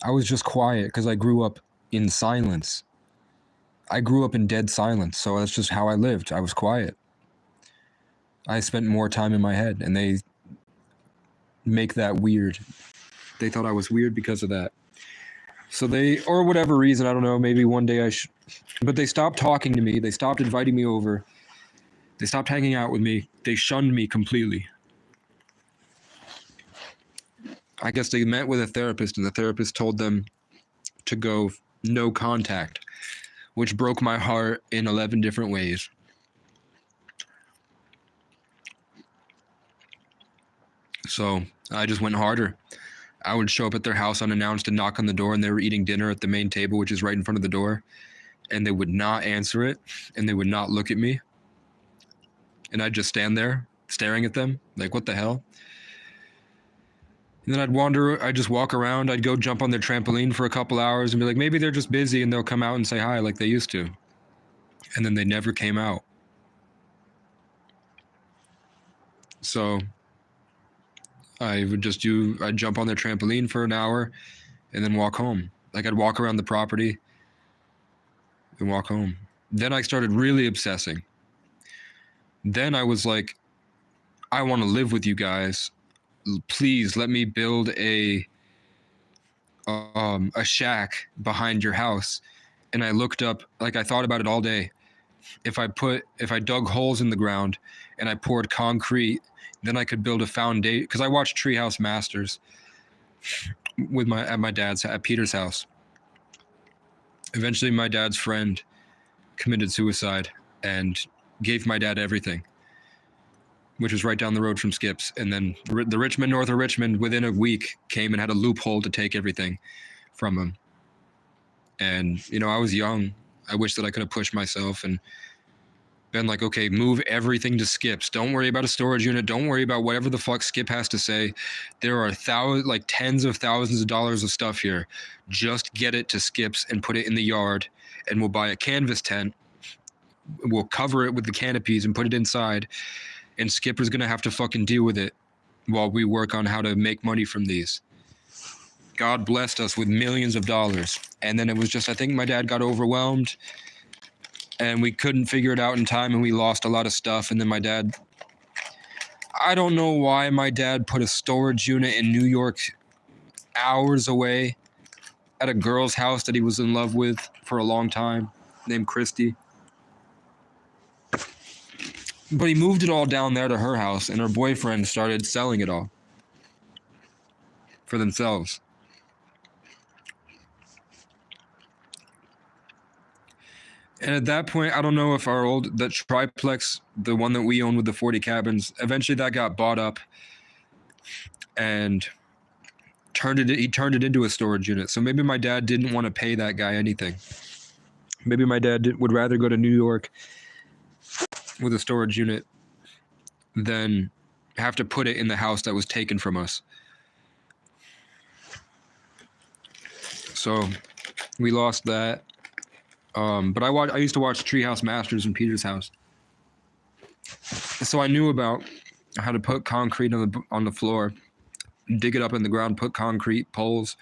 I was just quiet because I grew up in silence. I grew up in dead silence, so that's just how I lived. I was quiet. I spent more time in my head, and they make that weird. They thought I was weird because of that. So they, or whatever reason, I don't know, maybe one day I should, but they stopped talking to me. They stopped inviting me over. They stopped hanging out with me. They shunned me completely. I guess they met with a therapist, and the therapist told them to go no contact, which broke my heart in 11 different ways. So I just went harder. I would show up at their house unannounced and knock on the door, and they were eating dinner at the main table, which is right in front of the door, and they would not answer it, and they would not look at me. And I'd just stand there staring at them like, what the hell? And then I'd just walk around. I'd go jump on their trampoline for a couple hours and be like, maybe they're just busy and they'll come out and say hi like they used to. And then they never came out. So I'd jump on their trampoline for an hour and then walk home. Like I'd walk around the property and walk home. Then I started really obsessing. Then I was like, I want to live with you guys. Please let me build a shack behind your house. And I looked up, like I thought about it all day. If I dug holes in the ground and I poured concrete, then I could build a foundation. Because I watched Treehouse Masters at Peter's house. Eventually, my dad's friend committed suicide and gave my dad everything, which was right down the road from Skip's. And then the Richmond, north of Richmond, within a week, came and had a loophole to take everything from him. And, you know, I was young. I wish that I could have pushed myself and been like, okay, move everything to Skip's. Don't worry about a storage unit. Don't worry about whatever the fuck Skip has to say. There are tens of thousands of dollars of stuff here. Just get it to Skip's and put it in the yard, and we'll buy a canvas tent. We'll cover it with the canopies and put it inside. And Skipper's going to have to fucking deal with it while we work on how to make money from these. God blessed us with millions of dollars. And then it was just, I think my dad got overwhelmed and we couldn't figure it out in time, and we lost a lot of stuff. And then my dad, I don't know why my dad put a storage unit in New York hours away at a girl's house that he was in love with for a long time, named Christy. But he moved it all down there to her house, and her boyfriend started selling it all for themselves. And at that point, I don't know if that triplex, the one that we own with the 40 cabins, eventually that got bought up and he turned it into a storage unit. So maybe my dad didn't want to pay that guy anything. Maybe my dad would rather go to New York with a storage unit than have to put it in the house that was taken from us. So we lost that. But I used to watch Treehouse Masters in Peter's house. So I knew about how to put concrete on the floor, dig it up in the ground, put concrete poles,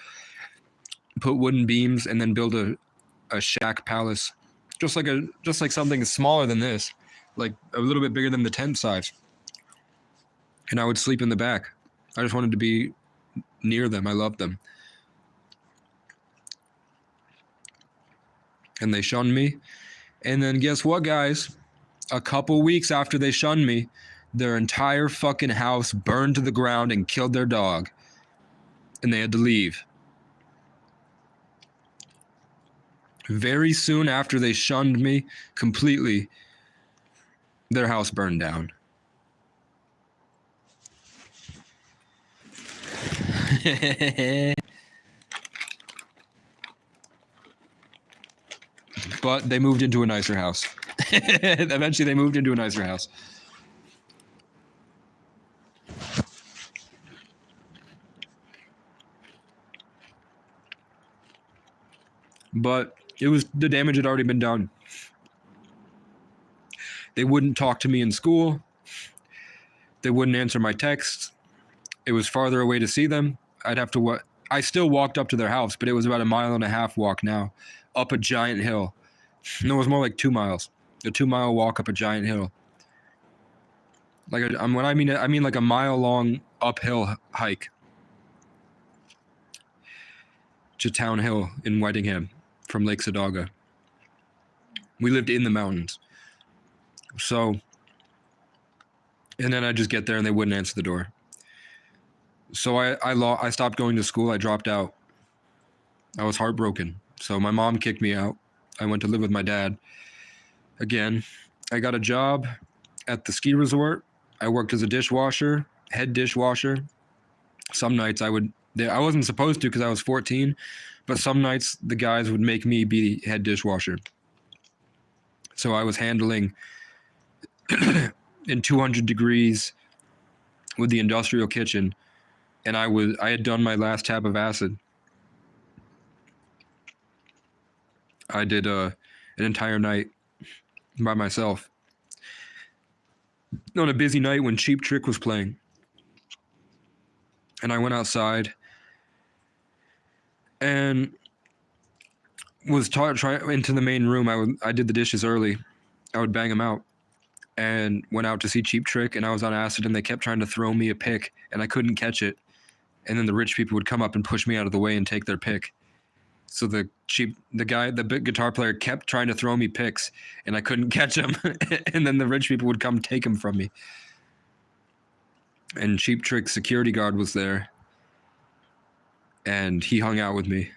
put wooden beams, and then build a shack palace. Just like something smaller than this, like a little bit bigger than the tent size. And I would sleep in the back. I just wanted to be near them. I loved them. And they shunned me. And then guess what, guys? A couple weeks after they shunned me, their entire fucking house burned to the ground and killed their dog. And they had to leave. Very soon after they shunned me completely, their house burned down. But they moved into a nicer house. Eventually, they moved into a nicer house. But the damage had already been done. They wouldn't talk to me in school. They wouldn't answer my texts. It was farther away to see them. I'd have to I still walked up to their house, but it was about a 1.5 mile walk now, up a giant hill. No, it was more like 2 miles. A 2 mile walk up a giant hill. Like when I mean like a 1 mile long uphill hike to Town Hill in Whitingham from Lake Sadaga. We lived in the mountains. So, and then I just get there and they wouldn't answer the door. So I stopped going to school. I dropped out. I was heartbroken. So my mom kicked me out. I went to live with my dad. Again, I got a job at the ski resort. I worked as a dishwasher, head dishwasher. Some nights I wasn't supposed to because I was 14, but some nights the guys would make me be head dishwasher. So I was handling in 200 degrees with the industrial kitchen, and I had done my last tab of acid. I did an entire night by myself on a busy night when Cheap Trick was playing. And I went outside and was trying into the main room. I did the dishes early. I would bang them out and went out to see Cheap Trick, and I was on acid and they kept trying to throw me a pick and I couldn't catch it. And then the rich people would come up and push me out of the way and take their pick. So the big guitar player kept trying to throw me picks and I couldn't catch them. And then the rich people would come take them from me. And Cheap Trick's security guard was there. And he hung out with me.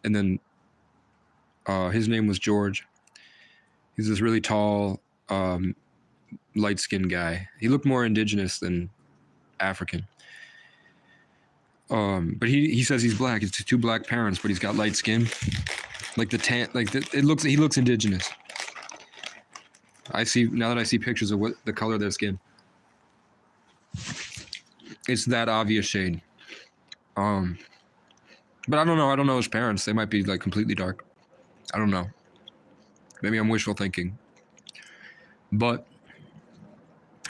And then his name was George. He's this really tall, light-skinned guy. He looked more indigenous than African. But he says he's black. It's 2 black parents, but he's got light skin. Like he looks indigenous. Now that I see pictures of what the color of their skin. It's that obvious shade. But I don't know. I don't know his parents. They might be like completely dark. I don't know. Maybe I'm wishful thinking. But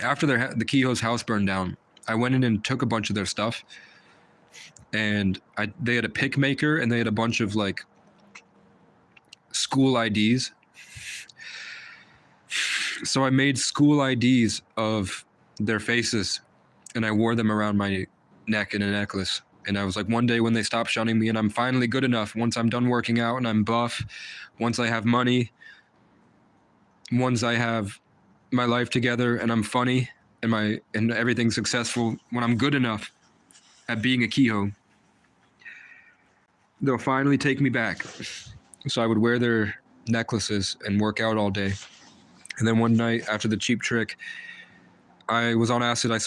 after the Kehoe's house burned down, I went in and took a bunch of their stuff. And they had a pick maker and they had a bunch of like school IDs. So I made school IDs of their faces and I wore them around my neck in a necklace. And I was like, one day when they stop shunning me and I'm finally good enough, once I'm done working out and I'm buff, once I have money, once I have my life together and I'm funny and everything's successful, when I'm good enough at being a Kehoe, they'll finally take me back. So I would wear their necklaces and work out all day. And then one night after the Cheap Trick, I was on acid. I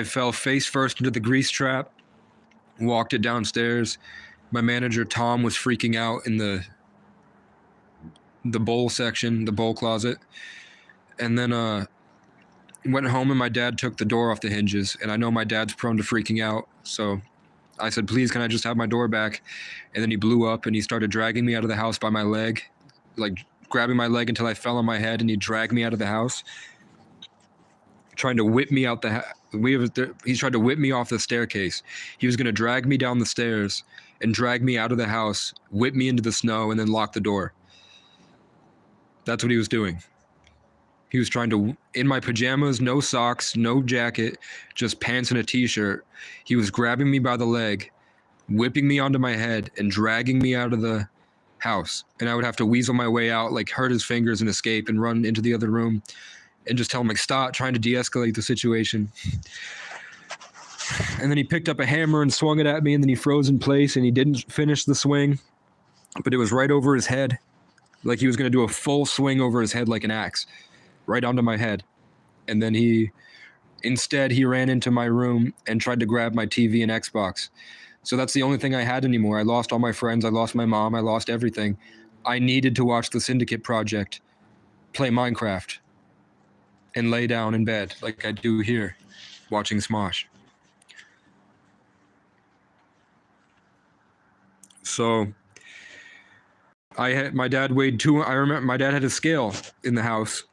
fell face first into the grease trap, walked it downstairs. My manager, Tom, was freaking out in the bowl section, the bowl closet. And then went home and my dad took the door off the hinges. And I know my dad's prone to freaking out. So I said, please, can I just have my door back? And then he blew up and he started dragging me out of the house by my leg, like grabbing my leg until I fell on my head, and he dragged me out of the house, trying to whip me out he tried to whip me off the staircase. He was going to drag me down the stairs and drag me out of the house, whip me into the snow, and then lock the door. That's what he was doing. He was trying to, in my pajamas, no socks, no jacket, just pants and a t-shirt. He was grabbing me by the leg, whipping me onto my head, and dragging me out of the house. And I would have to weasel my way out, like hurt his fingers and escape and run into the other room and just tell him, like, stop, trying to de-escalate the situation. And then he picked up a hammer and swung it at me, and then he froze in place, and he didn't finish the swing, but it was right over his head. Like he was going to do a full swing over his head like an axe. Right onto my head. And then he ran into my room and tried to grab my TV and Xbox. So that's the only thing I had anymore. I lost all my friends. I lost my mom. I lost everything. I needed to watch the Syndicate Project, play Minecraft, and lay down in bed like I do here, watching Smosh. So my dad weighed I remember my dad had a scale in the house.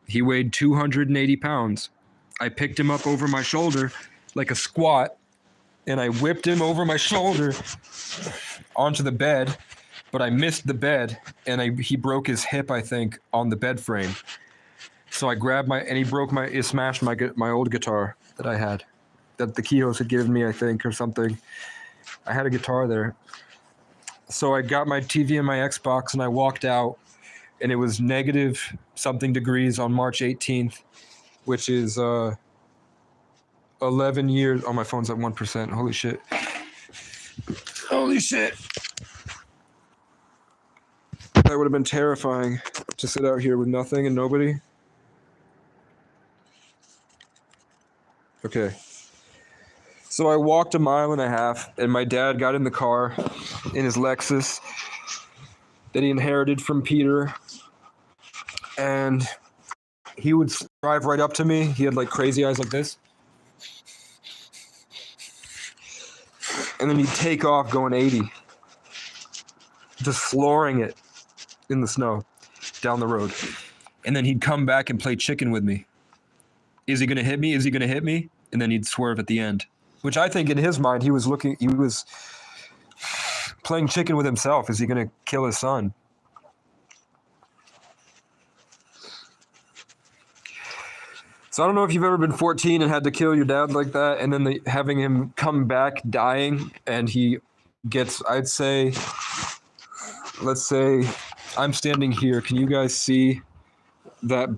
He weighed 280 pounds. I picked him up over my shoulder like a squat, and I whipped him over my shoulder onto the bed, but I missed the bed, and he broke his hip, I think, on the bed frame. So I grabbed he smashed my old guitar that I had, that the Keyos had given me, I think, or something. I had a guitar there. So I got my TV and my Xbox, and I walked out, and it was negative something degrees on March 18th, which is 11 years. Oh, my phone's at 1%. Holy shit. Holy shit. That would have been terrifying to sit out here with nothing and nobody. Okay. So I walked a mile and a half, and my dad got in the car in his Lexus that he inherited from Peter, and he would drive right up to me. He had like crazy eyes like this. And then he'd take off going 80, just flooring it in the snow down the road. And then he'd come back and play chicken with me. Is he going to hit me? Is he going to hit me? And then he'd swerve at the end, which I think in his mind, he was playing chicken with himself. Is he going to kill his son? So I don't know if you've ever been 14 and had to kill your dad like that, and then having him come back dying, and he gets, let's say I'm standing here. Can you guys see that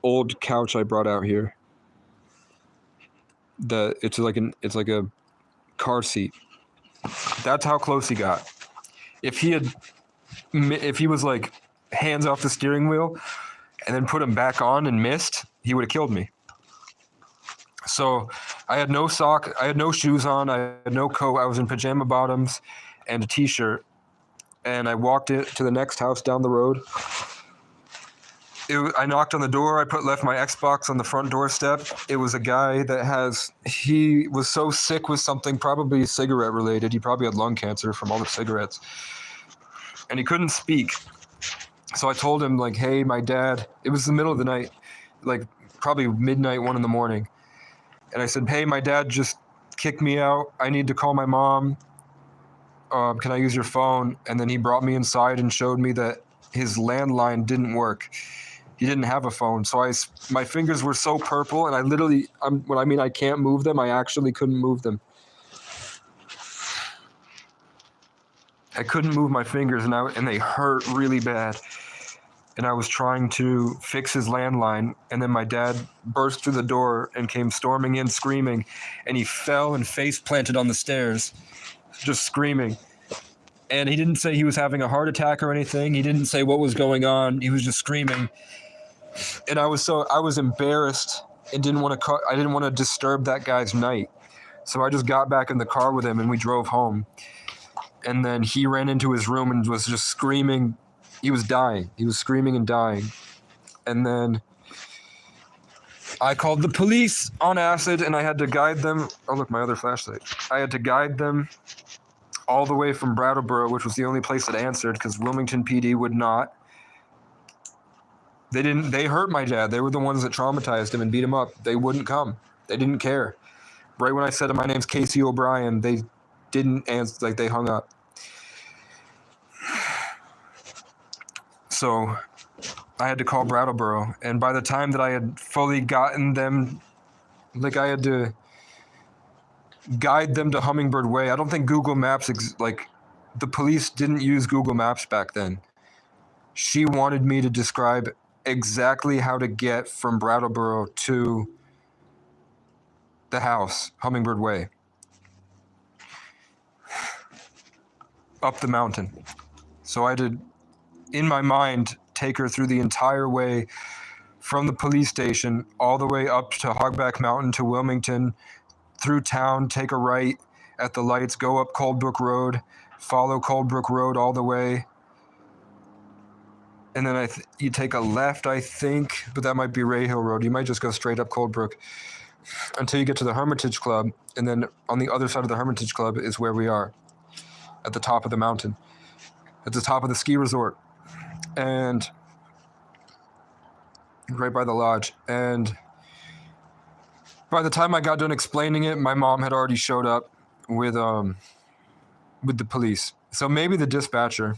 old couch I brought out here? It's like a car seat. That's how close he got. If he was like hands off the steering wheel and then put him back on and missed, he would have killed me. So I had no sock, I had no shoes on, I had no coat, I was in pajama bottoms and a t-shirt, and I walked to the next house down the road. I knocked on the door, left my Xbox on the front doorstep. It was a guy he was so sick with something, probably cigarette related. He probably had lung cancer from all the cigarettes. And he couldn't speak. So I told him, like, hey, my dad, it was the middle of the night, like probably midnight, 1 a.m. And I said, hey, my dad just kicked me out. I need to call my mom. Can I use your phone? And then he brought me inside and showed me that his landline didn't work. He didn't have a phone. So my fingers were so purple, and I can't move them. I actually couldn't move them. I couldn't move my fingers, and they hurt really bad. And I was trying to fix his landline, and then my dad burst through the door and came storming in screaming, and he fell and face planted on the stairs, just screaming. And he didn't say he was having a heart attack or anything. He didn't say what was going on. He was just screaming. And I was embarrassed and I didn't want to disturb that guy's night. So I just got back in the car with him, and we drove home. And then he ran into his room and was just screaming. He was dying. He was screaming and dying. And then I called the police on acid, and I had to guide them. Oh, look, my other flashlight. I had to guide them all the way from Brattleboro, which was the only place that answered, because Wilmington PD would not. They hurt my dad. They were the ones that traumatized him and beat him up. They wouldn't come. They didn't care. Right when I said, my name's Casey O'Brien, they didn't answer, like they hung up. So I had to call Brattleboro, and by the time that I had fully gotten them, like I had to guide them to Hummingbird Way. I don't think Google Maps, the police didn't use Google Maps back then. She wanted me to describe exactly how to get from Brattleboro to the house, Hummingbird Way, up the mountain. So I had to, in my mind, take her through the entire way from the police station all the way up to Hogback Mountain to Wilmington, through town, take a right, at the lights, go up Coldbrook Road, follow Coldbrook Road all the way, and then you take a left, I think, but that might be Ray Hill Road. You might just go straight up Coldbrook until you get to the Hermitage Club, and then on the other side of the Hermitage Club is where we are, at the top of the mountain, at the top of the ski resort, and right by the lodge. And by the time I got done explaining it, my mom had already showed up with the police. So maybe the dispatcher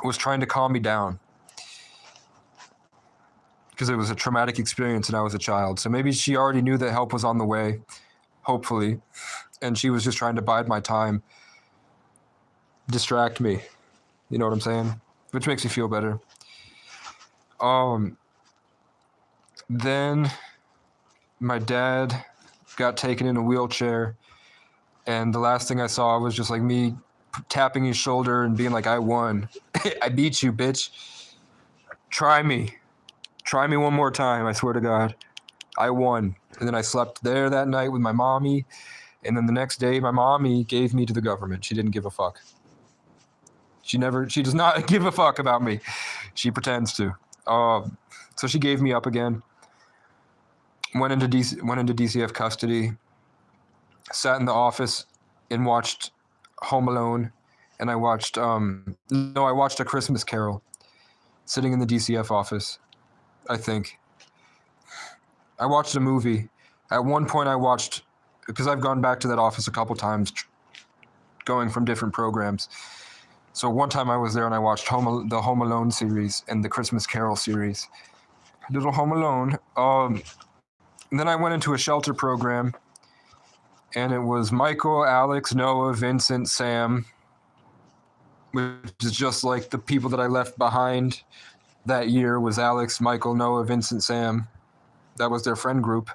was trying to calm me down because it was a traumatic experience and I was a child. So maybe she already knew that help was on the way, hopefully, and she was just trying to bide my time, distract me. You know what I'm saying? Which makes me feel better. Then my dad got taken in a wheelchair, and the last thing I saw was just like me tapping his shoulder and being like, I won. I beat you, bitch. Try me. Try me one more time, I swear to God. I won. And then I slept there that night with my mommy, and then the next day my mommy gave me to the government. She didn't give a fuck. She does not give a fuck about me. She pretends to. So she gave me up again. Went into DCF custody, sat in the office and watched Home Alone, and I watched A Christmas Carol, sitting in the DCF office, I think. I watched a movie. At one point I watched, because I've gone back to that office a couple times, going from different programs. So one time I was there and I watched the Home Alone series and the Christmas Carol series. Little Home Alone. And then I went into a shelter program, and it was Michael, Alex, Noah, Vincent, Sam, which is just like the people that I left behind that year was Alex, Michael, Noah, Vincent, Sam. That was their friend group.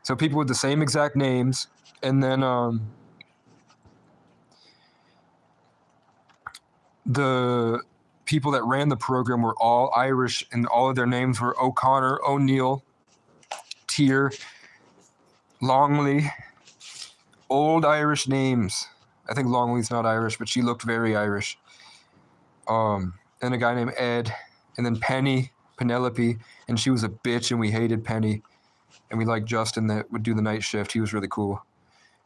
So people with the same exact names. And then the people that ran the program were all Irish, and all of their names were O'Connor, O'Neill, Tier, Longley, old Irish names. I think Longley's not Irish, but she looked very Irish. And a guy named Ed, and then Penelope, and she was a bitch, and we hated Penny, and we liked Justin that would do the night shift. He was really cool.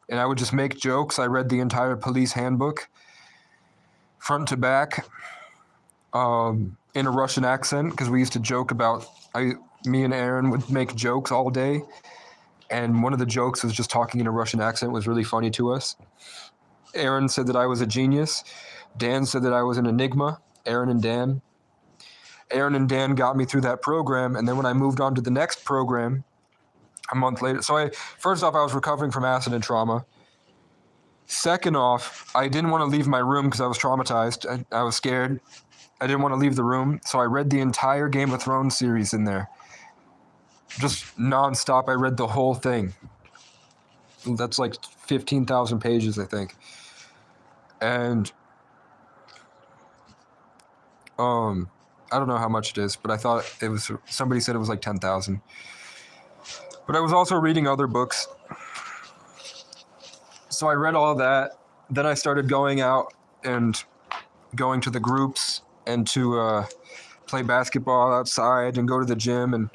And I would just make jokes. I read the entire police handbook, front to back, in a Russian accent, because we used to joke about, me and Aaron would make jokes all day, and one of the jokes was just talking in a Russian accent was really funny to us. Aaron said that I was a genius. Dan said that I was an enigma. Aaron and Dan got me through that program, and then when I moved on to the next program a month later, first off, I was recovering from acid and trauma. Second off, I didn't want to leave my room because I was traumatized. I was scared. I didn't want to leave the room, so I read the entire Game of Thrones series in there. Just nonstop, I read the whole thing. That's like 15,000 pages, I think. And I don't know how much it is, but I thought somebody said it was like 10,000. But I was also reading other books. So I read all that. Then I started going out and going to the groups and to play basketball outside and go to the gym and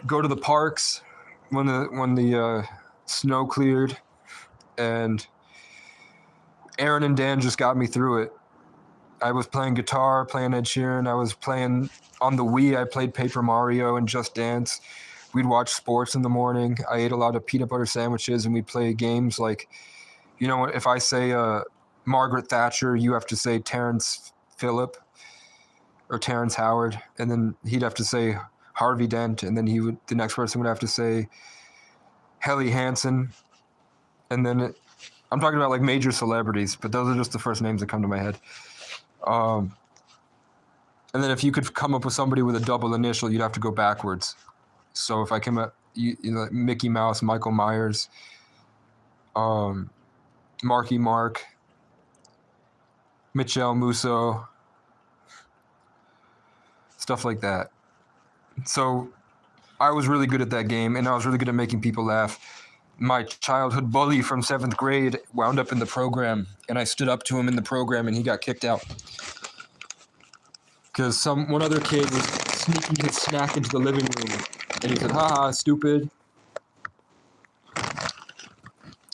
go to the parks when the snow cleared. And Aaron and Dan just got me through it. I was playing guitar, playing Ed Sheeran. I was playing on the Wii. I played Paper Mario and Just Dance. We'd watch sports in the morning. I ate a lot of peanut butter sandwiches, and we'd play games like, if I say Margaret Thatcher, you have to say Terrence Phillip or Terrence Howard, and then he'd have to say Harvey Dent, and then the next person would have to say Helly Hansen, and then I'm talking about like major celebrities, but those are just the first names that come to my head. And then if you could come up with somebody with a double initial, you'd have to go backwards. So if I came up, Mickey Mouse, Michael Myers, Marky Mark, Michel Musso, stuff like that. So I was really good at that game, and I was really good at making people laugh. my childhood bully from 7th grade wound up in the program, and I stood up to him in the program, and he got kicked out because one other kid was sneaking his snack into the living room, and he said, "Haha, stupid."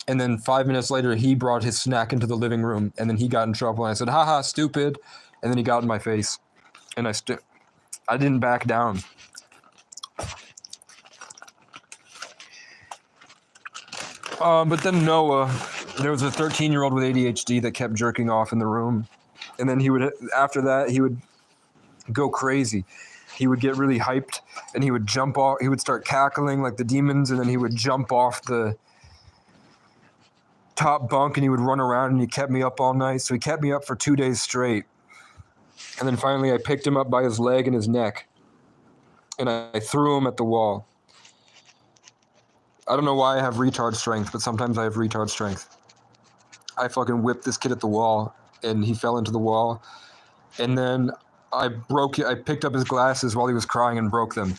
And then 5 minutes later, he brought his snack into the living room, and then he got in trouble. And I said, "Haha, stupid," and then he got in my face, and I didn't back down. But then Noah, there was a 13-year-old with ADHD that kept jerking off in the room. And then after that, he would go crazy. He would get really hyped, and he would jump off. He would start cackling like the demons, and then he would jump off the top bunk, and he would run around, and he kept me up all night. So he kept me up for 2 days straight. And then finally, I picked him up by his leg and his neck, and I threw him at the wall. I don't know why I have retard strength, but sometimes I have retard strength. I fucking whipped this kid at the wall, and he fell into the wall. And then I picked up his glasses while he was crying and broke them.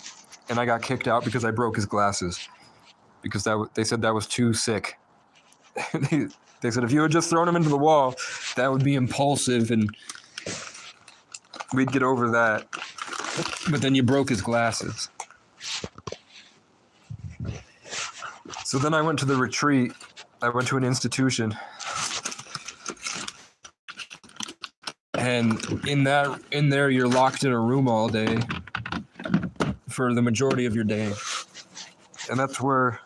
And I got kicked out because I broke his glasses. Because they said that was too sick. They said if you had just thrown him into the wall, that would be impulsive, and we'd get over that. But then you broke his glasses. So then I went to the retreat. I went to an institution. And in there, you're locked in a room all day for the majority of your day. And that's where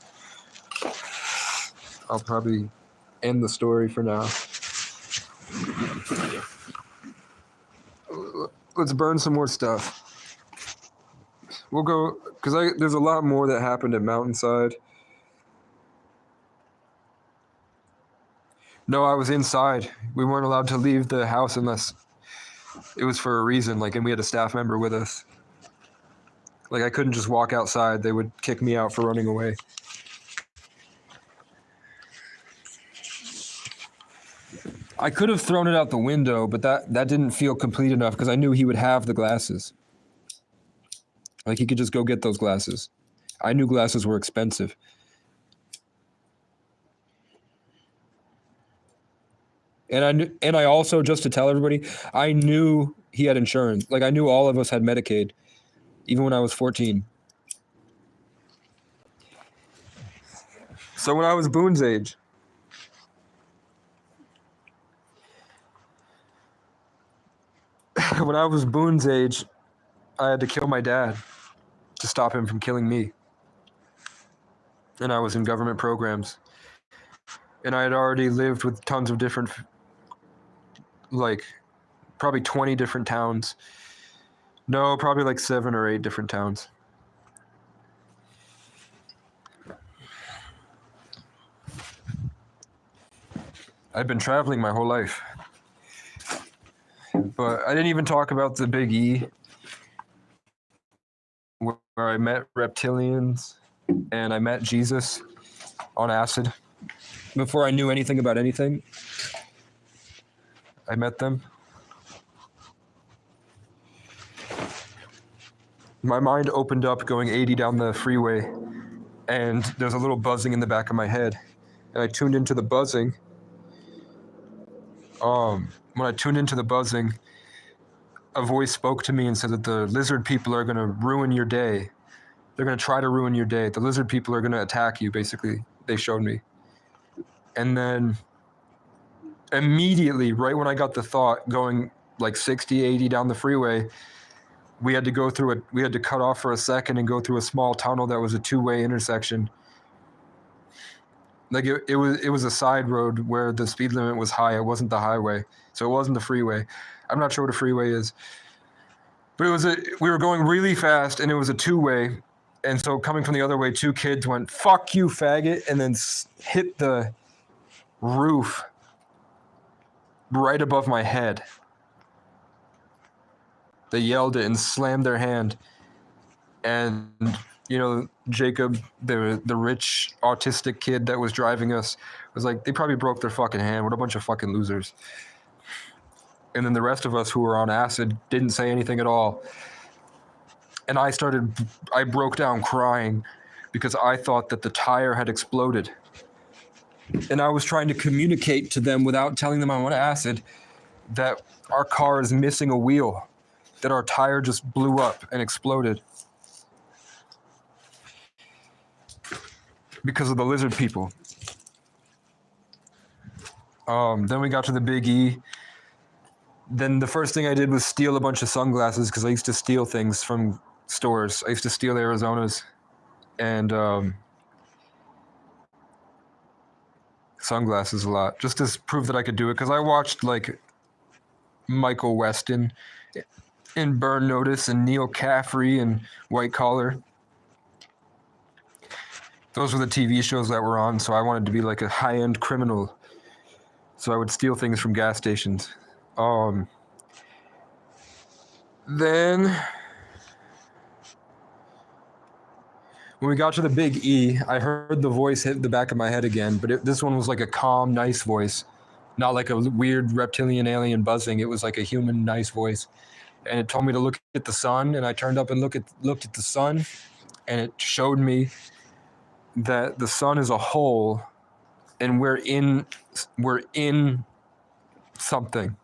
I'll probably end the story for now. Let's burn some more stuff. We'll go, because there's a lot more that happened at Mountainside. No, I was inside. We weren't allowed to leave the house unless it was for a reason, and we had a staff member with us. I couldn't just walk outside. They would kick me out for running away. I could have thrown it out the window, but that didn't feel complete enough because I knew he would have the glasses. He could just go get those glasses. I knew glasses were expensive. And I also, just to tell everybody, I knew he had insurance. I knew all of us had Medicaid, even when I was 14. So when I was Boone's age, I had to kill my dad to stop him from killing me. And I was in government programs. And I had already lived with tons of different, probably 20 different towns. No, probably 7 or 8 different towns. I've been traveling my whole life. But I didn't even talk about the Big E, where I met reptilians and I met Jesus on acid. Before I knew anything about anything, I met them. My mind opened up going 80 down the freeway, and there's a little buzzing in the back of my head. And I tuned into the buzzing. When I tuned into the buzzing, a voice spoke to me and said that the lizard people are going to ruin your day. They're going to try to ruin your day. The lizard people are going to attack you, basically. They showed me. And then immediately, right when I got the thought, going 60, 80 down the freeway, we had to cut off for a second and go through a small tunnel that was a 2-way intersection. It was a side road where the speed limit was high. It wasn't the highway, so it wasn't the freeway. I'm not sure what a freeway is, but we were going really fast, and it was a 2-way, and so coming from the other way, 2 kids went, "Fuck you, faggot," and then hit the roof right above my head. They yelled it and slammed their hand, and Jacob, the rich autistic kid that was driving us, was like, they probably broke their fucking hand. What a bunch of fucking losers. And then the rest of us who were on acid didn't say anything at all. And I broke down crying because I thought that the tire had exploded. And I was trying to communicate to them without telling them I'm on acid that our car is missing a wheel, that our tire just blew up and exploded because of the lizard people. Then we got to the Big E. Then the first thing I did was steal a bunch of sunglasses because I used to steal things from stores. I used to steal Arizona's and sunglasses a lot, just to prove that I could do it. Because I watched like Michael Weston and Burn Notice and Neil Caffrey and White Collar. Those were the TV shows that were on, so I wanted to be like a high-end criminal. So I would steal things from gas stations. Then when we got to the Big E, I heard the voice hit the back of my head again, but this one was like a calm, nice voice, not like a weird reptilian alien buzzing. It was like a human, nice voice. And it told me to look at the sun, and I turned up and looked at the sun, and it showed me that the sun is a hole, and we're in something.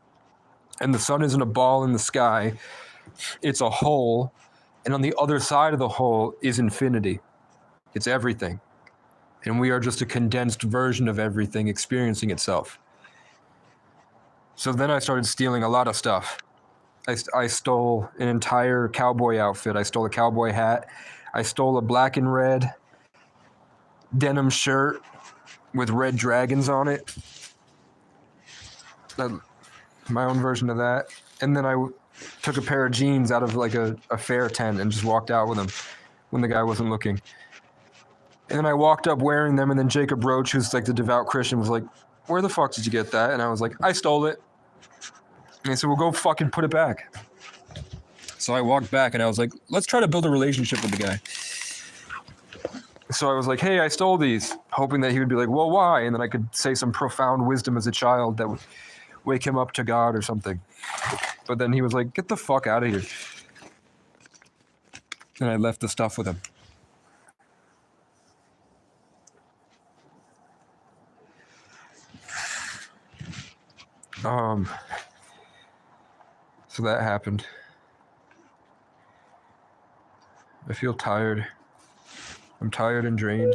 And the sun isn't a ball in the sky, it's a hole, and on the other side of the hole is infinity. It's everything. And we are just a condensed version of everything experiencing itself. So then I started stealing a lot of stuff. I stole an entire cowboy outfit. I stole a cowboy hat. I stole a black and red denim shirt with red dragons on it. My own version of that. And then I took a pair of jeans out of like a fair tent and just walked out with them when the guy wasn't looking. And then I walked up wearing them, and then Jacob Roach, who's like the devout Christian, was like, "Where the fuck did you get that?" And I was like, "I stole it." And he said, "Well, go fucking put it back." So I walked back and I was like, let's try to build a relationship with the guy. So I was like, "Hey, I stole these," hoping that he would be like, "Well, why?" And then I could say some profound wisdom as a child that would wake him up to God or something. But then he was like, "Get the fuck out of here." And I left the stuff with him. So that happened. I feel tired. I'm tired and drained.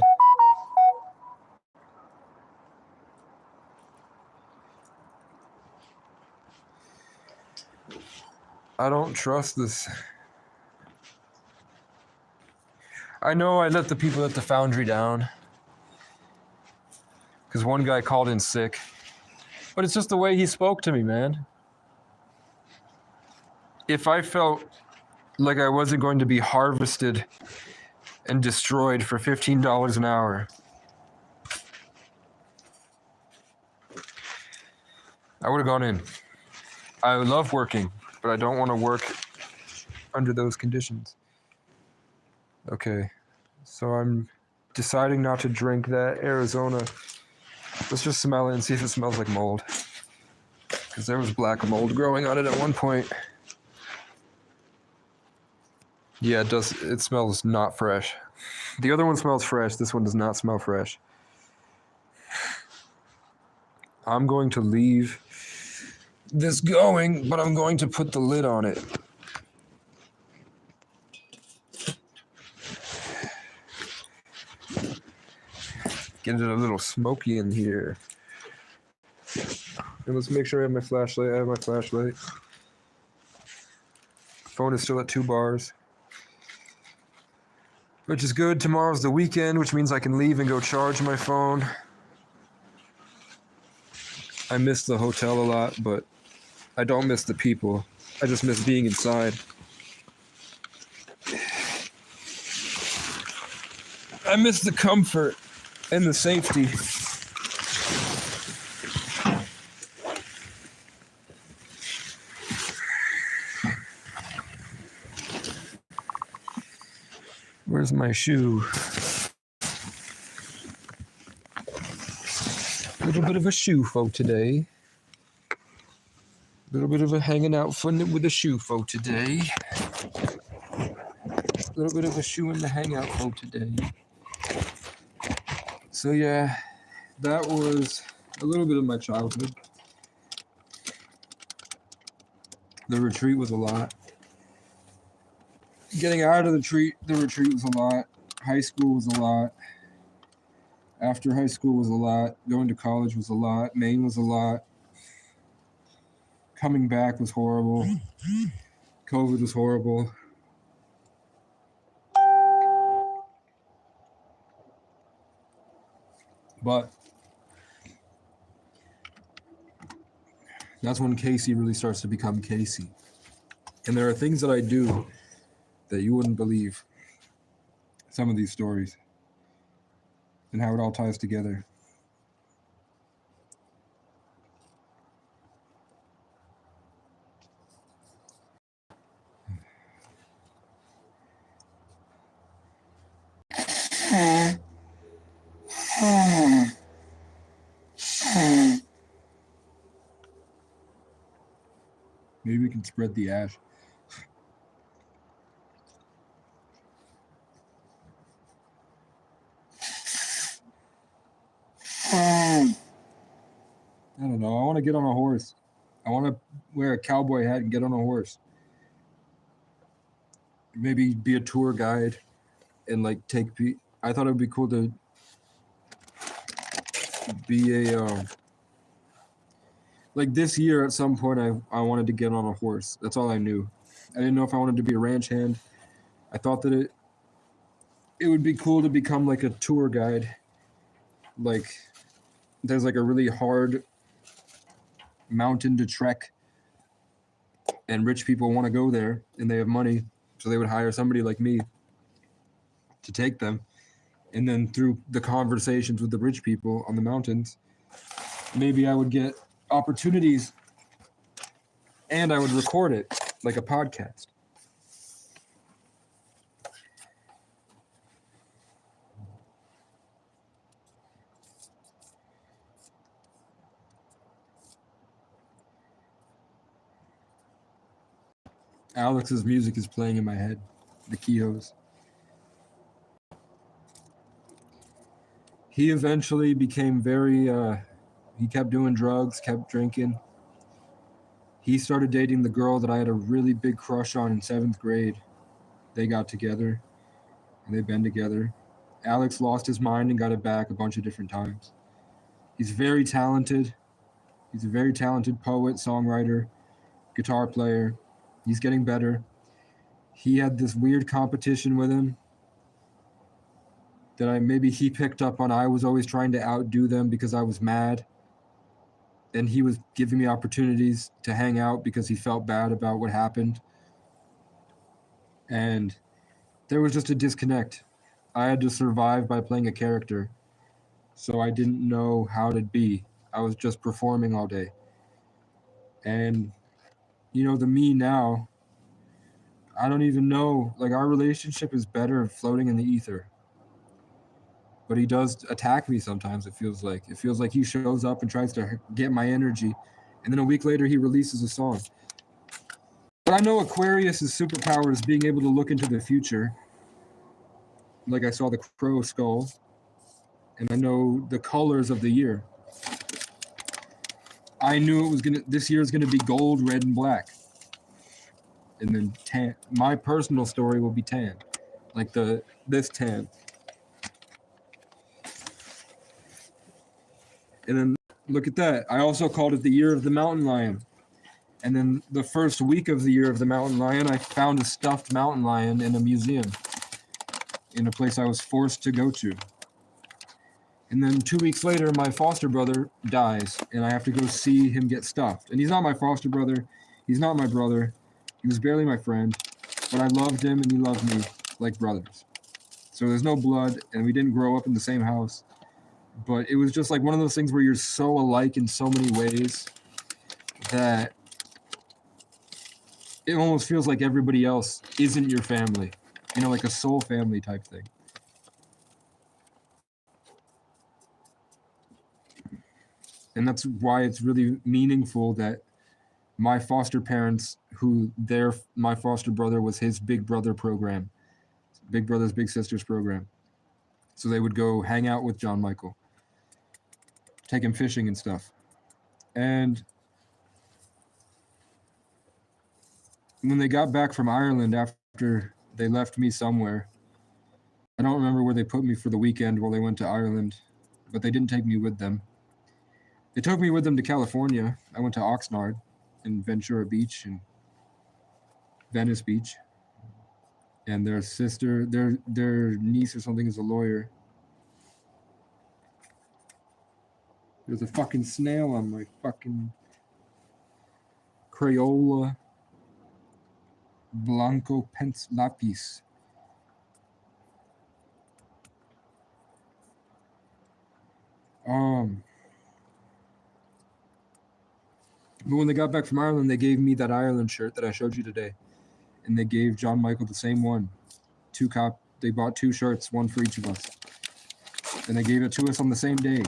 I don't trust this. I know I let the people at the foundry down, because one guy called in sick. But it's just the way he spoke to me, man. If I felt like I wasn't going to be harvested and destroyed for $15 an hour, I would have gone in. I love working, but I don't want to work under those conditions. Okay, so I'm deciding not to drink that Arizona. Let's just smell it and see if it smells like mold. Because there was black mold growing on it at one point. Yeah, it does. It smells not fresh. The other one smells fresh. This one does not smell fresh. I'm going to leave this going, but I'm going to put the lid on it. Get it a little smoky in here. And let's make sure I have my flashlight. I have my flashlight. Phone is still at 2 bars. Which is good. Tomorrow's the weekend, which means I can leave and go charge my phone. I miss the hotel a lot, but I don't miss the people. I just miss being inside. I miss the comfort and the safety. Where's my shoe? A little bit of a shoe folk today. A little bit of a hanging out fun with a shoe folk today. A little bit of a shoe in the hangout folk today. So yeah, that was a little bit of my childhood. The retreat was a lot. Getting out of the retreat was a lot. High school was a lot. After high school was a lot. Going to college was a lot. Maine was a lot. Coming back was horrible. COVID was horrible. But that's when Casey really starts to become Casey. And there are things that I do that you wouldn't believe. Some of these stories and how it all ties together. Maybe we can spread the ash. I don't know. I want to get on a horse. I want to wear a cowboy hat and get on a horse. Maybe be a tour guide and like I thought it would be cool to be a like this year at some point I wanted to get on a horse. That's all I knew. I didn't know if I wanted to be a ranch hand. I thought that it would be cool to become like a tour guide. Like there's like a really hard mountain to trek and rich people want to go there and they have money, so they would hire somebody like me to take them. And then through the conversations with the rich people on the mountains, maybe I would get opportunities and I would record it like a podcast. Alex's music is playing in my head, the Kehoes. He eventually became he kept doing drugs, kept drinking. He started dating the girl that I had a really big crush on in 7th grade. They got together, and they've been together. Alex lost his mind and got it back a bunch of different times. He's very talented. He's a very talented poet, songwriter, guitar player. He's getting better. He had this weird competition with him that maybe he picked up on. I was always trying to outdo them because I was mad. And he was giving me opportunities to hang out because he felt bad about what happened. And there was just a disconnect. I had to survive by playing a character. So I didn't know how to be. I was just performing all day. And, the me now, I don't even know. Like, our relationship is better floating in the ether. But he does attack me sometimes, it feels like. It feels like he shows up and tries to get my energy. And then a week later, he releases a song. But I know Aquarius' superpower is being able to look into the future. Like I saw the crow skull. And I know the colors of the year. I knew this year is going to be gold, red, and black. And then tan. My personal story will be tan. Like this tan. And then look at that. I also called it the year of the mountain lion. And then the first week of the year of the mountain lion, I found a stuffed mountain lion in a museum in a place I was forced to go to. And then 2 weeks later, my foster brother dies, and I have to go see him get stuffed. And he's not my foster brother. He's not my brother. He was barely my friend. But I loved him, and he loved me like brothers. So there's no blood, and we didn't grow up in the same house. But it was just like one of those things where you're so alike in so many ways that it almost feels like everybody else isn't your family. Like a soul family type thing. And that's why it's really meaningful that my foster parents, my foster brother was his big brother program, big brothers, big sisters program. So they would go hang out with John Michael, take him fishing and stuff. And when they got back from Ireland after they left me somewhere, I don't remember where they put me for the weekend while they went to Ireland, but they didn't take me with them. They took me with them to California. I went to Oxnard and Ventura Beach and Venice Beach. And their sister, their niece or something is a lawyer. There's a fucking snail on my fucking Crayola Blanco Pens Lapis. But when they got back from Ireland, they gave me that Ireland shirt that I showed you today. And they gave John Michael the same one. They bought 2 shirts, one for each of us. And they gave it to us on the same day.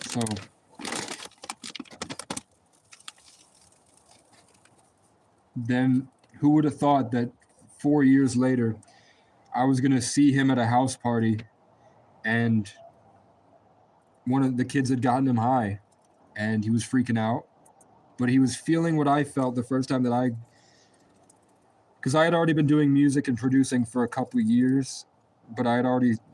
So then who would have thought that 4 years later I was going to see him at a house party and one of the kids had gotten him high and he was freaking out, but he was feeling what I felt the first time that because I had already been doing music and producing for a couple of years, but I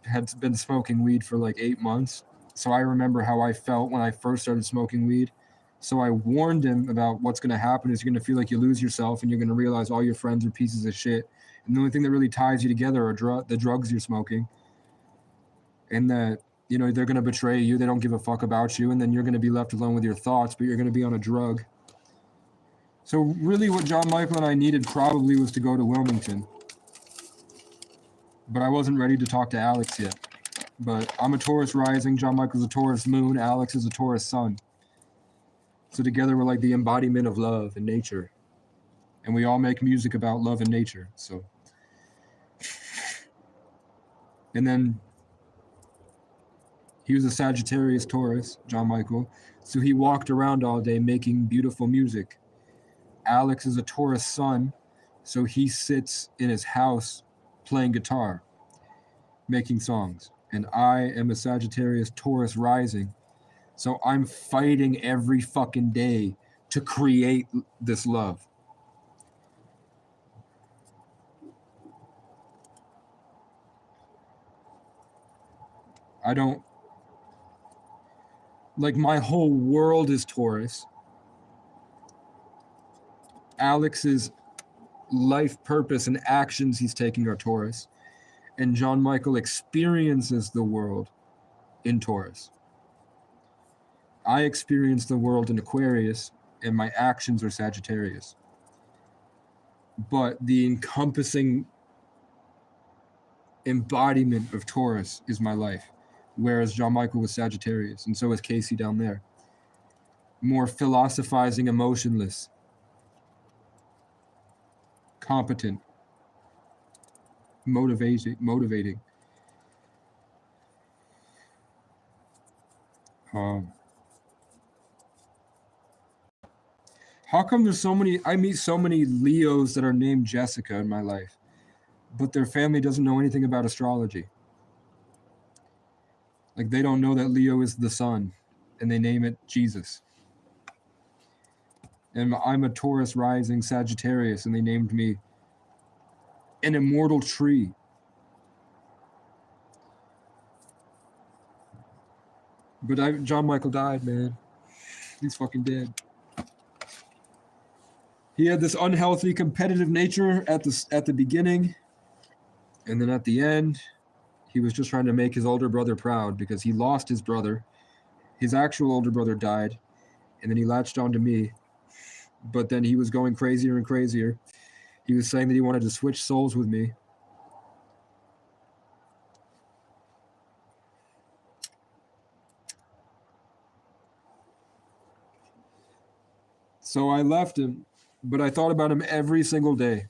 had been smoking weed for like 8 months. So I remember how I felt when I first started smoking weed. So I warned him about what's going to happen is you're going to feel like you lose yourself and you're going to realize all your friends are pieces of shit. And the only thing that really ties you together are the drugs you're smoking. And that, you know, they're going to betray you. They don't give a fuck about you. And then you're going to be left alone with your thoughts, but you're going to be on a drug. So really what John Michael and I needed probably was to go to Wilmington. But I wasn't ready to talk to Alex yet. But I'm a Taurus rising, John Michael's a Taurus moon, Alex is a Taurus sun. So together we're like the embodiment of love and nature. And we all make music about love and nature. So, and then he was a Sagittarius Taurus, John Michael. So he walked around all day making beautiful music. Alex is a Taurus sun, so he sits in his house playing guitar, making songs. And I am a Sagittarius Taurus rising, so I'm fighting every fucking day to create this love. I don't, like, my whole world is Taurus. Alex's life purpose and actions he's taking are Taurus. And John Michael experiences the world in Taurus. I experience the world in Aquarius, and my actions are Sagittarius. But the encompassing embodiment of Taurus is my life, whereas John Michael was Sagittarius, and so is Casey down there. More philosophizing, emotionless, competent, motivating. How come there's I meet so many Leos that are named Jessica in my life, but their family doesn't know anything about astrology? Like, they don't know that Leo is the sun, and they name it Jesus. And I'm a Taurus rising Sagittarius, and they named me an immortal tree. But John Michael died, man. He's fucking dead. He had this unhealthy competitive nature at the beginning, and then at the end, he was just trying to make his older brother proud because he lost his brother. His actual older brother died, and then he latched on to me. But then he was going crazier and crazier. He was saying that he wanted to switch souls with me. So I left him, but I thought about him every single day.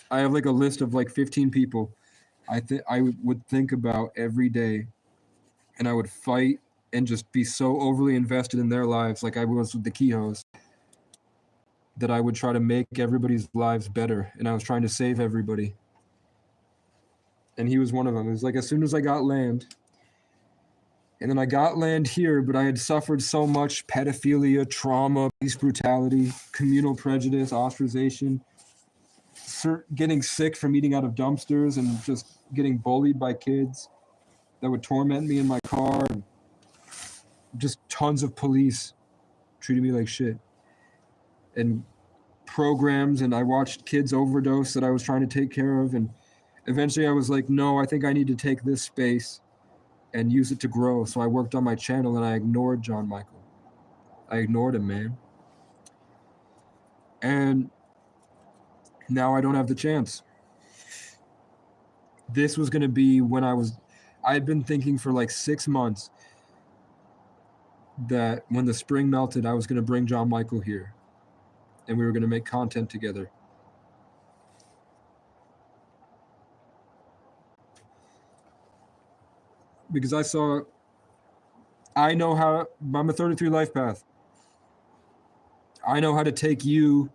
I have like a list of like 15 people I would think about every day, and I would fight and just be so overly invested in their lives, like I was with the Keyhoes, that I would try to make everybody's lives better, and I was trying to save everybody. And he was one of them. It was like as soon as I got land, and then I got land here, but I had suffered so much pedophilia, trauma, police brutality, communal prejudice, ostracization, getting sick from eating out of dumpsters, and just getting bullied by kids that would torment me in my car. And just tons of police treating me like shit. And programs, and I watched kids overdose that I was trying to take care of. And eventually I was like, no, I think I need to take this space and use it to grow. So I worked on my channel and I ignored John Michael. I ignored him, man. And now I don't have the chance. This was going to be when I'd been thinking for like 6 months that when the spring melted, I was going to bring John Michael here and we were going to make content together. Because I'm a 33 life path. I know how to take you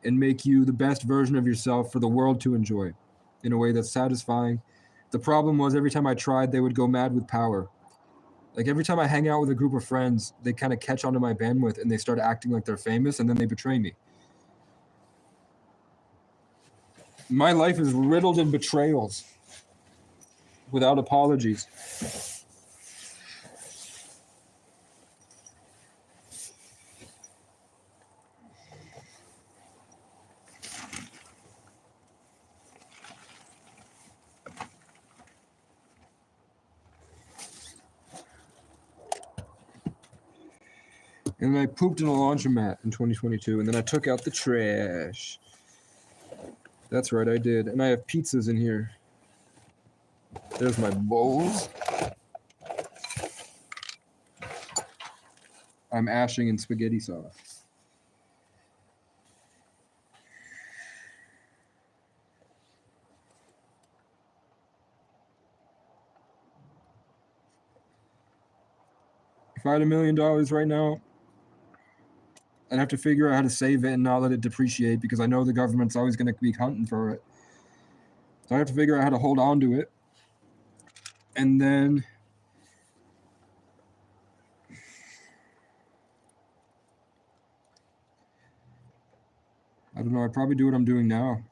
and make you the best version of yourself for the world to enjoy in a way that's satisfying. The problem was every time I tried, they would go mad with power. Like every time I hang out with a group of friends, they kind of catch onto my bandwidth and they start acting like they're famous and then they betray me. My life is riddled in betrayals without apologies. And I pooped in a laundromat in 2022, and then I took out the trash. That's right, I did. And I have pizzas in here. There's my bowls. I'm ashing in spaghetti sauce. If I had $1 million right now, I'd have to figure out how to save it and not let it depreciate because I know the government's always going to be hunting for it. So I have to figure out how to hold on to it. And then I don't know, I'd probably do what I'm doing now.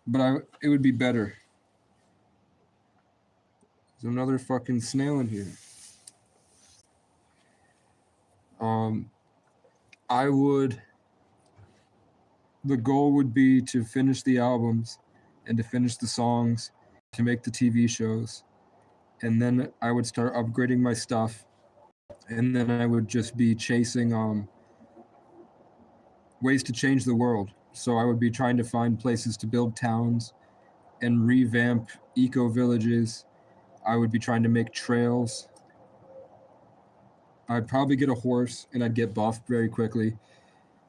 But it would be better. There's another fucking snail in here. The goal would be to finish the albums and to finish the songs, to make the TV shows. And then I would start upgrading my stuff. And then I would just be chasing ways to change the world. So I would be trying to find places to build towns and revamp eco-villages. I would be trying to make trails. I'd probably get a horse and I'd get buffed very quickly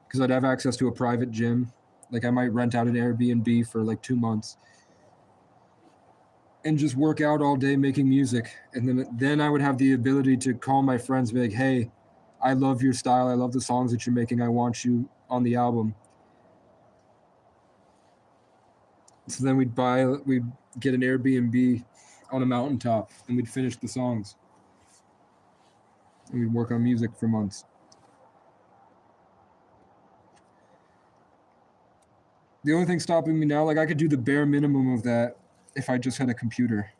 because I'd have access to a private gym. Like I might rent out an Airbnb for like 2 months and just work out all day making music. And then I would have the ability to call my friends and be like, hey, I love your style. I love the songs that you're making. I want you on the album. So then we'd get an Airbnb on a mountaintop and we'd finish the songs. And we'd work on music for months. The only thing stopping me now, like I could do the bare minimum of that if I just had a computer,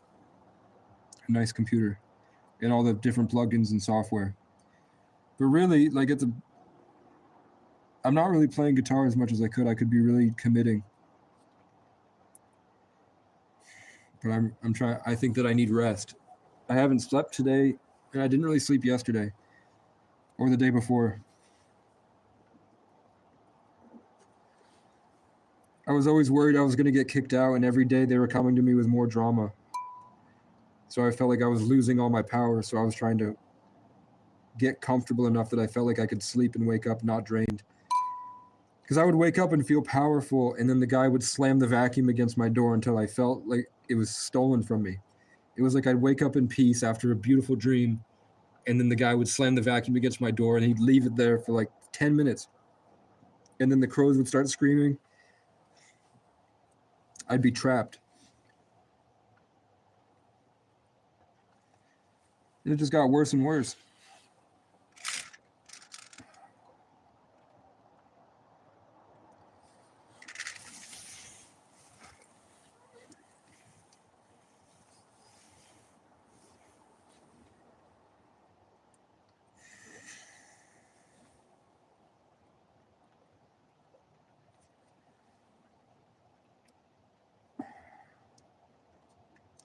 a nice computer, and all the different plugins and software. But really, like I'm not really playing guitar as much as I could. I could be really committing. But I'm trying. I think that I need rest. I haven't slept today, and I didn't really sleep yesterday or the day before. I was always worried I was going to get kicked out, and every day they were coming to me with more drama. So I felt like I was losing all my power, so I was trying to get comfortable enough that I felt like I could sleep and wake up not drained. Because I would wake up and feel powerful, and then the guy would slam the vacuum against my door until I felt like it was stolen from me. It was like I'd wake up in peace after a beautiful dream, and then the guy would slam the vacuum against my door, and he'd leave it there for like 10 minutes. And then the crows would start screaming. I'd be trapped. And it just got worse and worse.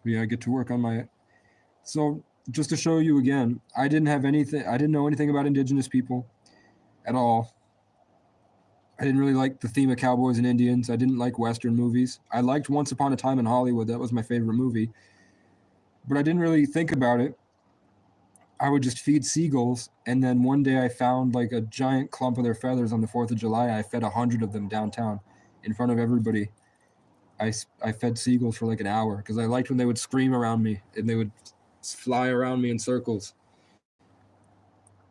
Yeah, I get to work on my. So just to show you again, I didn't know anything about Indigenous people at all. I didn't really like the theme of cowboys and Indians. I didn't like Western movies. I liked Once Upon a Time in Hollywood. That was my favorite movie. But I didn't really think about it. I would just feed seagulls. And then one day I found like a giant clump of their feathers on the 4th of July. I fed 100 of them downtown in front of everybody. I fed seagulls for like an hour because I liked when they would scream around me and they would fly around me in circles.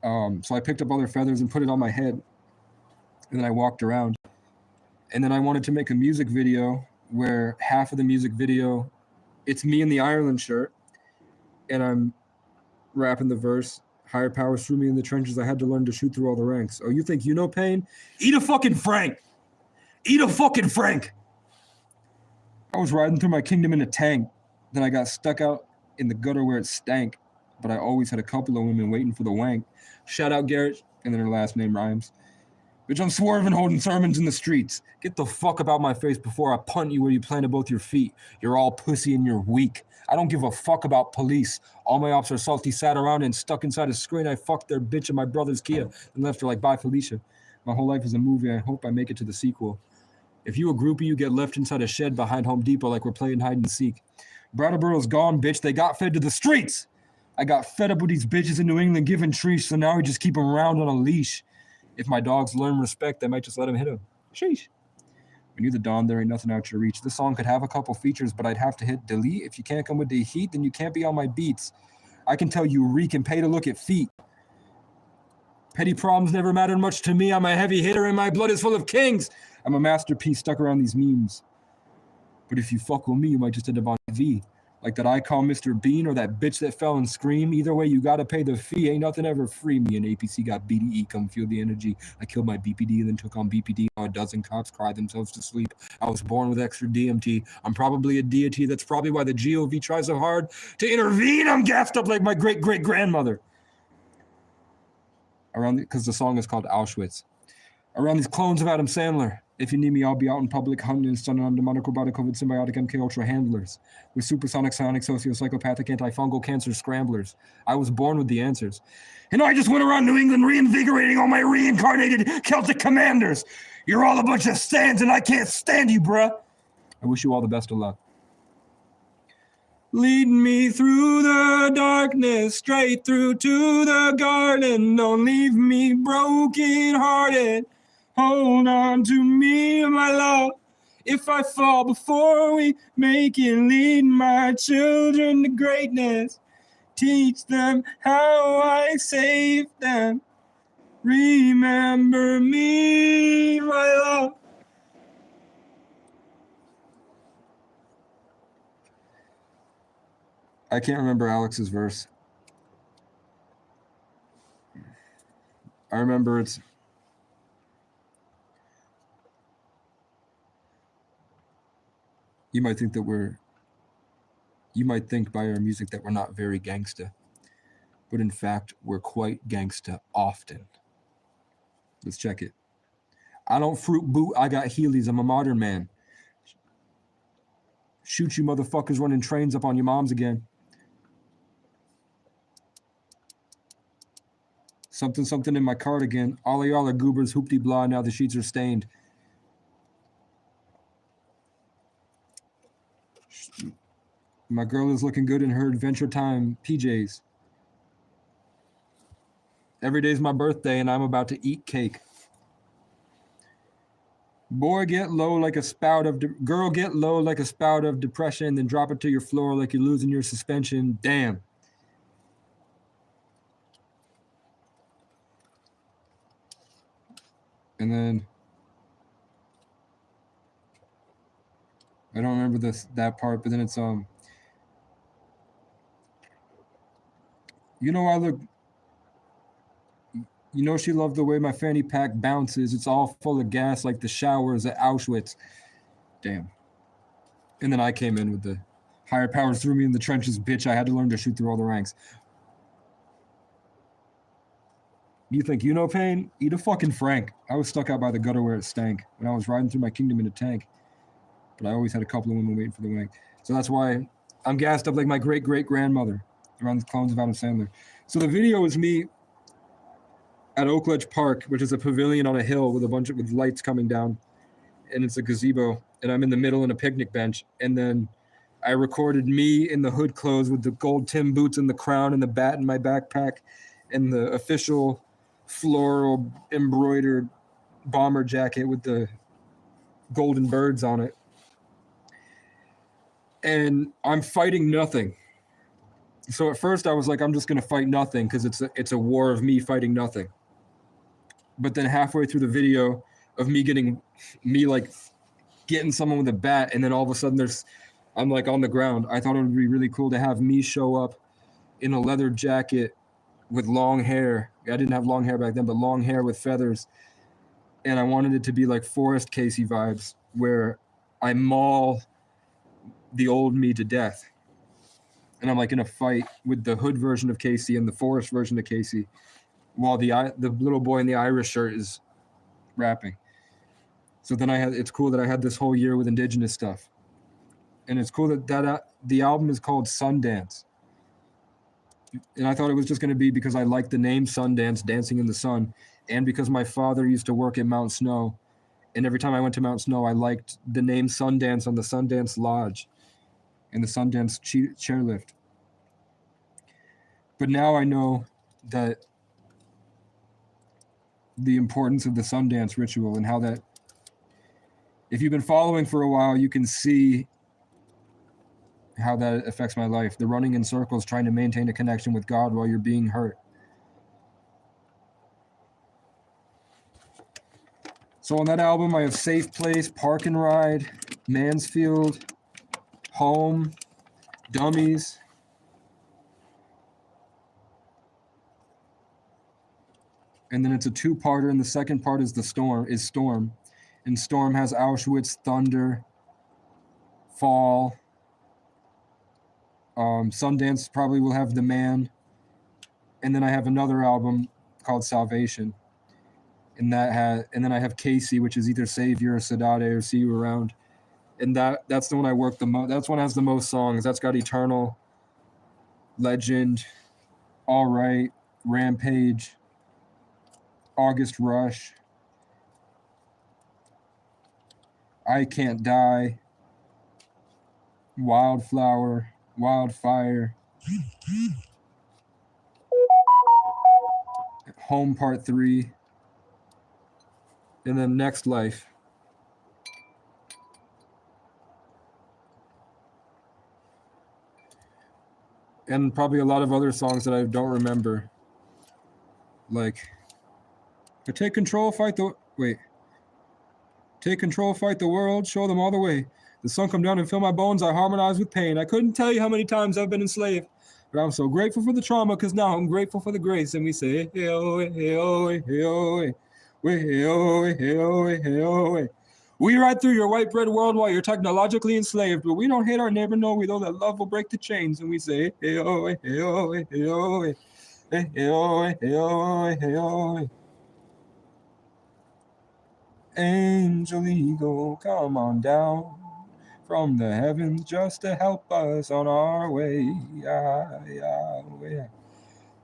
So I picked up all their feathers and put it on my head. And then I walked around. And then I wanted to make a music video where half of the music video, it's me in the Ireland shirt. And I'm rapping the verse. Higher powers threw me in the trenches. I had to learn to shoot through all the ranks. Oh, you think you know pain? Eat a fucking Frank. Eat a fucking Frank. I was riding through my kingdom in a tank. Then I got stuck out in the gutter where it stank. But I always had a couple of women waiting for the wank. Shout out Garrett. And then her last name rhymes. Bitch, I'm swerving, holding sermons in the streets. Get the fuck about my face before I punt you where you planted both your feet. You're all pussy and you're weak. I don't give a fuck about police. All my ops are salty, sat around and stuck inside a screen. I fucked their bitch in my brother's Kia and left her like, bye, Felicia. My whole life is a movie. I hope I make it to the sequel. If you a groupie, you get left inside a shed behind Home Depot like we're playing hide and seek. Brattleboro's gone, bitch. They got fed to the streets. I got fed up with these bitches in New England giving treats, so now we just keep them around on a leash. If my dogs learn respect, I might just let them hit them. Sheesh. When you're the Don, there ain't nothing out your reach. This song could have a couple features, but I'd have to hit delete. If you can't come with the heat, then you can't be on my beats. I can tell you reek and pay to look at feet. Petty problems never mattered much to me. I'm a heavy hitter and my blood is full of kings. I'm a masterpiece stuck around these memes. But if you fuck with me, you might just end up on TV. Like that icon Mr. Bean or that bitch that fell and screamed. Either way, you gotta pay the fee. Ain't nothing ever free. Me and APC got BDE. Come feel the energy. I killed my BPD and then took on BPD. Now a dozen cops cried themselves to sleep. I was born with extra DMT. I'm probably a deity. That's probably why the GOV tries so hard to intervene. I'm gassed up like my great-great-grandmother. Because the song is called Auschwitz. Around these clones of Adam Sandler. If you need me, I'll be out in public hunting and stunning on demonic, robotic, COVID, symbiotic, MK Ultra handlers with supersonic, psionic, socio-psychopathic, antifungal, cancer scramblers. I was born with the answers. And I just went around New England reinvigorating all my reincarnated Celtic commanders. You're all a bunch of stands and I can't stand you, bruh. I wish you all the best of luck. Lead me through the darkness, straight through to the garden. Don't leave me broken-hearted. Hold on to me, my love. If I fall before we make it, lead my children to greatness. Teach them how I saved them. Remember me, my love. I can't remember Alex's verse. I remember it's... You might think by our music that we're not very gangsta. But in fact, we're quite gangsta often. Let's check it. I don't fruit boot, I got Heelys, I'm a modern man. Shoot you motherfuckers running trains up on your moms again. Something, something in my cardigan. All of y'all are goobers, hoopty blah, now the sheets are stained. My girl is looking good in her Adventure Time PJs. Every day's my birthday and I'm about to eat cake. Boy, get low like a spout of... Girl, get low like a spout of depression, then drop it to your floor like you're losing your suspension. Damn. And then... I don't remember that part, but then it's you know I look. You know she loved the way my fanny pack bounces. It's all full of gas like the showers at Auschwitz. Damn. And then I came in with the higher powers threw me in the trenches, bitch. I had to learn to shoot through all the ranks. You think you know pain? Eat a fucking Frank. I was stuck out by the gutter where it stank when I was riding through my kingdom in a tank. But I always had a couple of women waiting for the wing. So that's why I'm gassed up like my great-great-grandmother around the clones of Adam Sandler. So the video is me at Oakledge Park, which is a pavilion on a hill with a bunch of with lights coming down, and it's a gazebo, and I'm in the middle on a picnic bench, and then I recorded me in the hood clothes with the gold Tim boots and the crown and the bat in my backpack and the official floral embroidered bomber jacket with the golden birds on it. And I'm fighting nothing. So at first I was like, I'm just going to fight nothing because it's a war of me fighting nothing. But then halfway through the video of me getting someone with a bat, and then all of a sudden I'm like on the ground. I thought it would be really cool to have me show up in a leather jacket with long hair. I didn't have long hair back then, but long hair with feathers. And I wanted it to be like Forrest Casey vibes, where I maul the old me to death. And I'm like in a fight with the hood version of Casey and the Forrest version of Casey, while the little boy in the Irish shirt is rapping. So then it's cool that I had this whole year with Indigenous stuff. And it's cool that the album is called Sundance. And I thought it was just going to be because I liked the name Sundance, dancing in the sun, and because my father used to work at Mount Snow. And every time I went to Mount Snow, I liked the name Sundance on the Sundance Lodge and the Sundance chairlift. But now I know that the importance of the Sundance ritual and how that, if you've been following for a while, you can see how that affects my life. The running in circles, trying to maintain a connection with God while you're being hurt. So on that album, I have Safe Place, Park and Ride, Mansfield, Home, Dummies. And then it's a two-parter, and the second part is Storm. And Storm has Auschwitz, Thunder, Fall. Sundance probably will have The Man. And then I have another album called Salvation. And then I have Casey, which is either Savior or Sadate or See You Around. And that's the one I work the most. That's one that has the most songs. That's got Eternal, Legend, All Right, Rampage, August Rush, I Can't Die, Wildflower, Wildfire, Home Part 3, and then Next Life. And probably a lot of other songs that I don't remember. Like, Take control, fight the world, show them all the way. The sun come down and fill my bones, I harmonize with pain. I couldn't tell you how many times I've been enslaved. But I'm so grateful for the trauma, because now I'm grateful for the grace. And we say, hey, oh, hey, oh, hey, oh, hey, hey, oh, hey, oh, hey, oh, hey. We ride through your white bread world while you're technologically enslaved, but we don't hate our neighbor, no, we know that love will break the chains. And we say, hey, oh, hey, oh, hey, oh, hey, hey, oh, hey, oh, hey, oh, hey. Angel Eagle, come on down from the heavens just to help us on our way.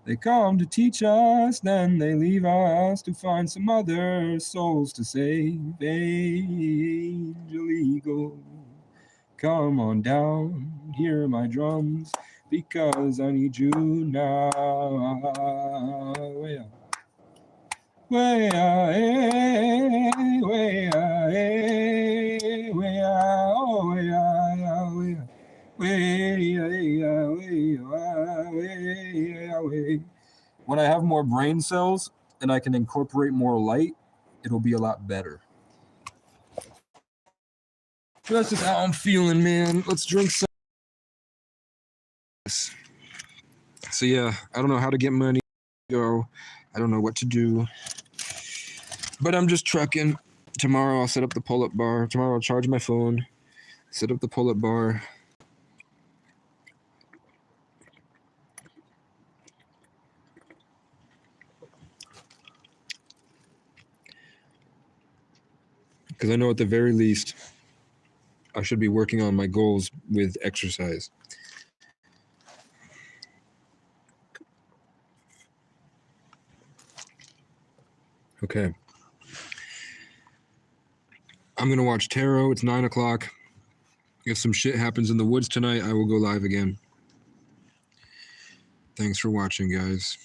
They come to teach us, then they leave us to find some other souls to save. Angel Eagle, come on down, hear my drums, because I need you now. When I have more brain cells and I can incorporate more light, it'll be a lot better. That's just how I'm feeling, man. Let's drink some. So yeah, I don't know how to get money. Go. I don't know what to do. But I'm just trucking. Tomorrow I'll set up the pull-up bar. Tomorrow I'll charge my phone, set up the pull-up bar. Because I know at the very least I should be working on my goals with exercise. Okay. I'm going to watch tarot. It's 9 o'clock. If some shit happens in the woods tonight, I will go live again. Thanks for watching, guys.